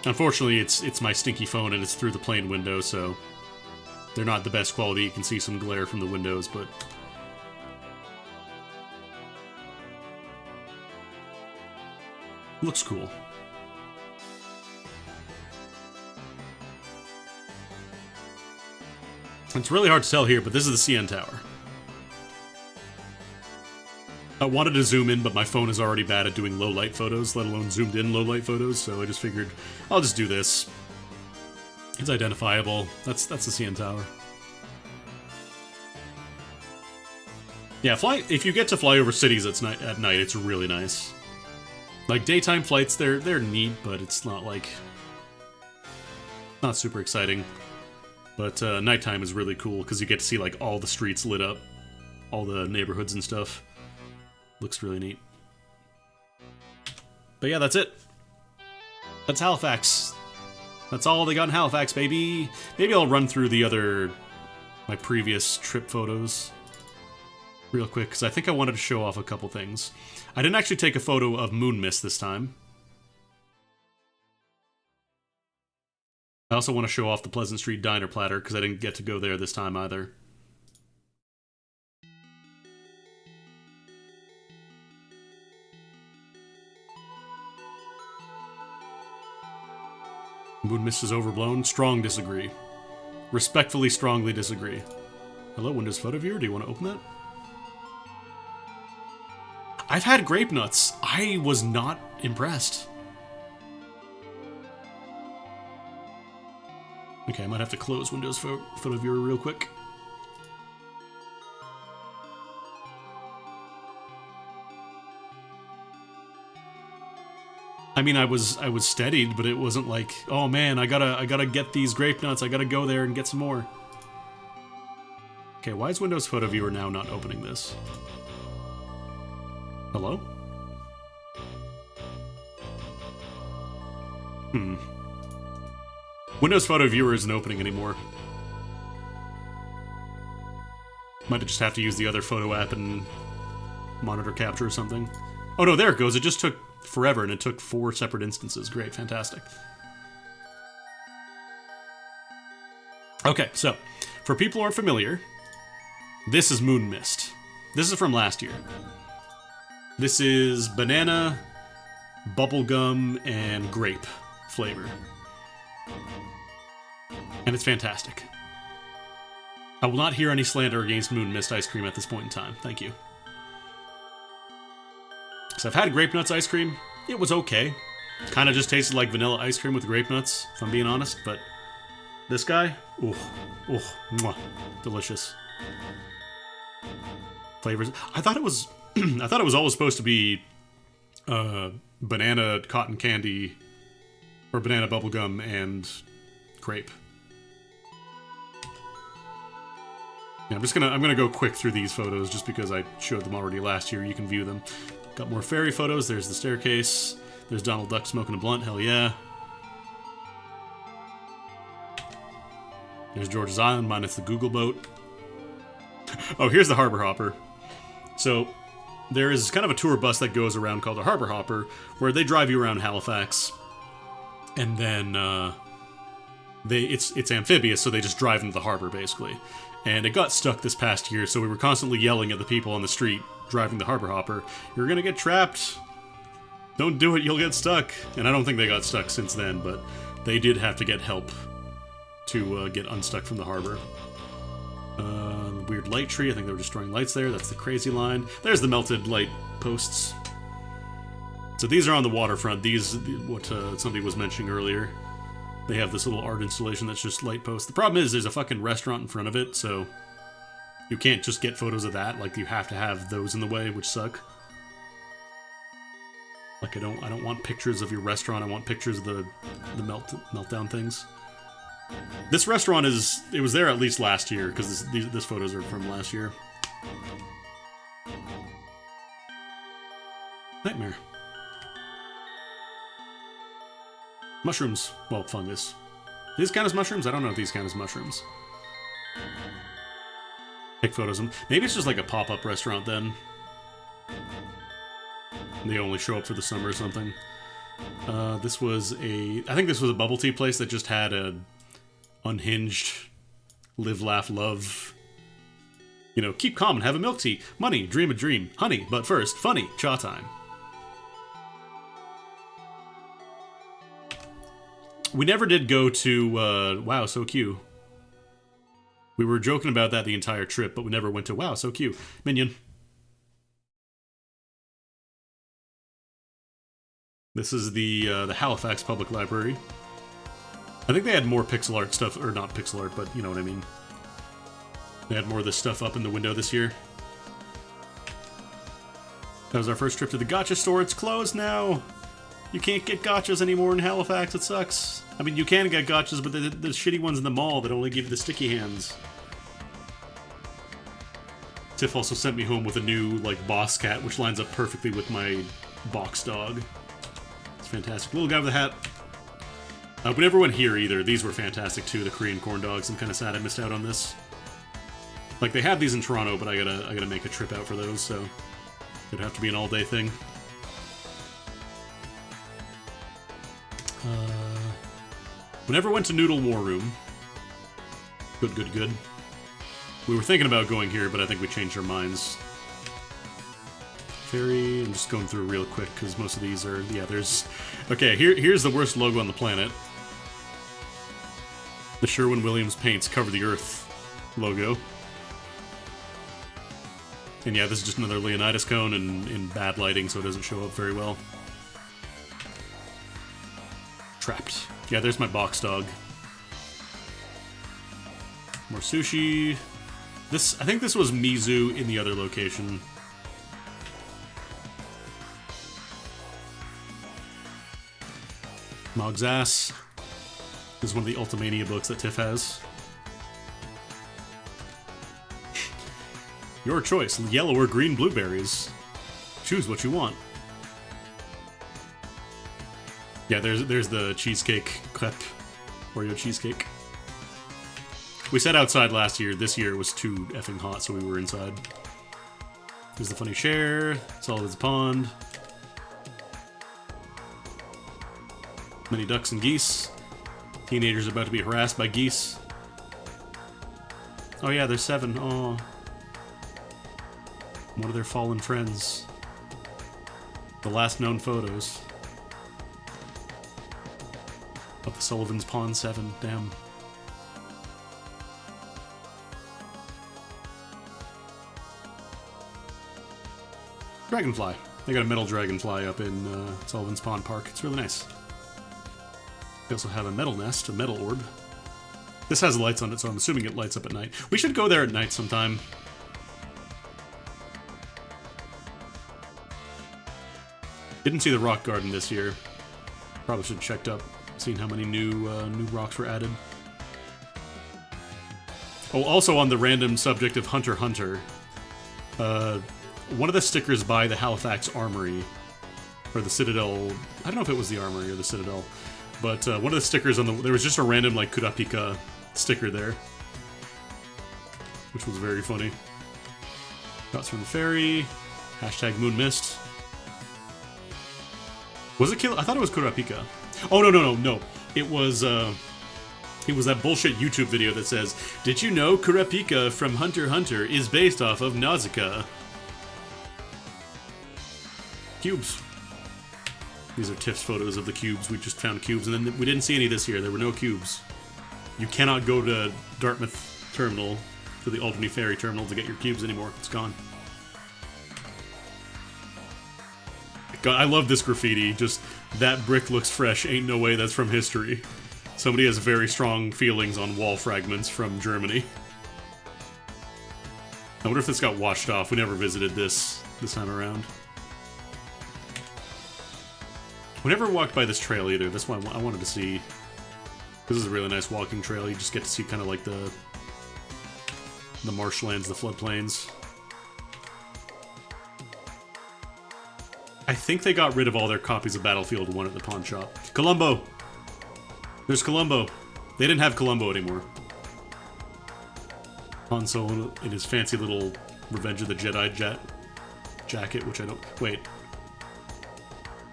Unfortunately, it's my stinky phone and it's through the plane window, so they're not the best quality. You can see some glare from the windows, but looks cool. It's really hard to tell here, but this is the CN Tower. I wanted to zoom in, but my phone is already bad at doing low-light photos, let alone zoomed-in low-light photos, so I just figured I'll just do this. It's identifiable. That's the CN Tower. Yeah, if you get to fly over cities at night, it's really nice. Like, daytime flights, they're neat, but it's not, like, not super exciting. But nighttime is really cool, because you get to see, like, all the streets lit up, all the neighborhoods and stuff. Looks really neat. But yeah, that's it. That's Halifax. That's all they got in Halifax, baby. Maybe I'll run through my previous trip photos real quick, because I think I wanted to show off a couple things. I didn't actually take a photo of moon mist this time. I also want to show off the Pleasant Street Diner platter, because I didn't get to go there this time either. Moon mist is overblown. Strong disagree. Respectfully, strongly disagree. Hello, Windows Photo Viewer. Do you want to open that? I've had grape nuts. I was not impressed. Okay, I might have to close Windows Photo Viewer real quick. I mean, I was steadied, but it wasn't like, oh man, I gotta get these grape nuts. I gotta go there and get some more. Okay, why is Windows Photo Viewer now not opening this? Hello? Windows Photo Viewer isn't opening anymore. Might just have to use the other photo app and monitor capture or something. Oh no, there it goes. It just took forever, and it took 4 separate instances. Great, fantastic. Okay, so, for people who aren't familiar, this is Moon Mist. This is from last year. This is banana, bubblegum, and grape flavor. And it's fantastic. I will not hear any slander against Moon Mist ice cream at this point in time. Thank you. So I've had grape nuts ice cream. It was okay. Kind of just tasted like vanilla ice cream with grape nuts, if I'm being honest. But this guy, mwah, delicious. Flavors. I thought it was, I thought it was always supposed to be banana cotton candy, or banana bubblegum and grape. Yeah, I'm gonna go quick through these photos just because I showed them already last year. You can view them. Got more ferry photos. There's the staircase. There's Donald Duck smoking a blunt. Hell yeah. There's George's Island minus the Google boat. Oh, here's the Harbor Hopper. So there is kind of a tour bus that goes around called the Harbor Hopper, where they drive you around Halifax, and then it's amphibious, so they just drive into the harbor basically. And it got stuck this past year, so we were constantly yelling at the people on the street driving the Harbor Hopper, "You're gonna get trapped. Don't do it, you'll get stuck." And I don't think they got stuck since then, but they did have to get help to get unstuck from the harbor. Weird light tree, I think they were destroying lights there. That's the crazy line. There's the melted light posts. So these are on the waterfront. These, what somebody was mentioning earlier. They have this little art installation that's just light posts. The problem is there's a fucking restaurant in front of it, so you can't just get photos of that. Like, you have to have those in the way, which suck. Like, I don't want pictures of your restaurant. I want pictures of the meltdown things. This restaurant it was there at least last year, because this photos are from last year. Nightmare. Mushrooms. Well, fungus. These count as mushrooms? I don't know if these count as mushrooms. Take photos of them. Maybe it's just like a pop-up restaurant then. They only show up for the summer or something. This was I think this was a bubble tea place that just had a unhinged live, laugh, love. You know, keep calm and have a milk tea. Money, dream a dream. Honey, but first, funny, cha time. We never did go to, wow, so cute. We were joking about that the entire trip, but we never went to, wow, so cute. Minion. This is the Halifax Public Library. I think they had more pixel art stuff, or not pixel art, but you know what I mean. They had more of this stuff up in the window this year. That was our first trip to the gacha store. It's closed now. You can't get gachas anymore in Halifax. It sucks. I mean, you can get gachas, but the shitty ones in the mall that only give you the sticky hands. Tiff also sent me home with a new, like, boss cat, which lines up perfectly with my box dog. It's fantastic. Little guy with a hat. We never went here either. These were fantastic too, the Korean corn dogs. I'm kind of sad I missed out on this. Like, they had these in Toronto, but I gotta make a trip out for those, so it'd have to be an all-day thing. We never went to Noodle War Room. Good, good, good. We were thinking about going here, but I think we changed our minds. Ferry, I'm just going through real quick, because most of these are... Yeah, there's... Okay, here's the worst logo on the planet. The Sherwin-Williams Paints Cover the Earth logo. And yeah, this is just another Leonidas cone and in bad lighting, so it doesn't show up very well. Trapped. Yeah, there's my box dog. More sushi. This, I think this was Mizu in the other location. Mog's Ass. This is one of the Ultimania books that Tiff has. Your choice, yellow or green blueberries. Choose what you want. Yeah, there's the cheesecake crepe, Oreo cheesecake. We sat outside last year. This year was too effing hot, so we were inside. There's the funny share. Sullivan's Pond. Many ducks and geese. Teenagers about to be harassed by geese. Oh yeah, there's 7. Oh. One of their fallen friends. The last known photos. Of the Sullivan's Pond 7. Damn. Dragonfly. They got a metal dragonfly up in Sullivan's Pond Park. It's really nice. They also have a metal nest, a metal orb. This has lights on it, so I'm assuming it lights up at night. We should go there at night sometime. Didn't see the rock garden this year. Probably should have checked up, seen how many new rocks were added. Oh, also on the random subject of Hunter x Hunter, one of the stickers by the Halifax Armory, or the Citadel, I don't know if it was the Armory or the Citadel, but one of the stickers on there was just a random, like, Kurapika sticker there, which was very funny. Shots from the ferry, hashtag Moon Mist. Was it I thought it was Kurapika. Oh, no. It was that bullshit YouTube video that says, "Did you know Kurapika from Hunter x Hunter is based off of Nausicaa?" Cubes. These are Tiff's photos of the cubes. We just found cubes, and then we didn't see any this year. There were no cubes. You cannot go to Dartmouth Terminal, to the Albany Ferry Terminal, to get your cubes anymore. It's gone. God, I love this graffiti. Just, that brick looks fresh. Ain't no way that's from history. Somebody has very strong feelings on wall fragments from Germany. I wonder if this got washed off. We never visited this time around. We never walked by this trail either. That's why I wanted to see. This is a really nice walking trail. You just get to see kind of like the marshlands, the floodplains. I think they got rid of all their copies of Battlefield 1 at the pawn shop. Columbo! There's Columbo. They didn't have Columbo anymore. Han Solo in his fancy little Revenge of the Jedi jacket, which I don't... Wait.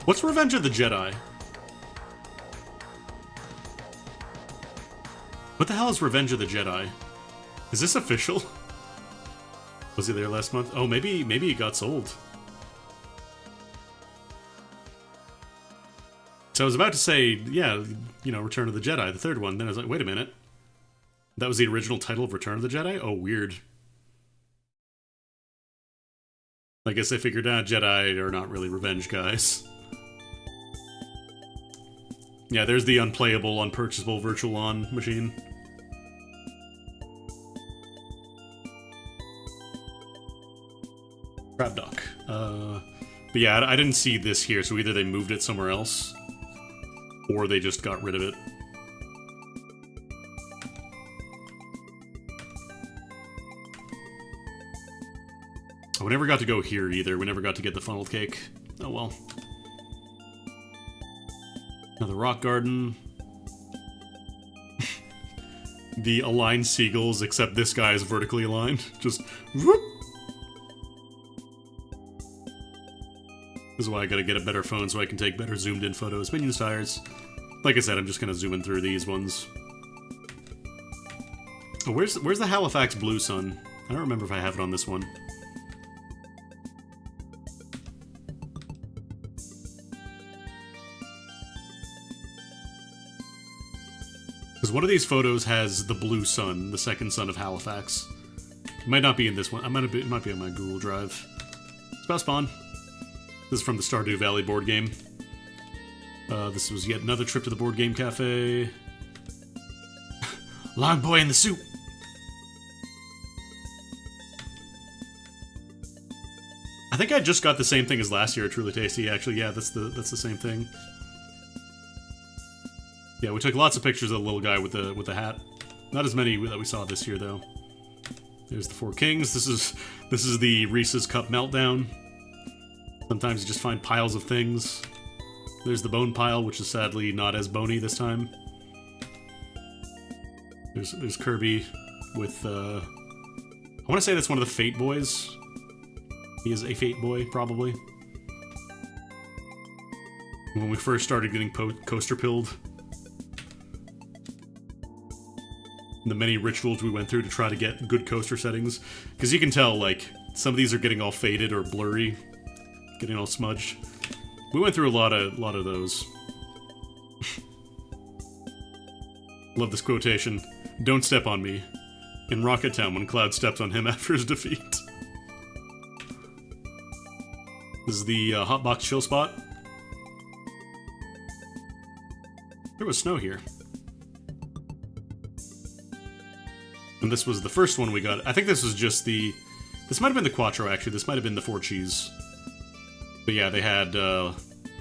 What's Revenge of the Jedi? What the hell is Revenge of the Jedi? Is this official? Was he there last month? Oh, maybe it got sold. So I was about to say, yeah, you know, Return of the Jedi, the third one. Then I was like, wait a minute. That was the original title of Return of the Jedi? Oh, weird. I guess they figured out Jedi are not really revenge guys. Yeah, there's the unplayable, unpurchasable Virtual On machine. Crab Dock. But yeah, I didn't see this here, so either they moved it somewhere else, or they just got rid of it. We never got to go here either. We never got to get the funnel cake. Oh well. Another rock garden. The aligned seagulls, except this guy is vertically aligned. Just whoop. This is why I gotta get a better phone so I can take better zoomed in photos. Minions tires. Like I said, I'm just gonna zoom in through these ones. Oh, where's the Halifax Blue Sun? I don't remember if I have it on this one. Because one of these photos has the Blue Sun, the second son of Halifax. It might not be in this one. It might be on my Google Drive. Spouse Spawn. This is from the Stardew Valley board game. This was yet another trip to the board game cafe. Long boy in the soup. I think I just got the same thing as last year at Truly Tasty. Actually, yeah, that's the same thing. Yeah, we took lots of pictures of the little guy with the hat. Not as many that we saw this year, though. There's the Four Kings. This is the Reese's Cup Meltdown. Sometimes you just find piles of things. There's the bone pile, which is sadly not as bony this time. There's Kirby with I want to say that's one of the Fate Boys. He is a Fate Boy, probably. When we first started getting coaster pilled. The many rituals we went through to try to get good coaster settings. Because you can tell, like, some of these are getting all faded or blurry. Getting all smudged. We went through a lot of those. Love this quotation. Don't step on me. In Rocket Town when Cloud stepped on him after his defeat. This is the Hotbox chill spot. There was snow here. And this was the first one we got. I think this was just the... This might have been the Quattro, actually. This might have been the 4 cheese. But yeah, they had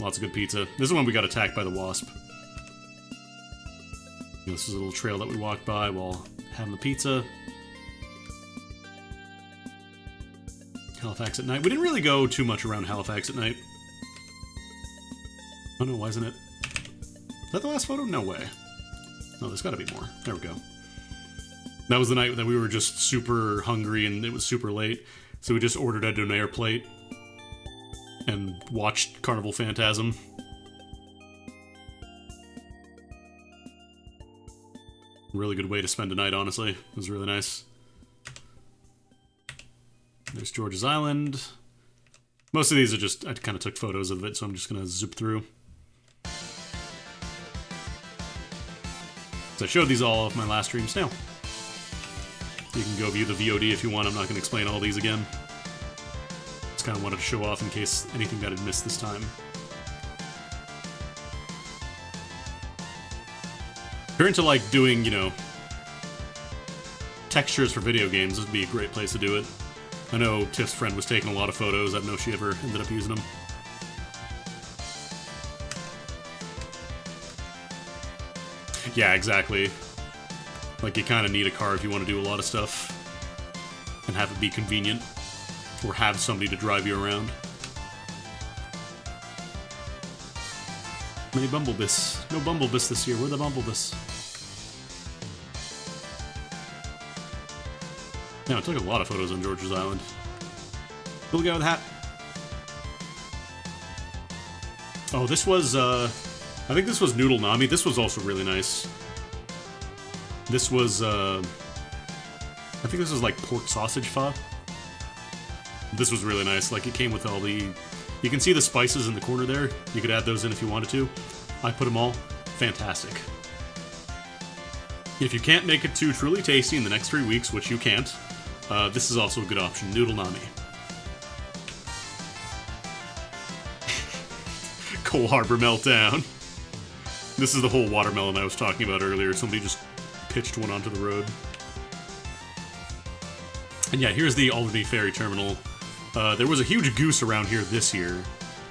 lots of good pizza. This is when we got attacked by the wasp. And this is a little trail that we walked by while having the pizza. Halifax at night. We didn't really go too much around Halifax at night. Oh no, why isn't it? Is that the last photo? No way. No, there's gotta be more. There we go. That was the night that we were just super hungry and it was super late. So we just ordered a donair plate. And watched Carnival Phantasm. Really good way to spend a night, honestly. It was really nice. There's George's Island. Most of these are just, I kind of took photos of it, so I'm just going to zip through. So I showed these all off my last stream now. You can go view the VOD if you want. I'm not going to explain all these again. Just kind of wanted to show off in case anything got missed this time. If you're into, like, doing, you know, textures for video games, this would be a great place to do it. I know Tiff's friend was taking a lot of photos. I don't know if she ever ended up using them. Yeah, exactly. Like, you kind of need a car if you want to do a lot of stuff. And have it be convenient. Or have somebody to drive you around. Many Bumblebiss. No Bumblebiss this year. Where are the Bumblebiss? Yeah, I took a lot of photos on George's Island. Little guy with a hat. Oh, this was, I think this was Noodle Nami. This was also really nice. This was, I think this was like pork sausage pho. This was really nice. Like, it came with all the... You can see the spices in the corner there. You could add those in if you wanted to. I put them all. Fantastic. If you can't make it to Truly Tasty in the next 3 weeks, which you can't, this is also a good option. Noodle Nami. Coal Harbor Meltdown. This is the whole watermelon I was talking about earlier. Somebody just pitched one onto the road. And yeah, here's the Albany Ferry Terminal. There was a huge goose around here this year,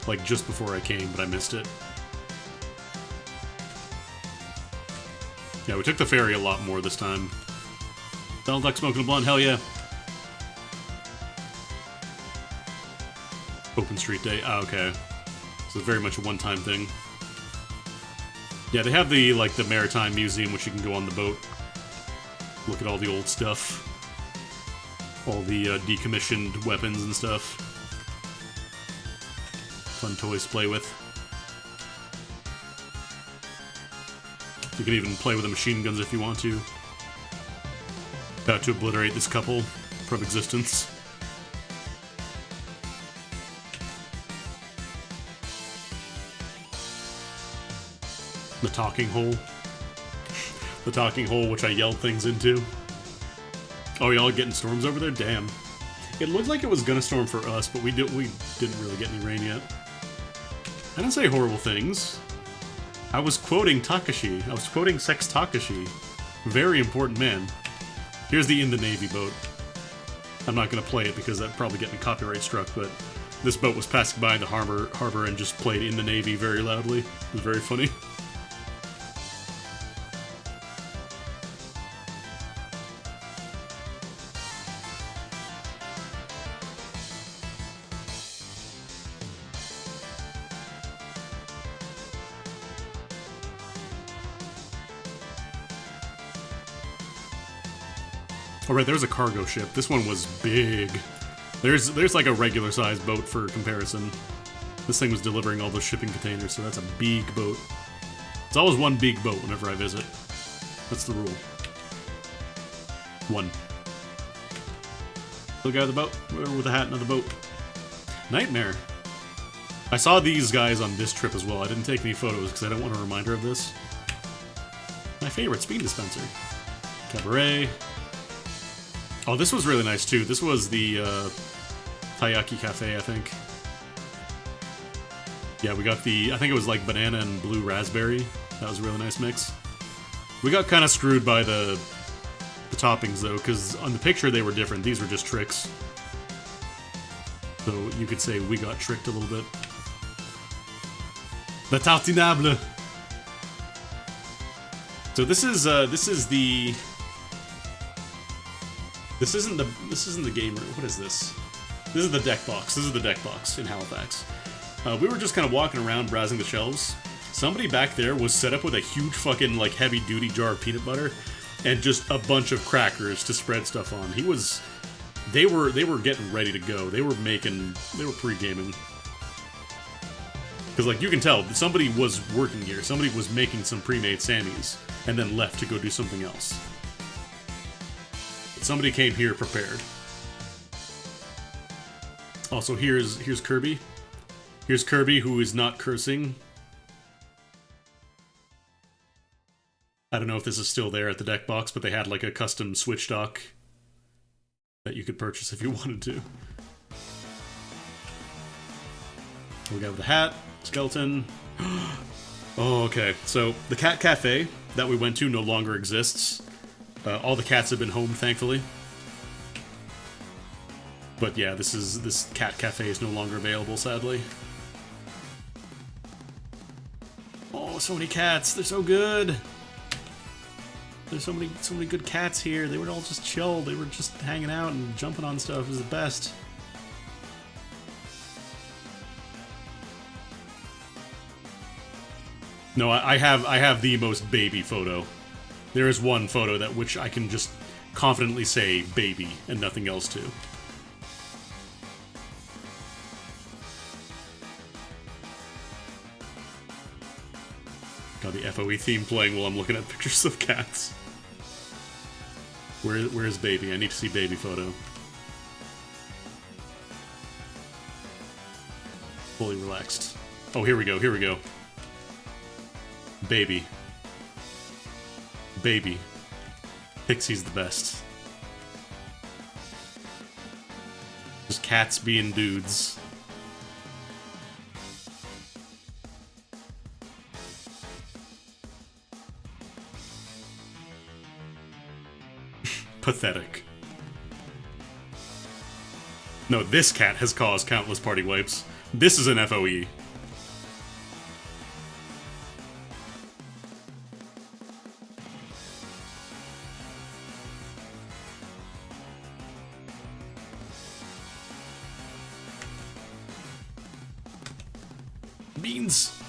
like just before I came, but I missed it. Yeah, we took the ferry a lot more this time. Donald Duck smoking a blunt, hell yeah. Open Street Day, okay. So it's very much a one-time thing. Yeah, they have the, like, the Maritime Museum, which you can go on the boat. Look at all the old stuff. All the decommissioned weapons and stuff. Fun toys to play with. You can even play with the machine guns if you want to. To obliterate this couple from existence. The talking hole. The talking hole which I yelled things into. Oh, y'all getting storms over there? Damn. It looked like it was gonna storm for us, but we didn't really get any rain yet. I didn't say horrible things. I was quoting Takashi. I was quoting Sex Takashi. Very important man. Here's the In the Navy boat. I'm not gonna play it because that'd probably get me copyright struck, but this boat was passing by the harbor and just played In the Navy very loudly. It was very funny. Alright, there's a cargo ship. This one was big. There's like a regular sized boat for comparison. This thing was delivering all those shipping containers, so that's a big boat. It's always one big boat whenever I visit. That's the rule. One. Little guy with the boat, with a hat and on the boat. Nightmare. I saw these guys on this trip as well. I didn't take any photos because I don't want a reminder of this. My favorite, speed dispenser. Cabaret. Oh, this was really nice too. This was the Taiyaki Cafe, I think. Yeah, we got the, I think it was like banana and blue raspberry. That was a really nice mix. We got kind of screwed by the toppings though, because on the picture they were different. These were just tricks. So you could say we got tricked a little bit. The tartinable. So this is the. This isn't the game room. What is this? This is the deck box. This is the deck box in Halifax. We were just kind of walking around browsing the shelves. Somebody back there was set up with a huge fucking like heavy duty jar of peanut butter and just a bunch of crackers to spread stuff on. They were getting ready to go. They were pre-gaming. Because like you can tell, somebody was working here. Somebody was making some pre-made Sammys and then left to go do something else. Somebody came here prepared. Also, here's Kirby. Here's Kirby, who is not cursing. I don't know if this is still there at the deck box, but they had like a custom Switch dock that you could purchase if you wanted to. We got the hat, skeleton. Oh, okay. So the Cat Cafe that we went to no longer exists. All the cats have been home, thankfully. But yeah, this cat cafe is no longer available, sadly. Oh, so many cats! They're so good. There's so many good cats here. They were all just chill. They were just hanging out and jumping on stuff. It was the best. No, I have the most baby photo. There is one photo that which I can just confidently say baby and nothing else to. Got the FOE theme playing while I'm looking at pictures of cats. Where's baby? I need to see baby photo. Fully relaxed. Oh, here we go, here we go. Baby. Baby. Pixie's the best. Just cats being dudes. Pathetic. No, this cat has caused countless party wipes. This is an FOE. Beans.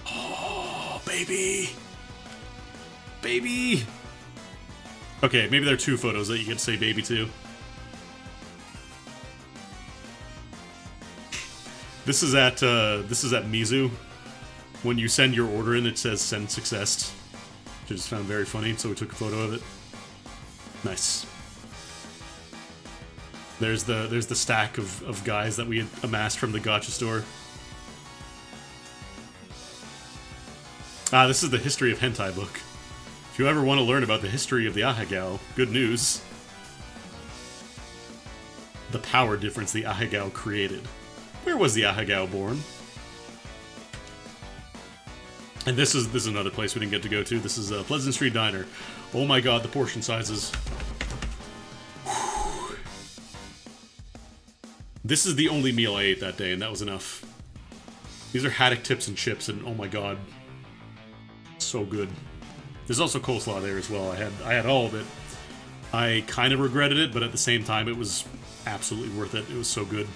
Oh, baby. Baby. Okay, maybe there are two photos that you get to say baby to. This is at Mizu. When you send your order in, it says send successed, which I just found very funny, so we took a photo of it. Nice. There's the stack of guys that we had amassed from the gacha store. Ah, this is the history of hentai book. If you ever want to learn about the history of the Ahegao, good news. The power difference the Ahegao created. Where was the Ahegao born? And this is another place we didn't get to go to. This is Pleasant Street Diner. Oh my god, the portion sizes. Whew. This is the only meal I ate that day, and that was enough. These are haddock tips and chips, and oh my god. So good. There's also coleslaw there as well. I had all of it. I kind of regretted it, but at the same time, it was absolutely worth it. It was so good.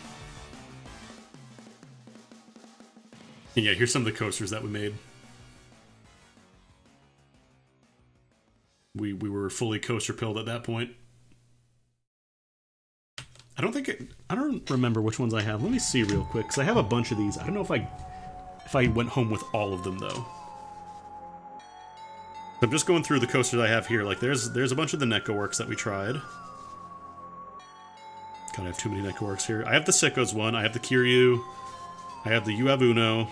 And yeah, here's some of the coasters that we made. We were fully coaster pilled at that point. I don't remember which ones I have. Let me see real quick, because I have a bunch of these. I don't know if I went home with all of them though. I'm just going through the coasters I have here. Like there's a bunch of the Neko works that we tried. God, I have too many Neko works here. I have the Sickos one. I have the Kiryu. I have the You Have Uno.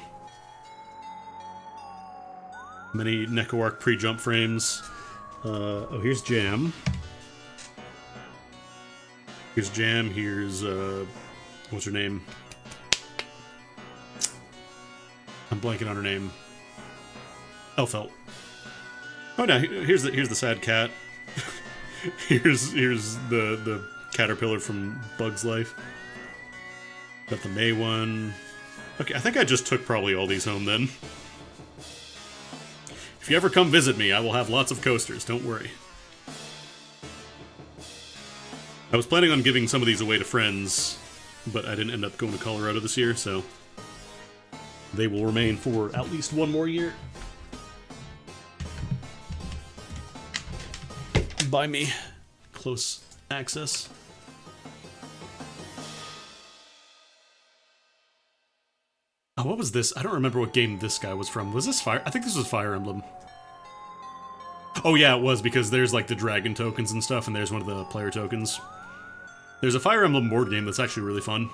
Many Neko arc pre-jump frames. Oh, here's Jam. Here's Jam. Here's what's her name? I'm blanking on her name. Elfelt. Oh no, here's the sad cat. here's the caterpillar from Bug's Life. Got the May one. Okay, I think I just took probably all these home then. If you ever come visit me, I will have lots of coasters, don't worry. I was planning on giving some of these away to friends, but I didn't end up going to Colorado this year, so they will remain for at least one more year. By me. Close access. Oh, what was this? I don't remember what game this guy was from. Was this Fire? I think this was Fire Emblem. Oh yeah, it was, because there's like the dragon tokens and stuff, and there's one of the player tokens. There's a Fire Emblem board game that's actually really fun.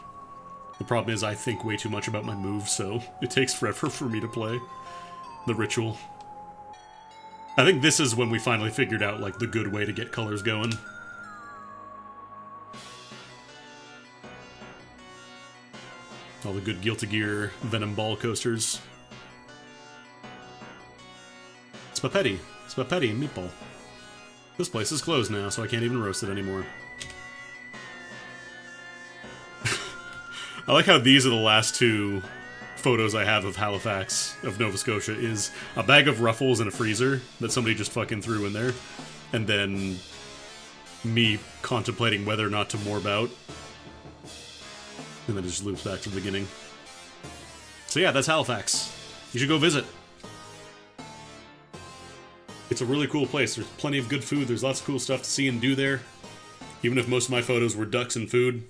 The problem is I think way too much about my moves, so it takes forever for me to play. The ritual. I think this is when we finally figured out, like, the good way to get colors going. All the good Guilty Gear Venom Ball coasters. Spapetti. Spapetti and Meatball. This place is closed now, so I can't even roast it anymore. I like how these are the last two photos I have of Halifax, of Nova Scotia, is a bag of Ruffles and a freezer that somebody just fucking threw in there, and then me contemplating whether or not to morb out, and then it just loops back to the beginning. So yeah, that's Halifax. You should go visit. It's a really cool place. There's plenty of good food. There's lots of cool stuff to see and do there. Even if most of my photos were ducks and food.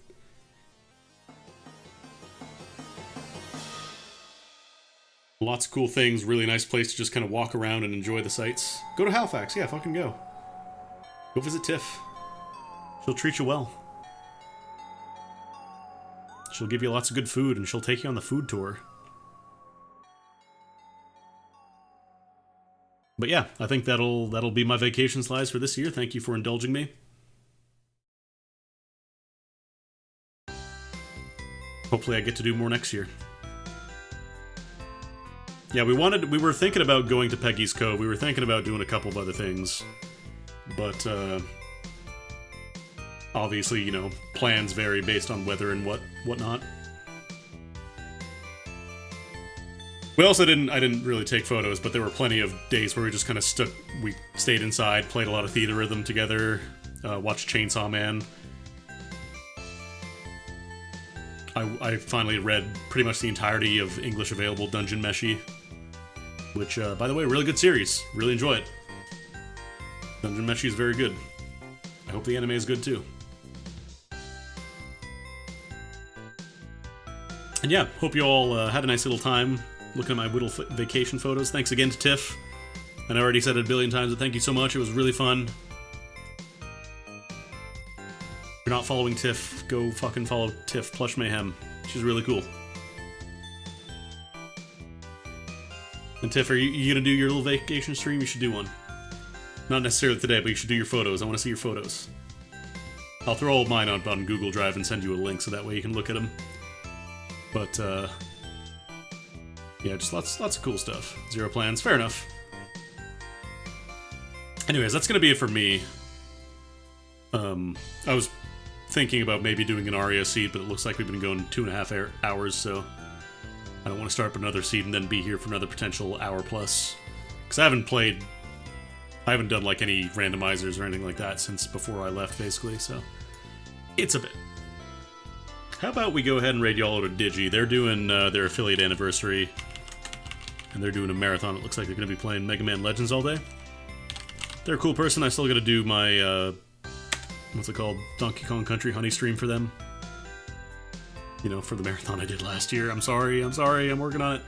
Lots of cool things, really nice place to just kind of walk around and enjoy the sights. Go to Halifax, yeah, fucking go. Go visit Tiff. She'll treat you well. She'll give you lots of good food, and she'll take you on the food tour. But yeah, I think that'll be my vacation slides for this year. Thank you for indulging me. Hopefully I get to do more next year. Yeah, we were thinking about going to Peggy's Cove. We were thinking about doing a couple of other things. But, obviously, you know, plans vary based on weather and whatnot. I didn't really take photos, but there were plenty of days where we just kind of we stayed inside, played a lot of Theater Rhythm together, watched Chainsaw Man. I finally read pretty much the entirety of English available Dungeon Meshi, which, by the way, really good series. Really enjoy it. Dungeon Meshi is very good. I hope the anime is good too. And yeah, hope you all had a nice little time looking at my Whittle vacation photos. Thanks again to Tiff. And I already said it a billion times, but thank you so much. It was really fun. If you're not following Tiff, go fucking follow Tiff Plush Mayhem. She's really cool. And Tiff, are you gonna do your little vacation stream? You should do one. Not necessarily today, but you should do your photos. I want to see your photos. I'll throw all mine up on Google Drive and send you a link so that way you can look at them. But, yeah, just lots of cool stuff. Zero plans. Fair enough. Anyways, that's gonna be it for me. I was thinking about maybe doing an Aria seed, but it looks like we've been going 2.5 hours, so I don't want to start up another seed and then be here for another potential hour plus. Because I haven't done like any randomizers or anything like that since before I left, basically, so it's a bit. How about we go ahead and raid y'all to Digi? They're doing their affiliate anniversary, and they're doing a marathon. It looks like they're going to be playing Mega Man Legends all day. They're a cool person. I still got to do my, what's it called? Donkey Kong Country Honey stream for them. You know, for the marathon I did last year. I'm sorry, I'm working on it.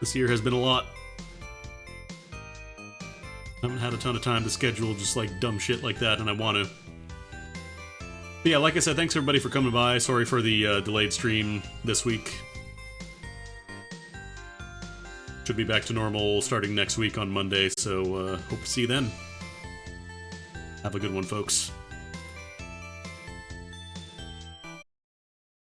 This year has been a lot. I haven't had a ton of time to schedule just like dumb shit like that, and I want to. But yeah, like I said, thanks everybody for coming by. Sorry for the delayed stream this week. Should be back to normal starting next week on Monday, so hope to see you then. Have a good one, folks.